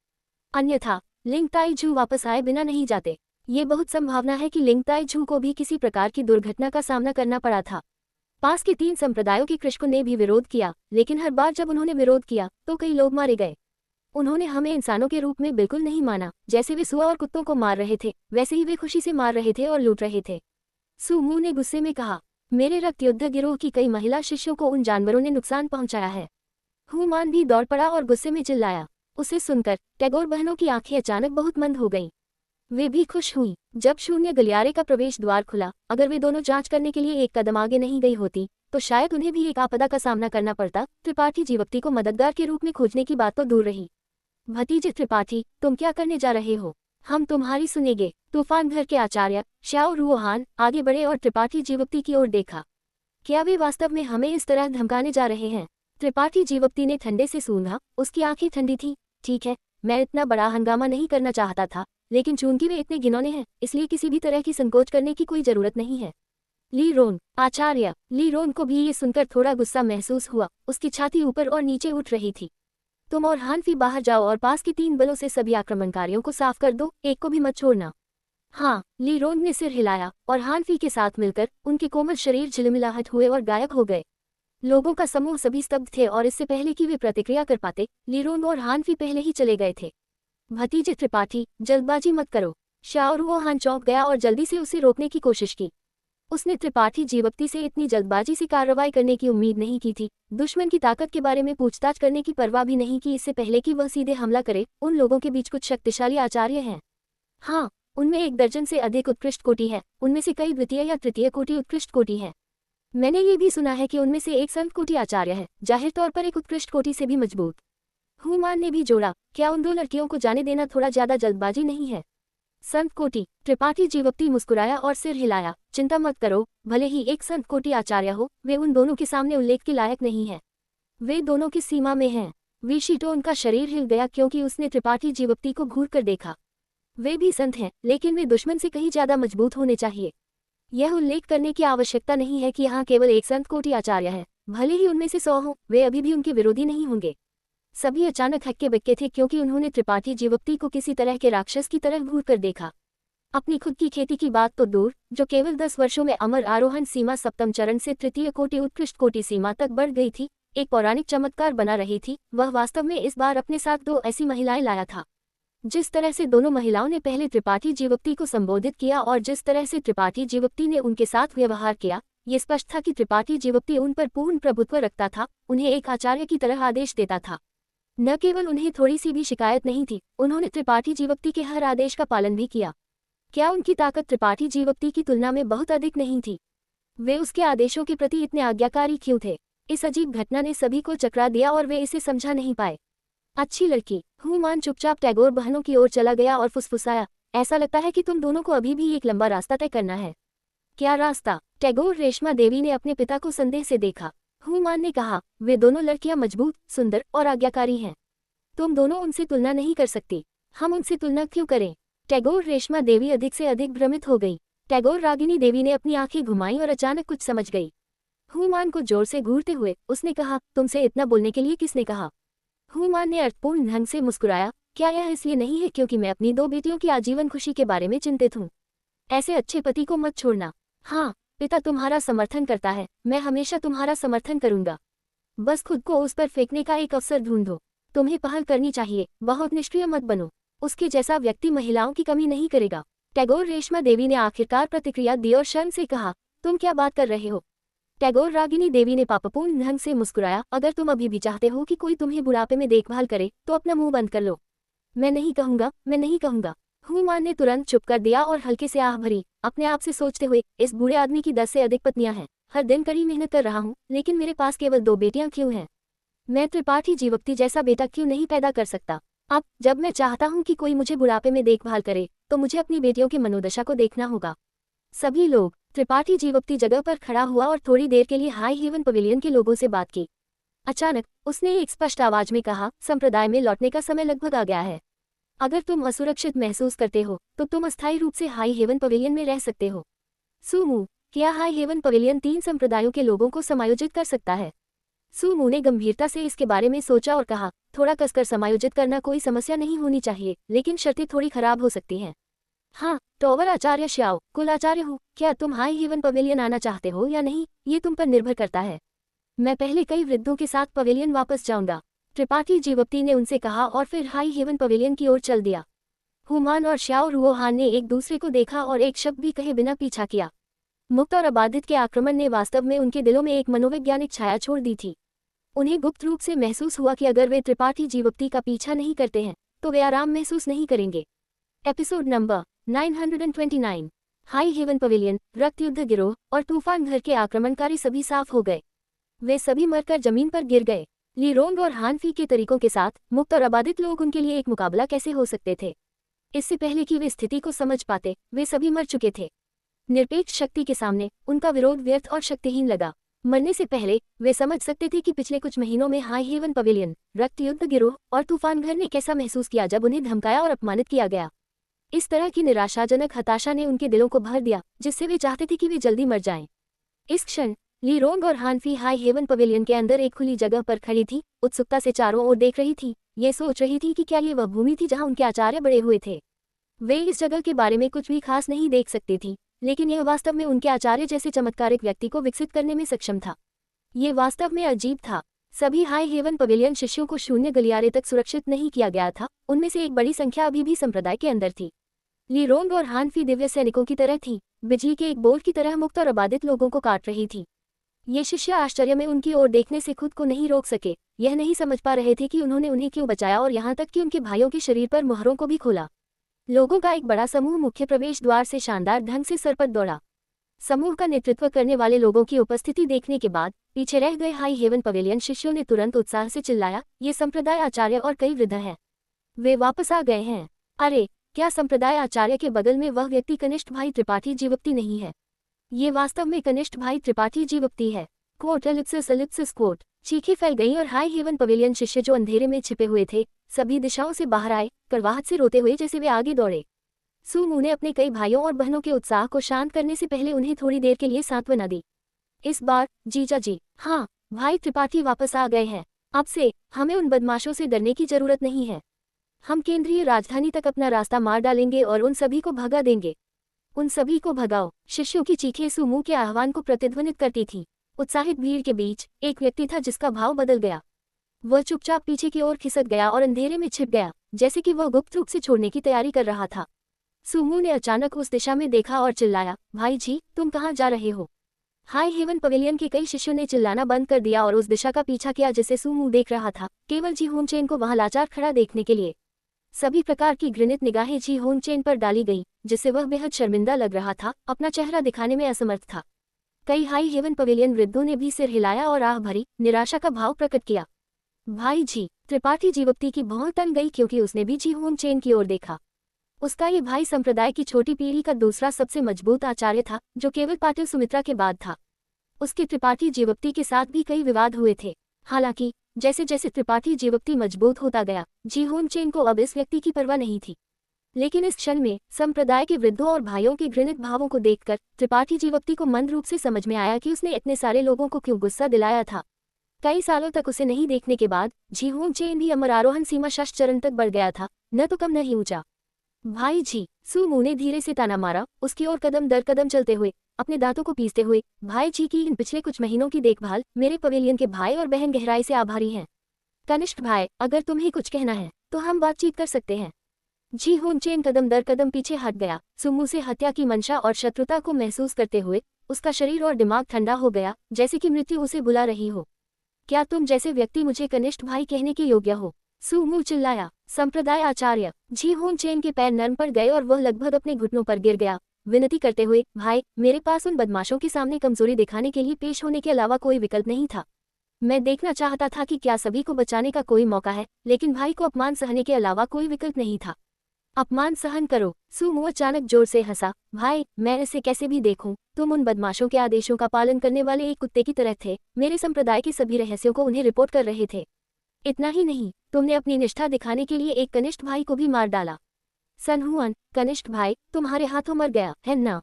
अन्यथा लिंग ताई झू वापस आए बिना नहीं जाते। ये बहुत संभावना है कि लिंग ताई झू को भी किसी प्रकार की दुर्घटना का सामना करना पड़ा था। पास के 3 संप्रदायों के कृषकों ने भी विरोध किया, लेकिन हर बार जब उन्होंने विरोध किया तो कई लोग मारे गए। उन्होंने हमें इंसानों के रूप में बिल्कुल नहीं माना। जैसे वे सुअर और कुत्तों को मार रहे थे, वैसे ही वे खुशी से मार रहे थे और लूट रहे थे। सुमू ने गुस्से में कहा, मेरे रक्त युद्ध गिरोह की कई महिला शिष्यों को उन जानवरों ने नुकसान पहुंचाया है। हुमान भी दौड़ पड़ा और गुस्से में चिल्लाया। उसे सुनकर टैगोर बहनों की आंखें अचानक बहुत मंद हो गईं। वे भी खुश हुईं। जब शून्य गलियारे का प्रवेश द्वार खुला, अगर वे दोनों जांच करने के लिए एक कदम आगे नहीं गई होती, तो शायद उन्हें भी एक आपदा का सामना करना पड़ता। त्रिपाठी जीवप्ती को मददगार के रूप में खोजने की बात तो दूर रही। भतीजे त्रिपाठी, तुम क्या करने जा रहे हो? हम तुम्हारी सुनेंगे। तूफान घर के आचार्य श्याओ रुओहान आगे बढ़े और त्रिपाठी जीवप्ती की ओर देखा। क्या वे वास्तव में हमें इस तरह धमकाने जा रहे हैं? त्रिपाठी जीवप्ती ने ठंडे से सूंघा। उसकी आंखें ठंडी थीं। ठीक है, मैं इतना बड़ा हंगामा नहीं करना चाहता था, लेकिन चूंकि वे इतने घिनौने हैं, इसलिए किसी भी तरह की संकोच करने की कोई जरूरत नहीं है। ली रोन आचार्य। ली रोन को भी ये सुनकर थोड़ा गुस्सा महसूस हुआ। उसकी छाती ऊपर और नीचे उठ रही थी। तुम और हानफी बाहर जाओ और पास के 3 बलों से सभी आक्रमणकारियों को साफ कर दो, एक को भी मत छोड़ना। हाँ, ली रोन ने सिर हिलाया और हानफी के साथ मिलकर उनके कोमल शरीर झिलमिलाहट हुए और गायब हो गए। लोगों का समूह सभी स्तब्ध थे और इससे पहले कि वे प्रतिक्रिया कर पाते, लीरोन और हानफी पहले ही चले गए थे। भतीजे त्रिपाठी, जल्दबाजी मत करो। श्याओ रुओहान चौंक गया और जल्दी से उसे रोकने की कोशिश की। उसने त्रिपाठी जीवक्ति से इतनी जल्दबाजी से कार्रवाई करने की उम्मीद नहीं की थी। दुश्मन की ताकत के बारे में पूछताछ करने की परवाह भी नहीं की, इससे पहले कि वह सीधे हमला करे। उन लोगों के बीच कुछ शक्तिशाली आचार्य हैं। हाँ, उनमें 1 दर्जन से अधिक उत्कृष्ट कोटि है। उनमें से कई द्वितीय या तृतीय कोटि उत्कृष्ट कोटि है। मैंने ये भी सुना है कि उनमें से एक संत कोटि आचार्य है, जाहिर तौर पर एक उत्कृष्ट कोटि से भी मजबूत। हुमान ने भी जोड़ा, क्या उन 2 लड़कियों को जाने देना थोड़ा ज्यादा जल्दबाजी नहीं है? संत कोटि। त्रिपाठी जीवक्ति मुस्कुराया और सिर हिलाया। चिंता मत करो, भले ही एक संत कोटि आचार्य हो, वे उन दोनों के सामने उल्लेख के लायक नहीं है। वे दोनों की सीमा में हैं। विशिटोन का शरीर हिल गया क्योंकि उसने त्रिपाठी जीवक्ति को घूर कर देखा। वे भी संत हैं, लेकिन वे दुश्मन से कहीं ज्यादा मजबूत होने चाहिए। यह उल्लेख करने की आवश्यकता नहीं है कि यहाँ केवल एक संत कोटि आचार्य है। भले ही उनमें से 100 हों, वे अभी भी उनके विरोधी नहीं होंगे। सभी अचानक हक्के बक्के थे क्योंकि उन्होंने त्रिपाठी जीवक्ति को किसी तरह के राक्षस की तरह घूर कर देखा। अपनी खुद की खेती की बात तो दूर, जो केवल 10 वर्षों में अमर आरोहण सीमा सप्तम चरण से तृतीय कोटि उत्कृष्ट कोटि सीमा तक बढ़ गई थी, एक पौराणिक चमत्कार बना रही थी। वह वास्तव में इस बार अपने साथ 2 ऐसी महिलाएं लाया था। जिस तरह से दोनों महिलाओं ने पहले त्रिपाठी जीवक्ति को संबोधित किया और जिस तरह से त्रिपाठी जीवक्ति ने उनके साथ व्यवहार किया, ये स्पष्ट था कि त्रिपाठी जीवक्ति उन पर पूर्ण प्रभुत्व रखता था, उन्हें एक आचार्य की तरह आदेश देता था। न केवल उन्हें थोड़ी सी भी शिकायत नहीं थी, उन्होंने त्रिपाठी जीवक्ति के हर आदेश का पालन भी किया। क्या उनकी ताकत त्रिपाठी जीवक्ति की तुलना में बहुत अधिक नहीं थी? वे उसके आदेशों के प्रति इतने आज्ञाकारी क्यों थे? इस अजीब घटना ने सभी को चकरा दिया और वे इसे समझा नहीं पाए। अच्छी लड़की। हुमान चुपचाप टैगोर बहनों की ओर चला गया और फुसफुसाया, ऐसा लगता है कि तुम दोनों को अभी भी एक लंबा रास्ता तय करना है। क्या रास्ता? टैगोर रेशमा देवी ने अपने पिता को संदेह से देखा। हुमान ने कहा, वे दोनों लड़कियां मजबूत, सुंदर और आज्ञाकारी हैं। तुम दोनों उनसे तुलना नहीं कर सकती। हम उनसे तुलना क्यों करें? टैगोर रेशमा देवी अधिक से अधिक भ्रमित हो गई। टैगोर रागिनी देवी ने अपनी आंखें घुमाई और अचानक कुछ समझ गई। हुमान को जोर से घूरते हुए उसने कहा, तुमसे इतना बोलने के लिए किसने कहा? हुमान ने अर्थपूर्ण ढंग से मुस्कुराया, क्या यह इसलिए नहीं है क्योंकि मैं अपनी 2 बेटियों की आजीवन खुशी के बारे में चिंतित हूँ? ऐसे अच्छे पति को मत छोड़ना। हाँ, पिता तुम्हारा समर्थन करता है, मैं हमेशा तुम्हारा समर्थन करूंगा। बस खुद को उस पर फेंकने का एक अवसर ढूंढो। तुम्हें पहल करनी चाहिए, बहुत निष्क्रिय मत बनो। उसके जैसा व्यक्ति महिलाओं की कमी नहीं करेगा। टैगोर रेशमा देवी ने आखिरकार प्रतिक्रिया दी और शर्म से कहा, तुम क्या बात कर रहे हो? टैगोर रागिनी देवी ने पापपूर्ण ढंग से मुस्कुराया, अगर तुम अभी भी चाहते हो कि कोई तुम्हें बुढ़ापे में देखभाल करे तो अपना मुंह बंद कर लो। मैं नहीं कहूंगा, मैं नहीं कहूंगा। हुमान ने तुरंत चुप कर दिया और हल्के से आह भरी, अपने आप से सोचते हुए, इस बूढ़े आदमी की 10 से अधिक पत्नियां हैं। हर दिन कड़ी मेहनत कर रहा हूँ, लेकिन मेरे पास केवल 2 बेटियां क्यों हैं? मैं त्रिपाठी जीवक्ति जैसा बेटा क्यों नहीं पैदा कर सकता? अब जब मैं चाहता हूं कि कोई मुझे बुढ़ापे में देखभाल करे, तो मुझे अपनी बेटियों की मनोदशा को देखना होगा। सभी लोग। त्रिपाठी जीवक्ति जगह पर खड़ा हुआ और थोड़ी देर के लिए हाई हेवन पवेलियन के लोगों से बात की। अचानक उसने एक स्पष्ट आवाज में कहा, संप्रदाय में लौटने का समय लगभग आ गया है। अगर तुम असुरक्षित महसूस करते हो तो तुम अस्थायी रूप से हाई हेवन पवेलियन में रह सकते हो। सुमू, क्या हाई हेवन पवेलियन 3 संप्रदायों के लोगों को समायोजित कर सकता है? सुमू ने गंभीरता से इसके बारे में सोचा और कहा, थोड़ा कसकर समायोजित करना कोई समस्या नहीं होनी चाहिए, लेकिन शर्तें थोड़ी खराब हो सकती हैं। हाँ, टॉवर आचार्य श्याओ, कुल आचार्य हूँ, क्या तुम हाई हेवन पवेलियन आना चाहते हो या नहीं, ये तुम पर निर्भर करता है। मैं पहले कई वृद्धों के साथ पवेलियन वापस जाऊंगा। त्रिपाठी जीवक्ति ने उनसे कहा और फिर हाई हेवन पवेलियन की ओर चल दिया। हुमान और श्याओ रुओहान ने एक दूसरे को देखा और एक शब्द भी कहे बिना पीछा किया। मुक्त और अबाधित के आक्रमण ने वास्तव में उनके दिलों में एक मनोवैज्ञानिक छाया छोड़ दी थी। उन्हें गुप्त रूप से महसूस हुआ कि अगर वे त्रिपाठी जीवक्ति का पीछा नहीं करते हैं तो वे आराम महसूस नहीं करेंगे। Episode number 929। High heaven pavilion, रक्त युद्ध गिरोह और तूफान घर के आक्रमणकारी सभी साफ हो गए। वे सभी मरकर जमीन पर गिर गए। ली रोंग और हानफी के तरीकों के साथ मुक्त और अबाधित लोग उनके लिए एक मुकाबला कैसे हो सकते थे? इससे पहले कि वे स्थिति को समझ पाते, वे सभी मर चुके थे। निरपेक्ष शक्ति के सामने उनका विरोध व्यर्थ और शक्तिहीन लगा। मरने से पहले वे समझ सकते थे कि पिछले कुछ महीनों में हाई हेवन पवेलियन, रक्त युद्ध गिरोह और तूफान घर ने कैसा महसूस किया जब उन्हें धमकाया और अपमानित किया गया। इस तरह की निराशाजनक हताशा ने उनके दिलों को भर दिया, जिससे वे चाहते थे कि वे जल्दी मर जाएं। इस क्षण ली रोंग और हानफी हाई हेवन पवेलियन के अंदर एक खुली जगह पर खड़ी थी, उत्सुकता से चारों ओर देख रही थी। ये सोच रही थी कि क्या ये वह भूमि थी जहां उनके आचार्य बड़े हुए थे। वे इस जगह के बारे में कुछ भी खास नहीं देख सकती थी, लेकिन यह वास्तव में उनके आचार्य जैसे चमत्कारिक व्यक्ति को विकसित करने में सक्षम था। ये वास्तव में अजीब था। सभी हाई हेवन पवेलियन शिष्यों को शून्य गलियारे तक सुरक्षित नहीं किया गया था, उनमें से एक बड़ी संख्या अभी भी संप्रदाय के अंदर थी। ली रोंग और हानफी दिव्य सैनिकों की तरह थी, बिजली के एक बोल्ट की तरह मुक्त और अबाधित लोगों को काट रही थी। ये शिष्य आश्चर्य में उनकी ओर देखने से खुद को नहीं रोक सके। यह नहीं समझ पा रहे थे कि उन्होंने उन्हें क्यों बचाया और यहाँ तक कि उनके भाइयों के शरीर पर मुहरों को भी खोला। लोगों का एक बड़ा समूह मुख्य प्रवेश द्वार से शानदार ढंग से सरपट दौड़ा। समूह का नेतृत्व करने वाले लोगों की उपस्थिति देखने के बाद पीछे रह गए हाई हेवन पवेलियन शिष्यों ने तुरंत उत्साह से चिल्लाया, ये संप्रदाय आचार्य और कई वृद्ध हैं। वे वापस आ गए हैं। अरे, क्या संप्रदाय आचार्य के बगल में वह व्यक्ति कनिष्ठ भाई त्रिपाठी जीवप्ती नहीं है? ये वास्तव में कनिष्ठ भाई त्रिपाठी जीवप्ती है। Coat Ellipsis coat. चीखें फैल गईं और हाई हेवन पवेलियन शिष्य जो अंधेरे में छिपे हुए थे सभी दिशाओं से बाहर आए, कड़वाहट से रोते हुए जैसे वे आगे दौड़े। सुमू ने अपने कई भाइयों और बहनों के उत्साह को शांत करने से पहले उन्हें थोड़ी देर के लिए सांत्वना दी। इस बार, जीजा जी, हाँ, भाई त्रिपाठी वापस आ गए हैं। अब से हमें उन बदमाशों से डरने की जरूरत नहीं है। हम केंद्रीय राजधानी तक अपना रास्ता मार डालेंगे और उन सभी को भगा देंगे। उन सभी को भगाओ। शिष्यों की चीखें सुमू के आह्वान को प्रतिध्वनित करती थीं। उत्साहित भीड़ के बीच एक व्यक्ति था जिसका भाव बदल गया। वह चुपचाप पीछे की ओर खिसक गया और अंधेरे में छिप गया, जैसे कि वह गुप्त रूप से छोड़ने की तैयारी कर रहा था। सुमू ने अचानक उस दिशा में देखा और चिल्लाया, भाई जी, तुम कहाँ जा रहे हो? हाई हेवन पवेलियन के कई शिष्यों ने चिल्लाना बंद कर दिया और उस दिशा का पीछा किया जिसे सुमू देख रहा था, केवल जी होन चेन को वहां लाचार खड़ा देखने के लिए। सभी प्रकार की घृणित निगाहें जी होन चेन पर डाली गईं, जिससे वह बेहद शर्मिंदा लग रहा था, अपना चेहरा दिखाने में असमर्थ था। कई हाई हेवन पवेलियन वृद्धों ने भी सिर हिलाया और आह भरी निराशा का भाव प्रकट किया। भाई जी, त्रिपाठी जीवप्ती की भौं तन गई क्योंकि उसने भी जी होन चेन की ओर देखा। उसका ये भाई संप्रदाय की छोटी पीढ़ी का दूसरा सबसे मजबूत आचार्य था, जो केवल पाटिल सुमित्रा के बाद था। उसके त्रिपाठी जीवप्ती के साथ भी कई विवाद हुए थे। हालांकि जैसे जैसे त्रिपाठी जीवप्ती मजबूत होता गया, जी होन चेन को अब इस व्यक्ति की परवाह नहीं थी। लेकिन इस क्षण में संप्रदाय के वृद्धों और भाइयों के घृणित भावों को देखकर त्रिपाठी जीवप्ती को मंद रूप से समझ में आया कि उसने इतने सारे लोगों को क्यों गुस्सा दिलाया था। कई सालों तक उसे नहीं देखने के बाद जी होन चेन भी अमर आरोहण सीमा षष्ठ चरण तक बढ़ गया था, न तो कम न ही ऊंचा। भाई जी, सुमू ने धीरे से ताना मारा, उसकी ओर कदम दर कदम चलते हुए, अपने दांतों को पीसते हुए। भाई जी की इन पिछले कुछ महीनों की देखभाल मेरे पवेलियन के भाई और बहन गहराई से आभारी हैं। कनिष्ठ भाई, अगर तुम्हें कुछ कहना है तो हम बातचीत कर सकते हैं। जी होन चेन कदम दर कदम पीछे हट गया। सुमू से हत्या की मंशा और शत्रुता को महसूस करते हुए उसका शरीर और दिमाग ठंडा हो गया, जैसे कि मृत्यु उसे बुला रही हो। क्या तुम जैसे व्यक्ति मुझे कनिष्ठ भाई कहने के योग्य हो? सुमू चिल्लाया। संप्रदाय आचार्य। जी होन चेन के पैर नर्म पड़ गए और वह लगभग अपने घुटनों पर गिर गया, विनती करते हुए, भाई, मेरे पास उन बदमाशों के सामने कमजोरी दिखाने के लिए पेश होने के अलावा कोई विकल्प नहीं था। मैं देखना चाहता था कि क्या सभी को बचाने का कोई मौका है, लेकिन भाई को अपमान सहने के अलावा कोई विकल्प नहीं था। अपमान सहन करो। सुमू अचानक जोर से हंसा। भाई, मैं इसे कैसे भी देखूं, तुम उन बदमाशों के आदेशों का पालन करने वाले एक कुत्ते की तरह थे। मेरे संप्रदाय के सभी रहस्यों को उन्हें रिपोर्ट कर रहे थे। इतना ही नहीं, तुमने अपनी निष्ठा दिखाने के लिए एक कनिष्ठ भाई को भी मार डाला। सनहुअन, कनिष्ठ भाई तुम्हारे हाथों मर गया है ना?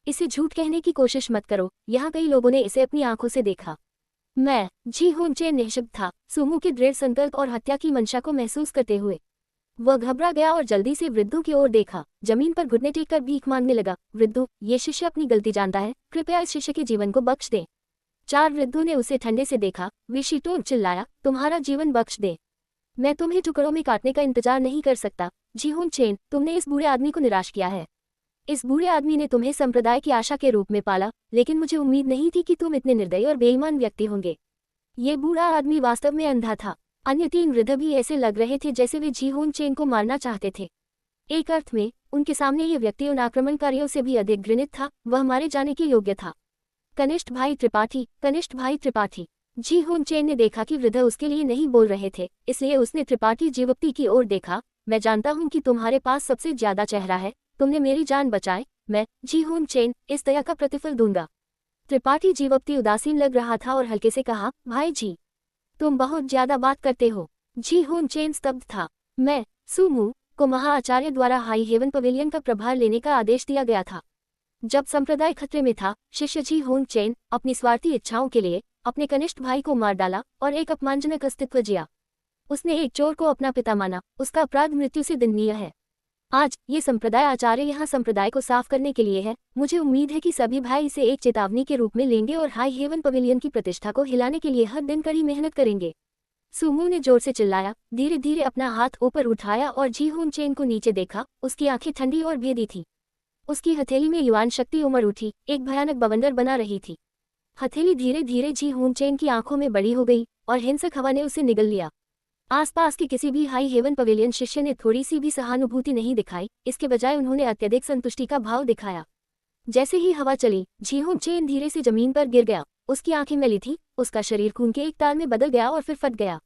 इसे झूठ कहने की कोशिश मत करो, यहाँ कई लोगों ने इसे अपनी आंखों से देखा। मैं। जी होन चेन निःशब्द था, सुमू के दृढ़ संकल्प और हत्या की मंशा को महसूस करते हुए। वह घबरा गया और जल्दी से वृद्धों की ओर देखा, जमीन पर घुटने टेक कर भीख मांगने लगा। वृद्धों, ये शिष्य अपनी गलती जानता है, कृपया इस शिष्य के जीवन को बख्श दें। चार वृद्धों ने उसे ठंडे से देखा। विशिटो चिल्लाया, तुम्हारा जीवन बख्श दे। मैं तुम्हें टुकड़ों में काटने का इंतजार नहीं कर सकता। जी होन चेन, तुमने इस बूढ़े आदमी को निराश किया है। इस बूढ़े आदमी ने तुम्हें संप्रदाय की आशा के रूप में पाला, लेकिन मुझे उम्मीद नहीं थी कि तुम इतने निर्दयी और बेईमान व्यक्ति होंगे। ये बूढ़ा आदमी वास्तव में अंधा था। अन्य तीन वृद्ध भी ऐसे लग रहे थे जैसे वे जी होन चेन को मारना चाहते थे। एक अर्थ में उनके सामने ये व्यक्ति उन आक्रमणकारियों से भी अधिक घृणित था, वह मारे जाने के योग्य था। कनिष्ठ भाई त्रिपाठी, कनिष्ठ भाई त्रिपाठी। जी होन चेन ने देखा कि वृद्ध उसके लिए नहीं बोल रहे थे, इसलिए उसने त्रिपाठी जीवप्ती की ओर देखा। मैं जानता हूं कि तुम्हारे पास सबसे ज्यादा चेहरा है, तुमने मेरी जान बचाई, मैं, जी होन चेन, इस दया का प्रतिफल दूंगा। त्रिपाठी जीवप्ती उदासीन लग रहा था और हल्के से कहा, भाई जी, तुम बहुत ज्यादा बात करते हो। जी होन चेन स्तब्ध था। मैं, सुमू को महाआचार्य द्वारा हाई हेवन पवेलियन का प्रभार लेने का आदेश दिया गया था। जब संप्रदाय खतरे में था, शिष्य जी होन चेन अपनी स्वार्थी इच्छाओं के लिए अपने कनिष्ठ भाई को मार डाला और एक अपमानजनक अस्तित्व जिया। उसने एक चोर को अपना पिता माना, उसका अपराध मृत्यु से दंडनीय है। आज ये संप्रदाय आचार्य यहाँ संप्रदाय को साफ करने के लिए है। मुझे उम्मीद है कि सभी भाई इसे एक चेतावनी के रूप में लेंगे और हाई हेवन पवेलियन की प्रतिष्ठा को हिलाने के लिए हर दिन कड़ी मेहनत करेंगे। सुमू ने जोर से चिल्लाया, धीरे धीरे अपना हाथ ऊपर उठाया और जी होन चेन को नीचे देखा। उसकी आंखें ठंडी और भेदी थी। उसकी हथेली में युवान शक्ति उमड़ उठी, एक भयानक बवंडर बना रही थी। हथेली धीरे धीरे जी होनचेन की आंखों में बड़ी हो गई और हिंसक हवा ने उसे निगल लिया। आसपास के किसी भी हाई हेवन पवेलियन शिष्य ने थोड़ी सी भी सहानुभूति नहीं दिखाई, इसके बजाय उन्होंने अत्यधिक संतुष्टि का भाव दिखाया। जैसे ही हवा चली, जी होनचेन धीरे से जमीन पर गिर गया। उसकी आंखें मैली थी, उसका शरीर खून के एक ताल में बदल गया और फिर फट गया।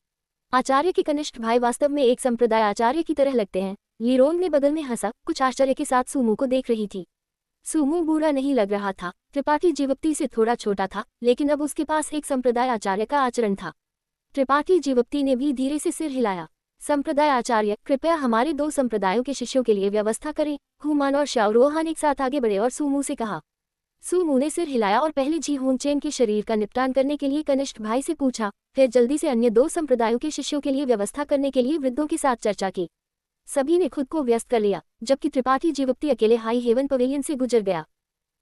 आचार्य के कनिष्ठ भाई वास्तव में एक संप्रदाय आचार्य की तरह लगते हैं। लीरोंग ने बगल में हंसा, कुछ आश्चर्य के साथ सुमू को देख रही थी। सुमू बुरा नहीं लग रहा था। त्रिपाठी जीवप्ती से थोड़ा छोटा था, लेकिन अब उसके पास एक संप्रदाय आचार्य का आचरण था। त्रिपाठी जीवप्ती ने भी धीरे से सिर हिलाया। संप्रदाय आचार्य, कृपया हमारे 2 संप्रदायों के शिष्यों के लिए व्यवस्था करें। हुमान और शाओरोहान एक साथ आगे बढ़े और सुमू से कहा। सुमू ने सिर हिलाया और पहले जी होनचेन के शरीर का निपटान करने के लिए कनिष्ठ भाई से पूछा, फिर जल्दी से अन्य 2 संप्रदायों के शिष्यों के लिए व्यवस्था करने के लिए वृद्धों के साथ चर्चा की। सभी ने खुद को व्यस्त कर लिया, जबकि त्रिपाठी जीवप्ती अकेले हाई हेवन पवेलियन से गुजर गया।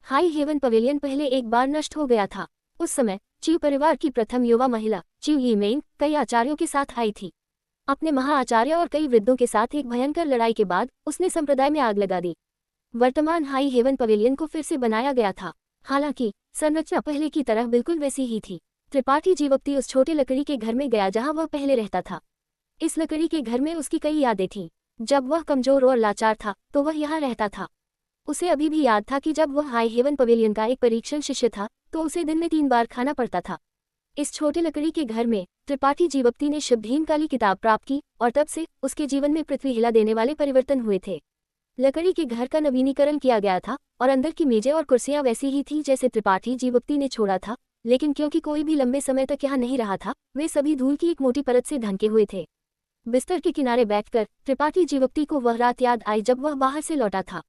हाई हेवन पवेलियन पहले एक बार नष्ट हो गया था। उस समय चिव परिवार की प्रथम युवा महिला चिव यीमेंग कई आचार्यों के साथ आई थी। अपने महाआचार्य और कई वृद्धों के साथ एक भयंकर लड़ाई के बाद उसने संप्रदाय में आग लगा दी। वर्तमान हाई हेवन पवेलियन को फिर से बनाया गया था। हालांकि संरचना पहले की तरह बिल्कुल वैसी ही थी। त्रिपाठी जीवप्ती उस छोटे लकड़ी के घर में गया जहां वह पहले रहता था। इस लकड़ी के घर में उसकी कई यादें थीं। जब वह कमजोर और लाचार था तो वह यहाँ रहता था। उसे अभी भी याद था कि जब वह हाई हेवन पवेलियन का एक परीक्षण शिष्य था तो उसे दिन में 3 बार खाना पड़ता था। इस छोटे लकड़ी के घर में त्रिपाठी जीवप्ती ने शुभहीन काली किताब प्राप्त की और तब से उसके जीवन में पृथ्वी हिला देने वाले परिवर्तन हुए थे। लकड़ी के घर का नवीनीकरण किया गया था और अंदर की मेजें और कुर्सियां वैसी ही थी जैसे त्रिपाठी जीवप्ती ने छोड़ा था, लेकिन क्योंकि कोई भी लंबे समय तक यहाँ नहीं रहा था, वे सभी धूल की एक मोटी परत से ढंके हुए थे। बिस्तर के किनारे बैठकर त्रिपाठी जीवप्ती को वह रात याद आई जब वह बाहर से लौटा था।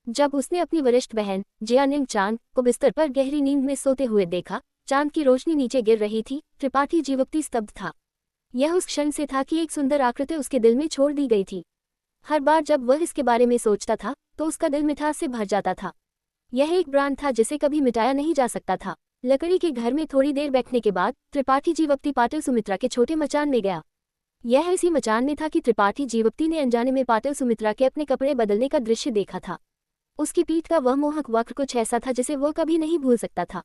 जब उसने अपनी वरिष्ठ बहन जियानिंग चांद को बिस्तर पर गहरी नींद में सोते हुए देखा, चांद की रोशनी नीचे गिर रही थी। त्रिपाठी जीवप्ती स्तब्ध था। यह उस क्षण से था कि एक सुंदर आकृति उसके दिल में छोड़ दी गई थी। हर बार जब वह इसके बारे में सोचता था तो उसका दिल मिठास से भर जाता था। यह एक ब्रांड था जिसे कभी मिटाया नहीं जा सकता था। लकड़ी के घर में थोड़ी देर बैठने के बाद त्रिपाठी जीवप्ती पाटिल सुमित्रा के छोटे मचान में गया। यह इसी मचान में था कि त्रिपाठी जीवप्ती ने अनजाने में पाटिल सुमित्रा के अपने कपड़े बदलने का दृश्य देखा था। उसकी पीठ का वह मोहक वक्र कुछ ऐसा था जिसे वह कभी नहीं भूल सकता था।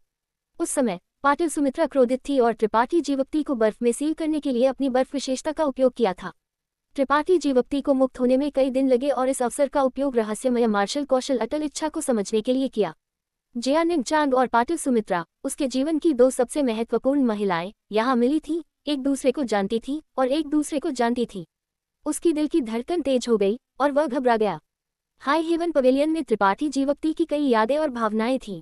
उस समय पाटिल सुमित्रा क्रोधित थी और त्रिपाठी जीवप्ती को बर्फ में सील करने के लिए अपनी बर्फ विशेषता का उपयोग किया था। त्रिपाठी जीवप्ती को मुक्त होने में कई दिन लगे और इस अवसर का उपयोग रहस्यमय मार्शल कौशल अटल इच्छा को समझने के लिए किया। जियानिंग चांद और पाटिल सुमित्रा उसके जीवन की 2 सबसे महत्वपूर्ण महिलाएं यहाँ मिली थीं, एक दूसरे को जानती थी और एक दूसरे को जानती थी। उसकी दिल की धड़कन तेज हो गई और वह घबरा गया। हाई हेवन पवेलियन में त्रिपाठी जीवप्ती की कई यादें और भावनाएं थीं।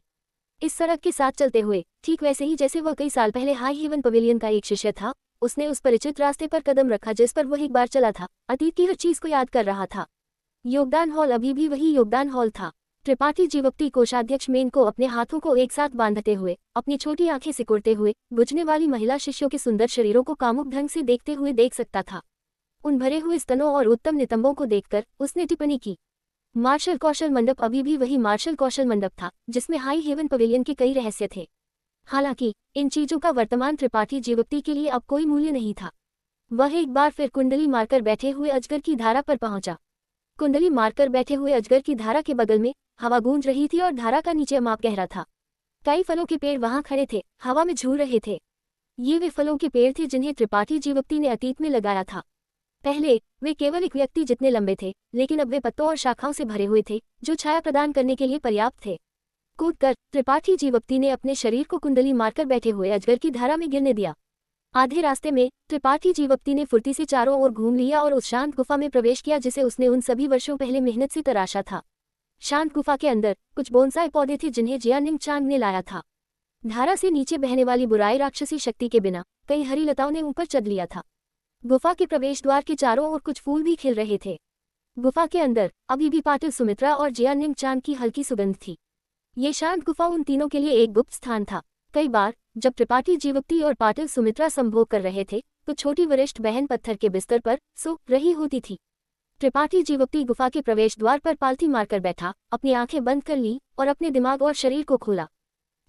इस सड़क के साथ चलते हुए, ठीक वैसे ही जैसे वह कई साल पहले हाई हेवन पवेलियन का एक शिष्य था, उसने उस परिचित रास्ते पर कदम रखा जिस पर वह एक बार चला था। अतीत की हर चीज को याद कर रहा था। योगदान हॉल अभी भी वही योगदान हॉल था। त्रिपाठी जीवप्ती कोषाध्यक्ष मेन को अपने हाथों को एक साथ बांधते हुए, अपनी छोटी आंखें सिकुड़ते हुए, बुझने वाली महिला शिष्यों के सुंदर शरीरों को कामुक ढंग से देखते हुए देख सकता था। उन भरे हुए स्तनों और उत्तम नितंबों को देखकर उसने टिप्पणी की, मार्शल कौशल मंडप अभी भी वही मार्शल कौशल मंडप था जिसमें हाई हेवन पवेलियन के कई रहस्य थे। हालांकि इन चीजों का वर्तमान त्रिपाठी जीवप्ती के लिए अब कोई मूल्य नहीं था। वह एक बार फिर कुंडली मारकर बैठे हुए अजगर की धारा पर पहुंचा। कुंडली मारकर बैठे हुए अजगर की धारा के बगल में हवा गूंज रही थी और धारा का नीचे माप गहरा था। कई फलों के पेड़ वहां खड़े थे, हवा में झूल रहे थे। ये वे फलों के पेड़ थे जिन्हें त्रिपाठी जीवप्ती ने अतीत में लगाया था। पहले वे केवल एक व्यक्ति जितने लंबे थे, लेकिन अब वे पत्तों और शाखाओं से भरे हुए थे जो छाया प्रदान करने के लिए पर्याप्त थे। कूदकर त्रिपाठी जीवप्ती ने अपने शरीर को कुंडली मारकर बैठे हुए अजगर की धारा में गिरने दिया। आधे रास्ते में त्रिपाठी जीवप्ती ने फुर्ती से चारों ओर घूम लिया और उस शांत गुफा में प्रवेश किया जिसे उसने उन सभी वर्षों पहले मेहनत से तराशा था। शांत गुफा के अंदर कुछ बोनसाई पौधे थे जिन्हें जियानिंग चांद ने लाया था। धारा से नीचे बहने वाली बुराई राक्षसी शक्ति के बिना कई हरी लताओं ने ऊपर चढ़ लिया था। गुफा के प्रवेश द्वार के चारों ओर कुछ फूल भी खिल रहे थे। गुफा के अंदर अभी भी पाटिल सुमित्रा और जियानिंग चांद की हल्की सुगंध थी। ये शांत गुफा उन तीनों के लिए एक गुप्त स्थान था। कई बार जब त्रिपाठी जीवप्ती और पाटिल सुमित्रा संभोग कर रहे थे तो छोटी वरिष्ठ बहन पत्थर के बिस्तर पर सो रही होती थी। त्रिपाठी जीवप्ती गुफा के प्रवेश द्वार पर पालथी मारकर बैठा, अपनी आंखें बंद कर ली और अपने दिमाग और शरीर को खोला।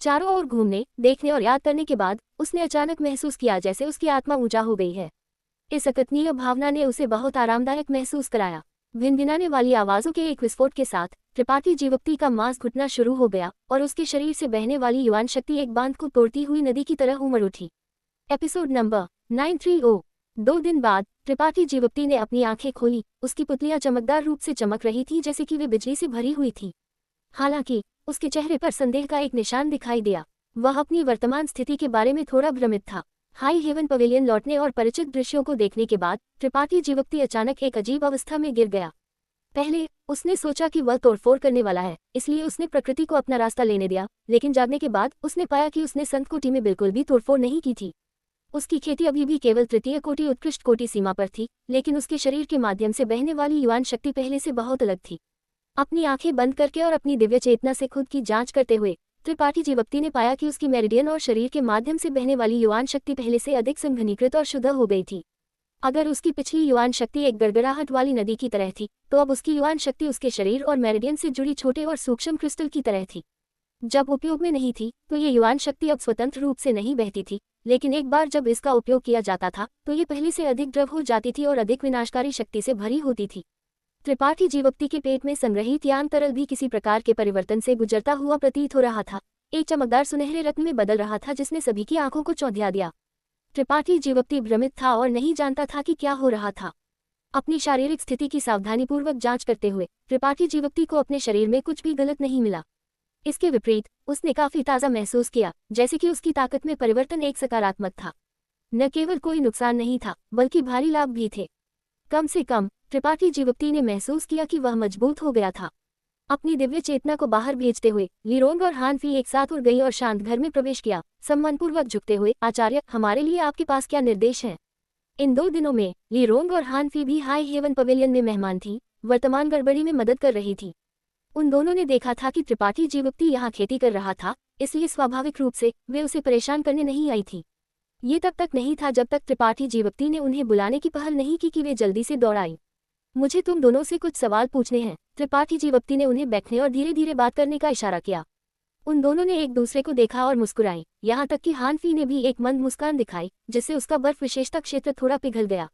चारों ओर घूमने, देखने और याद करने के बाद उसने अचानक महसूस किया जैसे उसकी आत्मा ऊंचा हो गई है। इस अकथनीय भावना ने उसे बहुत आरामदायक महसूस कराया। भिनभिनाने वाली आवाजों के एक विस्फोट के साथ त्रिपाठी जीवोक्ति का मांस घुटना शुरू हो गया और उसके शरीर से बहने वाली युवान शक्ति एक बांध को तोड़ती हुई नदी की तरह उमड़ उठी। Episode number 930। 2 दिन बाद त्रिपाठी जीवोक्ति ने अपनी आंखें खोली। उसकी पुतलियां चमकदार रूप से चमक रही थी, जैसे कि वे बिजली से भरी हुई थी। हालांकि उसके चेहरे पर संदेह का एक निशान दिखाई दिया। वह अपनी वर्तमान स्थिति के बारे में थोड़ा भ्रमित था। हाई हेवन पवेलियन लौटने और परिचित दृश्यों को देखने के बाद त्रिपाठी जीवोक्ति अचानक एक अजीब अवस्था में गिर गया। पहले उसने सोचा कि वह तोड़फोड़ करने वाला है, इसलिए उसने प्रकृति को अपना रास्ता लेने दिया, लेकिन जागने के बाद उसने पाया कि उसने संत कोटि में बिल्कुल भी तोड़फोड़ नहीं की थी। उसकी खेती अभी भी केवल तृतीय कोटि उत्कृष्ट कोटि सीमा पर थी, लेकिन उसके शरीर के माध्यम से बहने वाली युवान शक्ति पहले से बहुत अलग थी। अपनी आंखें बंद करके और अपनी दिव्य चेतना से खुद की जांच करते हुए त्रिपाठी जीवोक्ति ने पाया कि उसकी मेरिडियन और शरीर के माध्यम से बहने वाली युवान शक्ति पहले से अधिक संघनीकृत और शुद्ध हो गई थी। अगर उसकी पिछली युवान शक्ति एक गड़गड़ाहट वाली नदी की तरह थी, तो अब उसकी युवान शक्ति उसके शरीर और मेरिडियन से जुड़ी छोटे और सूक्ष्म क्रिस्टल की तरह थी। जब उपयोग में नहीं थी तो ये युवान शक्ति अब स्वतंत्र रूप से नहीं बहती थी, लेकिन एक बार जब इसका उपयोग किया जाता था तो ये पहले से अधिक द्रव हो जाती थी और अधिक विनाशकारी शक्ति से भरी होती थी। त्रिपाठी जीवोक्ति के पेट में संग्रहित यान तरल भी किसी प्रकार के परिवर्तन से गुजरता हुआ प्रतीत हो रहा था। एक चमकदार सुनहरे रत्न में बदल रहा था, जिसने सभी की आंखों को चौंधिया दिया। त्रिपाठी जीवोक्ति भ्रमित था और नहीं जानता था कि क्या हो रहा था। अपनी शारीरिक स्थिति की सावधानीपूर्वक जांच करते हुए त्रिपाठी जीवोक्ति को अपने शरीर में कुछ भी गलत नहीं मिला। इसके विपरीत उसने काफी ताज़ा महसूस किया, जैसे कि उसकी ताकत में परिवर्तन एक सकारात्मक था। न केवल कोई नुकसान नहीं था, बल्कि भारी लाभ भी थे। कम से कम त्रिपाठी जीवोक्ति ने महसूस किया कि वह मजबूत हो गया था। अपनी दिव्य चेतना को बाहर भेजते हुए लीरोंग और हानफी एक साथ उड़ गई और शांत घर में प्रवेश किया। सम्मानपूर्वक झुकते हुए, आचार्य, हमारे लिए आपके पास क्या निर्देश हैं? इन 2 दिनों में लीरोंग और हानफी भी हाई हेवन पवेलियन में मेहमान थी, वर्तमान गड़बड़ी में मदद कर रही थी। उन दोनों ने देखा था कि त्रिपाठी जीवोक्ति यहाँ खेती कर रहा था, इसलिए स्वाभाविक रूप से वे उसे परेशान करने नहीं आई थी। ये तब तक नहीं था जब तक त्रिपाठी जीवोक्ति ने उन्हें बुलाने की पहल नहीं की कि वे जल्दी से दौड़ आई। मुझे तुम दोनों से कुछ सवाल पूछने हैं। त्रिपाठी जीवोक्ति ने उन्हें बैठने और धीरे धीरे बात करने का इशारा किया। उन दोनों ने एक दूसरे को देखा और मुस्कुराई, यहाँ तक कि हानफी ने भी एक मंद मुस्कान दिखाई, जिससे उसका बर्फ विशेषता क्षेत्र थोड़ा पिघल गया।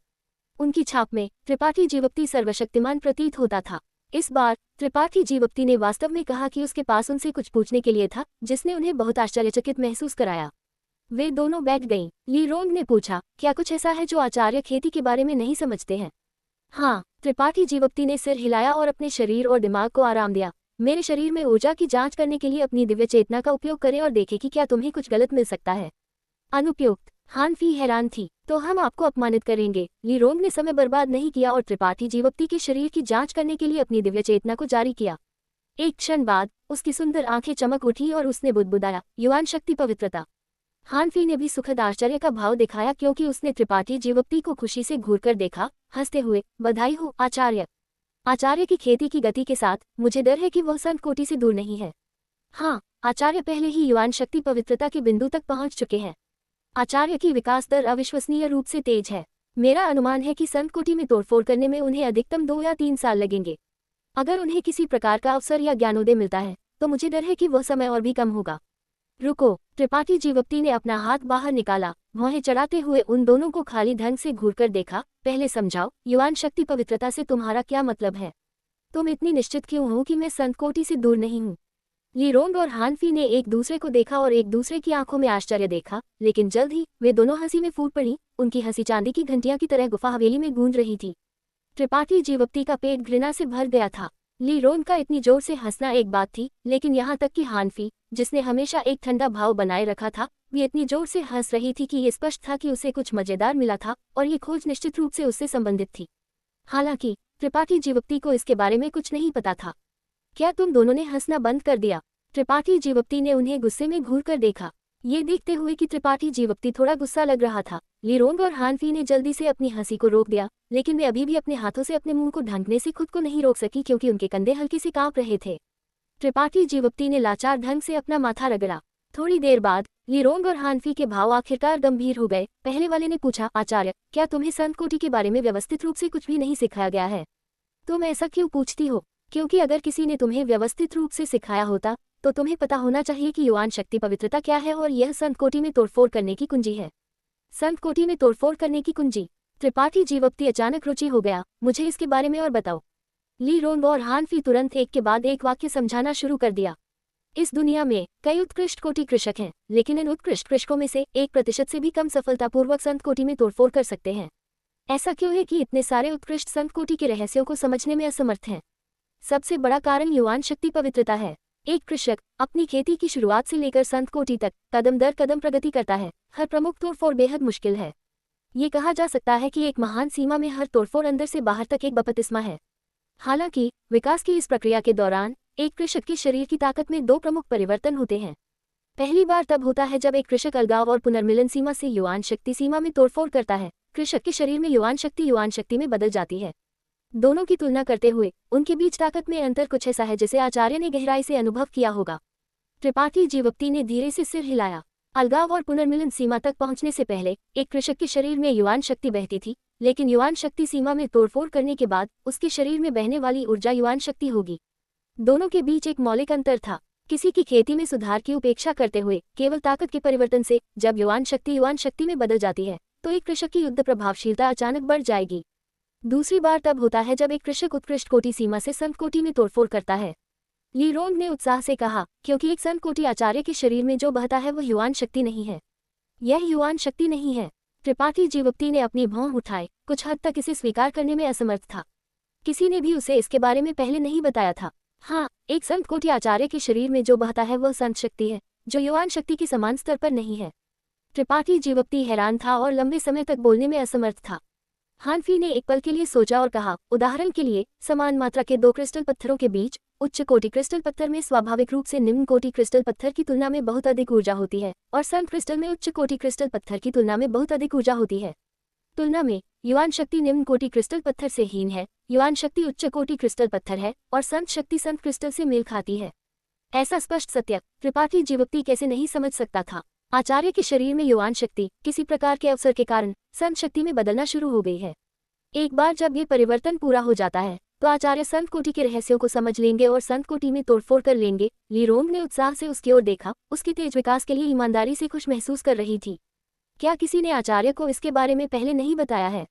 उनकी छाप में त्रिपाठी जीवोक्ति सर्वशक्तिमान प्रतीत होता था। इस बार त्रिपाठी जीवोक्ति ने वास्तव में कहा कि उसके पास उनसे कुछ पूछने के लिए था, जिसने उन्हें बहुत आश्चर्यचकित महसूस कराया। वे दोनों बैठ गईं। लीरोंग ने पूछा, क्या कुछ ऐसा है जो आचार्य खेती के बारे में नहीं समझते हैं? हाँ, त्रिपाठी जीवोक्ति ने सिर हिलाया और अपने शरीर और दिमाग को आराम दिया। मेरे शरीर में ऊर्जा की जांच करने के लिए अपनी दिव्य चेतना का उपयोग करें और देखें कि क्या तुम्हें कुछ गलत मिल सकता है। अनुपयुक्त। हानफी हैरान थी। तो हम आपको अपमानित करेंगे। लीरोंग ने समय बर्बाद नहीं किया और त्रिपाठी जीवोक्ति के शरीर की जांच करने के लिए अपनी दिव्य चेतना को जारी किया। एक क्षण बाद उसकी सुंदर आंखें चमक उठी और उसने बुदबुदाया, युवान शक्ति पवित्रता। हानफी ने भी सुखद आश्चर्य का भाव दिखाया, क्योंकि उसने त्रिपाठी जीवोक्ति को खुशी से घूरकर देखा, हंसते हुए, बधाई हो आचार्य। आचार्य की खेती की गति के साथ मुझे डर है कि वह संत कोटि से दूर नहीं है। हाँ, आचार्य पहले ही युवान शक्ति पवित्रता के बिंदु तक पहुंच चुके हैं। आचार्य की विकास दर अविश्वसनीय रूप से तेज है। मेरा अनुमान है कि संत कोटि में तोड़फोड़ करने में उन्हें अधिकतम 2 या 3 साल लगेंगे। अगर उन्हें किसी प्रकार का अवसर या ज्ञानोदय मिलता है तो मुझे डर है कि वह समय और भी कम होगा। रुको। त्रिपाठी जीवोक्ति ने अपना हाथ बाहर निकाला, भौहें चढ़ाते हुए उन दोनों को खाली ढंग से घूरकर देखा। पहले समझाओ, युवान शक्ति पवित्रता से तुम्हारा क्या मतलब है? तुम इतनी निश्चित क्यों हो कि मैं संत कोटि से दूर नहीं हूँ? लीरोंग और हानफी ने एक दूसरे को देखा और एक दूसरे की आंखों में आश्चर्य देखा, लेकिन जल्द ही वे दोनों हंसी में फूट पड़ी। उनकी हंसी चांदी की घंटियां की तरह गुफा हवेली में गूंज रही थी। त्रिपाठी जीवोक्ति का पेट घृणा से भर गया था। लीरोंग का इतनी जोर से हंसना एक बात थी, लेकिन यहाँ तक कि हानफी, जिसने हमेशा एक ठंडा भाव बनाए रखा था, भी इतनी जोर से हंस रही थी कि ये स्पष्ट था कि उसे कुछ मजेदार मिला था और ये खोज निश्चित रूप से उससे संबंधित थी। हालांकि त्रिपाठी जीवोक्ति को इसके बारे में कुछ नहीं पता था। क्या तुम दोनों ने हंसना बंद कर दिया? त्रिपाठी जीवोक्ति ने उन्हें गुस्से में घूरकर देखा। ये देखते हुए कि त्रिपाठी जीवोक्ति थोड़ा गुस्सा लग रहा था, लीरोंग और हानफी ने जल्दी से अपनी हंसी को रोक दिया, लेकिन वे अभी भी अपने हाथों से अपने मुंह को ढंकने से खुद को नहीं रोक सकी, क्योंकि उनके कंधे हल्के से कांप रहे थे। त्रिपाठी जीवोक्ति ने लाचार ढंग से अपना माथा रगड़ा। थोड़ी देर बाद लीरोंग और हानफी के भाव आखिरकार गंभीर हो गए। पहले वाले ने पूछा, आचार्य, क्या तुम्हें संत कोटि के बारे में व्यवस्थित रूप से कुछ भी नहीं सिखाया गया है? तुम ऐसा क्यों पूछती हो? क्योंकि अगर किसी ने तुम्हें व्यवस्थित रूप से सिखाया होता तो तुम्हें पता होना चाहिए कि युवान शक्ति पवित्रता क्या है, और यह संत कोटि में तोड़फोड़ करने की कुंजी है। संत कोटि में तोड़फोड़ करने की कुंजी? त्रिपाठी जीवोक्ति अचानक रुचि हो गया। मुझे इसके बारे में और बताओ। ली रोंग और हान फी तुरंत एक के बाद एक वाक्य समझाना शुरू कर दिया। इस दुनिया में कई उत्कृष्ट कोटि कृषक हैं, लेकिन इन उत्कृष्ट कृषकों में से 1% से भी कम सफलतापूर्वक संत कोटि में तोड़फोड़ कर सकते हैं। ऐसा क्यों है कि इतने सारे उत्कृष्ट संत कोटि के रहस्यों को समझने में असमर्थ हैं? सबसे बड़ा कारण युवान शक्ति पवित्रता है। एक कृषक अपनी खेती की शुरुआत से लेकर संत कोटि तक कदम दर कदम प्रगति करता है। हर प्रमुख तोड़फोड़ बेहद मुश्किल है। ये कहा जा सकता है कि एक महान सीमा में हर तोड़फोड़ अंदर से बाहर तक एक बपतिस्मा है। हालांकि विकास की इस प्रक्रिया के दौरान एक कृषक के शरीर की ताकत में 2 प्रमुख परिवर्तन होते हैं। पहली बार तब होता है जब एक कृषक अलगाव और पुनर्मिलन सीमा से युवान शक्ति सीमा में तोड़फोड़ करता है। कृषक के शरीर में युवान शक्ति में बदल जाती है। दोनों की तुलना करते हुए उनके बीच ताकत में अंतर कुछ ऐसा है जिसे आचार्य ने गहराई से अनुभव किया होगा। त्रिपाठी जीवक्ति ने धीरे से सिर हिलाया। अलगाव और पुनर्मिलन सीमा तक पहुंचने से पहले एक कृषक के शरीर में युवान शक्ति बहती थी, लेकिन युवान शक्ति सीमा में तोड़फोड़ करने के बाद उसके शरीर में बहने वाली ऊर्जा युवान शक्ति होगी। दोनों के बीच एक मौलिक अंतर था। किसी की खेती में सुधार की उपेक्षा करते हुए केवल ताकत के परिवर्तन से जब युवान शक्ति में बदल जाती है तो एक कृषक की युद्ध प्रभावशीलता अचानक बढ़ जाएगी। दूसरी बार तब होता है जब एक कृषक उत्कृष्ट कोटि सीमा से संत कोटि में तोड़फोड़ करता है। ली रोंग ने उत्साह से कहा, क्योंकि एक संत कोटि आचार्य के शरीर में जो बहता है वह युवान शक्ति नहीं है। यह युवान शक्ति नहीं है। त्रिपाठी जीवक्ति ने अपनी भौं उठाए, कुछ हद तक इसे स्वीकार करने में असमर्थ था। किसी ने भी उसे इसके बारे में पहले नहीं बताया था। हाँ, एक संत कोटि आचार्य के शरीर में जो बहता है वह संत शक्ति है, जो युवान शक्ति के समान स्तर पर नहीं है। त्रिपाठी जीवक्ति हैरान था और लंबे समय तक बोलने में असमर्थ था। हान फी ने एक पल के लिए सोचा और कहा, उदाहरण के लिए समान मात्रा के 2 क्रिस्टल पत्थरों के बीच उच्च कोटि क्रिस्टल पत्थर में स्वाभाविक रूप से निम्न कोटि क्रिस्टल पत्थर की तुलना में बहुत अधिक ऊर्जा होती है, और संत क्रिस्टल में उच्च कोटि क्रिस्टल पत्थर की तुलना में बहुत अधिक ऊर्जा होती है। तुलना में युवान शक्ति निम्न कोटि क्रिस्टल पत्थर से हीन है, युवान शक्ति उच्च कोटि क्रिस्टल पत्थर है, और संत शक्ति संत क्रिस्टल से मेल खाती है। ऐसा स्पष्ट सत्य त्रिपाठी जीवक्ति कैसे नहीं समझ सकता था। आचार्य के शरीर में युवान शक्ति किसी प्रकार के अवसर के कारण संत शक्ति में बदलना शुरू हो गई है। एक बार जब ये परिवर्तन पूरा हो जाता है तो आचार्य संत कोटि के रहस्यों को समझ लेंगे और संत कोटि में तोड़फोड़ कर लेंगे। ली रोंग ने उत्साह से उसकी ओर देखा। उसके तेज विकास के लिए ईमानदारी से खुश महसूस कर रही थी। क्या किसी ने आचार्य को इसके बारे में पहले नहीं बताया है?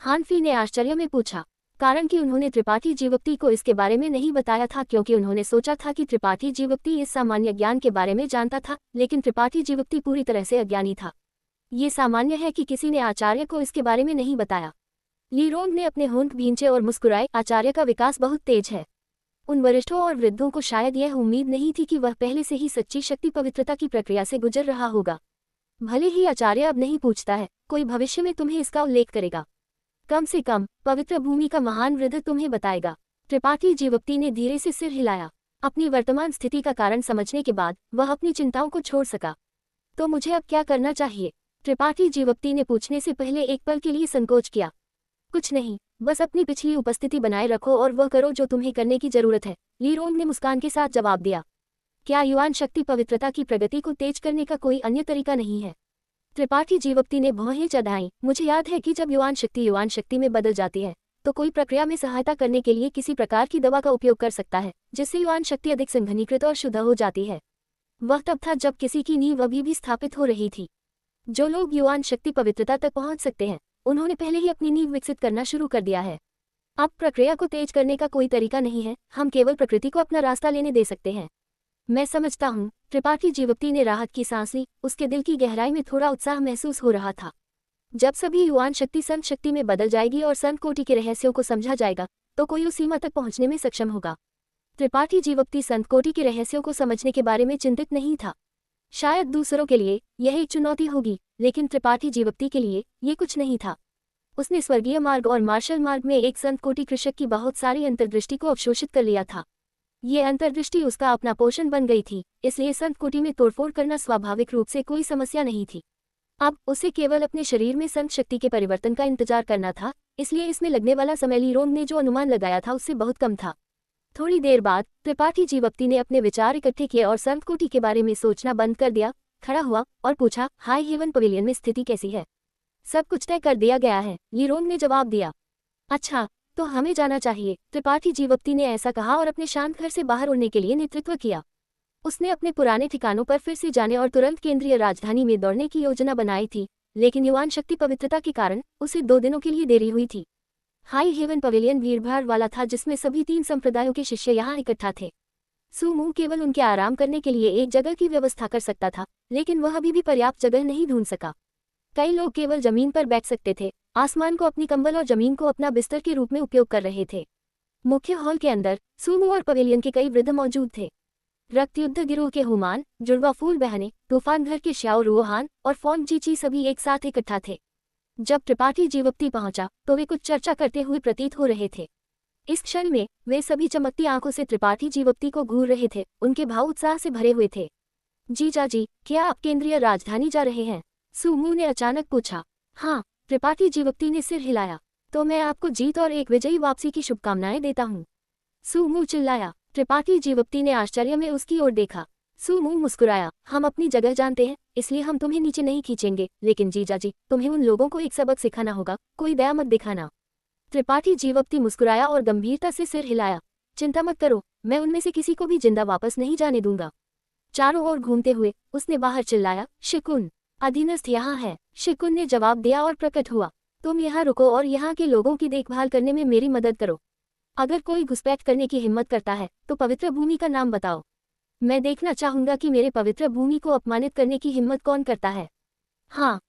हान फी ने आश्चर्य में पूछा। कारण कि उन्होंने त्रिपाठी जीवक्ति को इसके बारे में नहीं बताया था, क्योंकि उन्होंने सोचा था कि त्रिपाठी जीवक्ति इस सामान्य ज्ञान के बारे में जानता था, लेकिन त्रिपाठी जीवक्ति पूरी तरह से अज्ञानी था। ये सामान्य है कि किसी ने आचार्य को इसके बारे में नहीं बताया। ली रोंग ने अपने होंठ भींचे और मुस्कुराए। आचार्य का विकास बहुत तेज है। उन वरिष्ठों और वृद्धों को शायद यह उम्मीद नहीं थी कि वह पहले से ही सच्ची शक्ति पवित्रता की प्रक्रिया से गुजर रहा होगा। भले ही आचार्य अब नहीं पूछता है, कोई भविष्य में तुम्हें इसका उल्लेख करेगा। कम से कम पवित्र भूमि का महान वृद्ध तुम्हें बताएगा। त्रिपाठी जीवक्ति ने धीरे से सिर हिलाया। अपनी वर्तमान स्थिति का कारण समझने के बाद वह अपनी चिंताओं को छोड़ सका। तो मुझे अब क्या करना चाहिए? त्रिपाठी जीवक्ति ने पूछने से पहले एक पल के लिए संकोच किया। कुछ नहीं, बस अपनी पिछली उपस्थिति बनाए रखो और वह करो जो तुम्हें करने की जरूरत है। ली रोंग ने मुस्कान के साथ जवाब दिया। क्या युवान शक्ति पवित्रता की प्रगति को तेज करने का कोई अन्य तरीका नहीं है? त्रिपाठी जीवक्ति ने भौहें चढ़ाईं। मुझे याद है कि जब युवान शक्ति में बदल जाती है तो कोई प्रक्रिया में सहायता करने के लिए किसी प्रकार की दवा का उपयोग कर सकता है, जिससे युवान शक्ति अधिक संघनीकृत और शुद्ध हो जाती है। वह तब था जब किसी की नींव अभी भी स्थापित हो रही थी। जो लोग युवान शक्ति पवित्रता तक पहुंच सकते हैं उन्होंने पहले ही अपनी नींव विकसित करना शुरू कर दिया है। अब प्रक्रिया को तेज करने का कोई तरीका नहीं है, हम केवल प्रकृति को अपना रास्ता लेने दे सकते हैं। मैं समझता हूँ। त्रिपाठी जीवक्ति ने राहत की सांस ली। उसके दिल की गहराई में थोड़ा उत्साह महसूस हो रहा था। जब सभी युवान शक्ति संत शक्ति में बदल जाएगी और संत कोटि के रहस्यों को समझा जाएगा तो कोई उस सीमा तक पहुंचने में सक्षम होगा। त्रिपाठी जीवक्ति संत कोटि के रहस्यों को समझने के बारे में चिंतित नहीं था। शायद दूसरों के लिए यह एक चुनौती होगी, लेकिन त्रिपाठी जीवक्ति के लिए ये कुछ नहीं था। उसने स्वर्गीय मार्ग और मार्शल मार्ग में एक संत कोटि कृषक की बहुत सारी अंतर्दृष्टि को अवशोषित कर लिया था। ये अंतर्दृष्टि उसका अपना पोषण बन गई थी, इसलिए संत कोटि में तोड़फोड़ करना स्वाभाविक रूप से कोई समस्या नहीं थी। अब उसे केवल अपने शरीर में संत शक्ति के परिवर्तन का इंतजार करना था, इसलिए इसमें लगने वाला समय ली रोंग ने जो अनुमान लगाया था उससे बहुत कम था। थोड़ी देर बाद त्रिपाठी जीवक्ति ने अपने विचार इकट्ठे किए और संत कोटि के बारे में सोचना बंद कर दिया। खड़ा हुआ और पूछा, हाई हेवन पवेलियन में स्थिति कैसी है? सब कुछ तय कर दिया गया है, ली रोंग ने जवाब दिया। अच्छा, तो हमें जाना चाहिए। त्रिपाठी जीवक्ति ने ऐसा कहा और अपने शांत घर से बाहर उड़ने के लिए नेतृत्व किया। उसने अपने पुराने ठिकानों पर फिर से जाने और तुरंत केंद्रीय राजधानी में दौड़ने की योजना बनाई थी, लेकिन युवान शक्ति पवित्रता के कारण उसे 2 दिनों के लिए देरी हुई थी। हाई हेवन पवेलियन भीड़भाड़ वाला था जिसमें सभी 3 संप्रदायों के शिष्य यहाँ इकट्ठा थे। सू मूंग केवल उनके आराम करने के लिए एक जगह की व्यवस्था कर सकता था, लेकिन वह अभी भी पर्याप्त जगह नहीं ढूंढ सका। कई लोग केवल जमीन पर बैठ सकते थे, आसमान को अपनी कंबल और जमीन को अपना बिस्तर के रूप में उपयोग कर रहे थे। मुख्य हॉल के अंदर सूमो और पवेलियन के कई वृद्ध मौजूद थे। रक्त युद्ध गिरोह के हुमान, जुड़वा फूल बहने, तूफान घर के श्याओ रूहान और फॉन्ग जीची सभी एक साथ इकट्ठा थे। जब त्रिपाठी जीवप्ती पहुंचा तो वे कुछ चर्चा करते हुए प्रतीत हो रहे थे। इस क्षण में वे सभी चमकती आंखों से त्रिपाठी जीवप्ती को घूर रहे थे। उनके भाव उत्साह से भरे हुए थे। जीजाजी, क्या आप केंद्रीय राजधानी जा रहे हैं? सूमू ने अचानक पूछा। हाँ, त्रिपाठी जीवप्ती ने सिर हिलाया। तो मैं आपको जीत और एक विजयी वापसी की शुभकामनाएं देता हूँ। सूमू चिल्लाया। त्रिपाठी जीवप्ती ने आश्चर्य में उसकी ओर देखा। सूमू मुस्कुराया। हम अपनी जगह जानते हैं, इसलिए हम तुम्हें नीचे नहीं खींचेंगे, लेकिन जीजाजी, तुम्हें उन लोगों को एक सबक सिखाना होगा, कोई दया मत दिखाना। त्रिपाठी जीवप्ती मुस्कुराया और गंभीरता से सिर हिलाया। चिंता मत करो, मैं उनमें से किसी को भी जिंदा वापस नहीं जाने दूंगा। चारों ओर घूमते हुए उसने बाहर चिल्लाया, शिकुन, अधीनस्थ यहाँ है। शिकुन ने जवाब दिया और प्रकट हुआ। तुम यहाँ रुको और यहाँ के लोगों की देखभाल करने में मेरी मदद करो। अगर कोई घुसपैठ करने की हिम्मत करता है तो पवित्र भूमि का नाम बताओ। मैं देखना चाहूंगा कि मेरे पवित्र भूमि को अपमानित करने की हिम्मत कौन करता है। हाँ,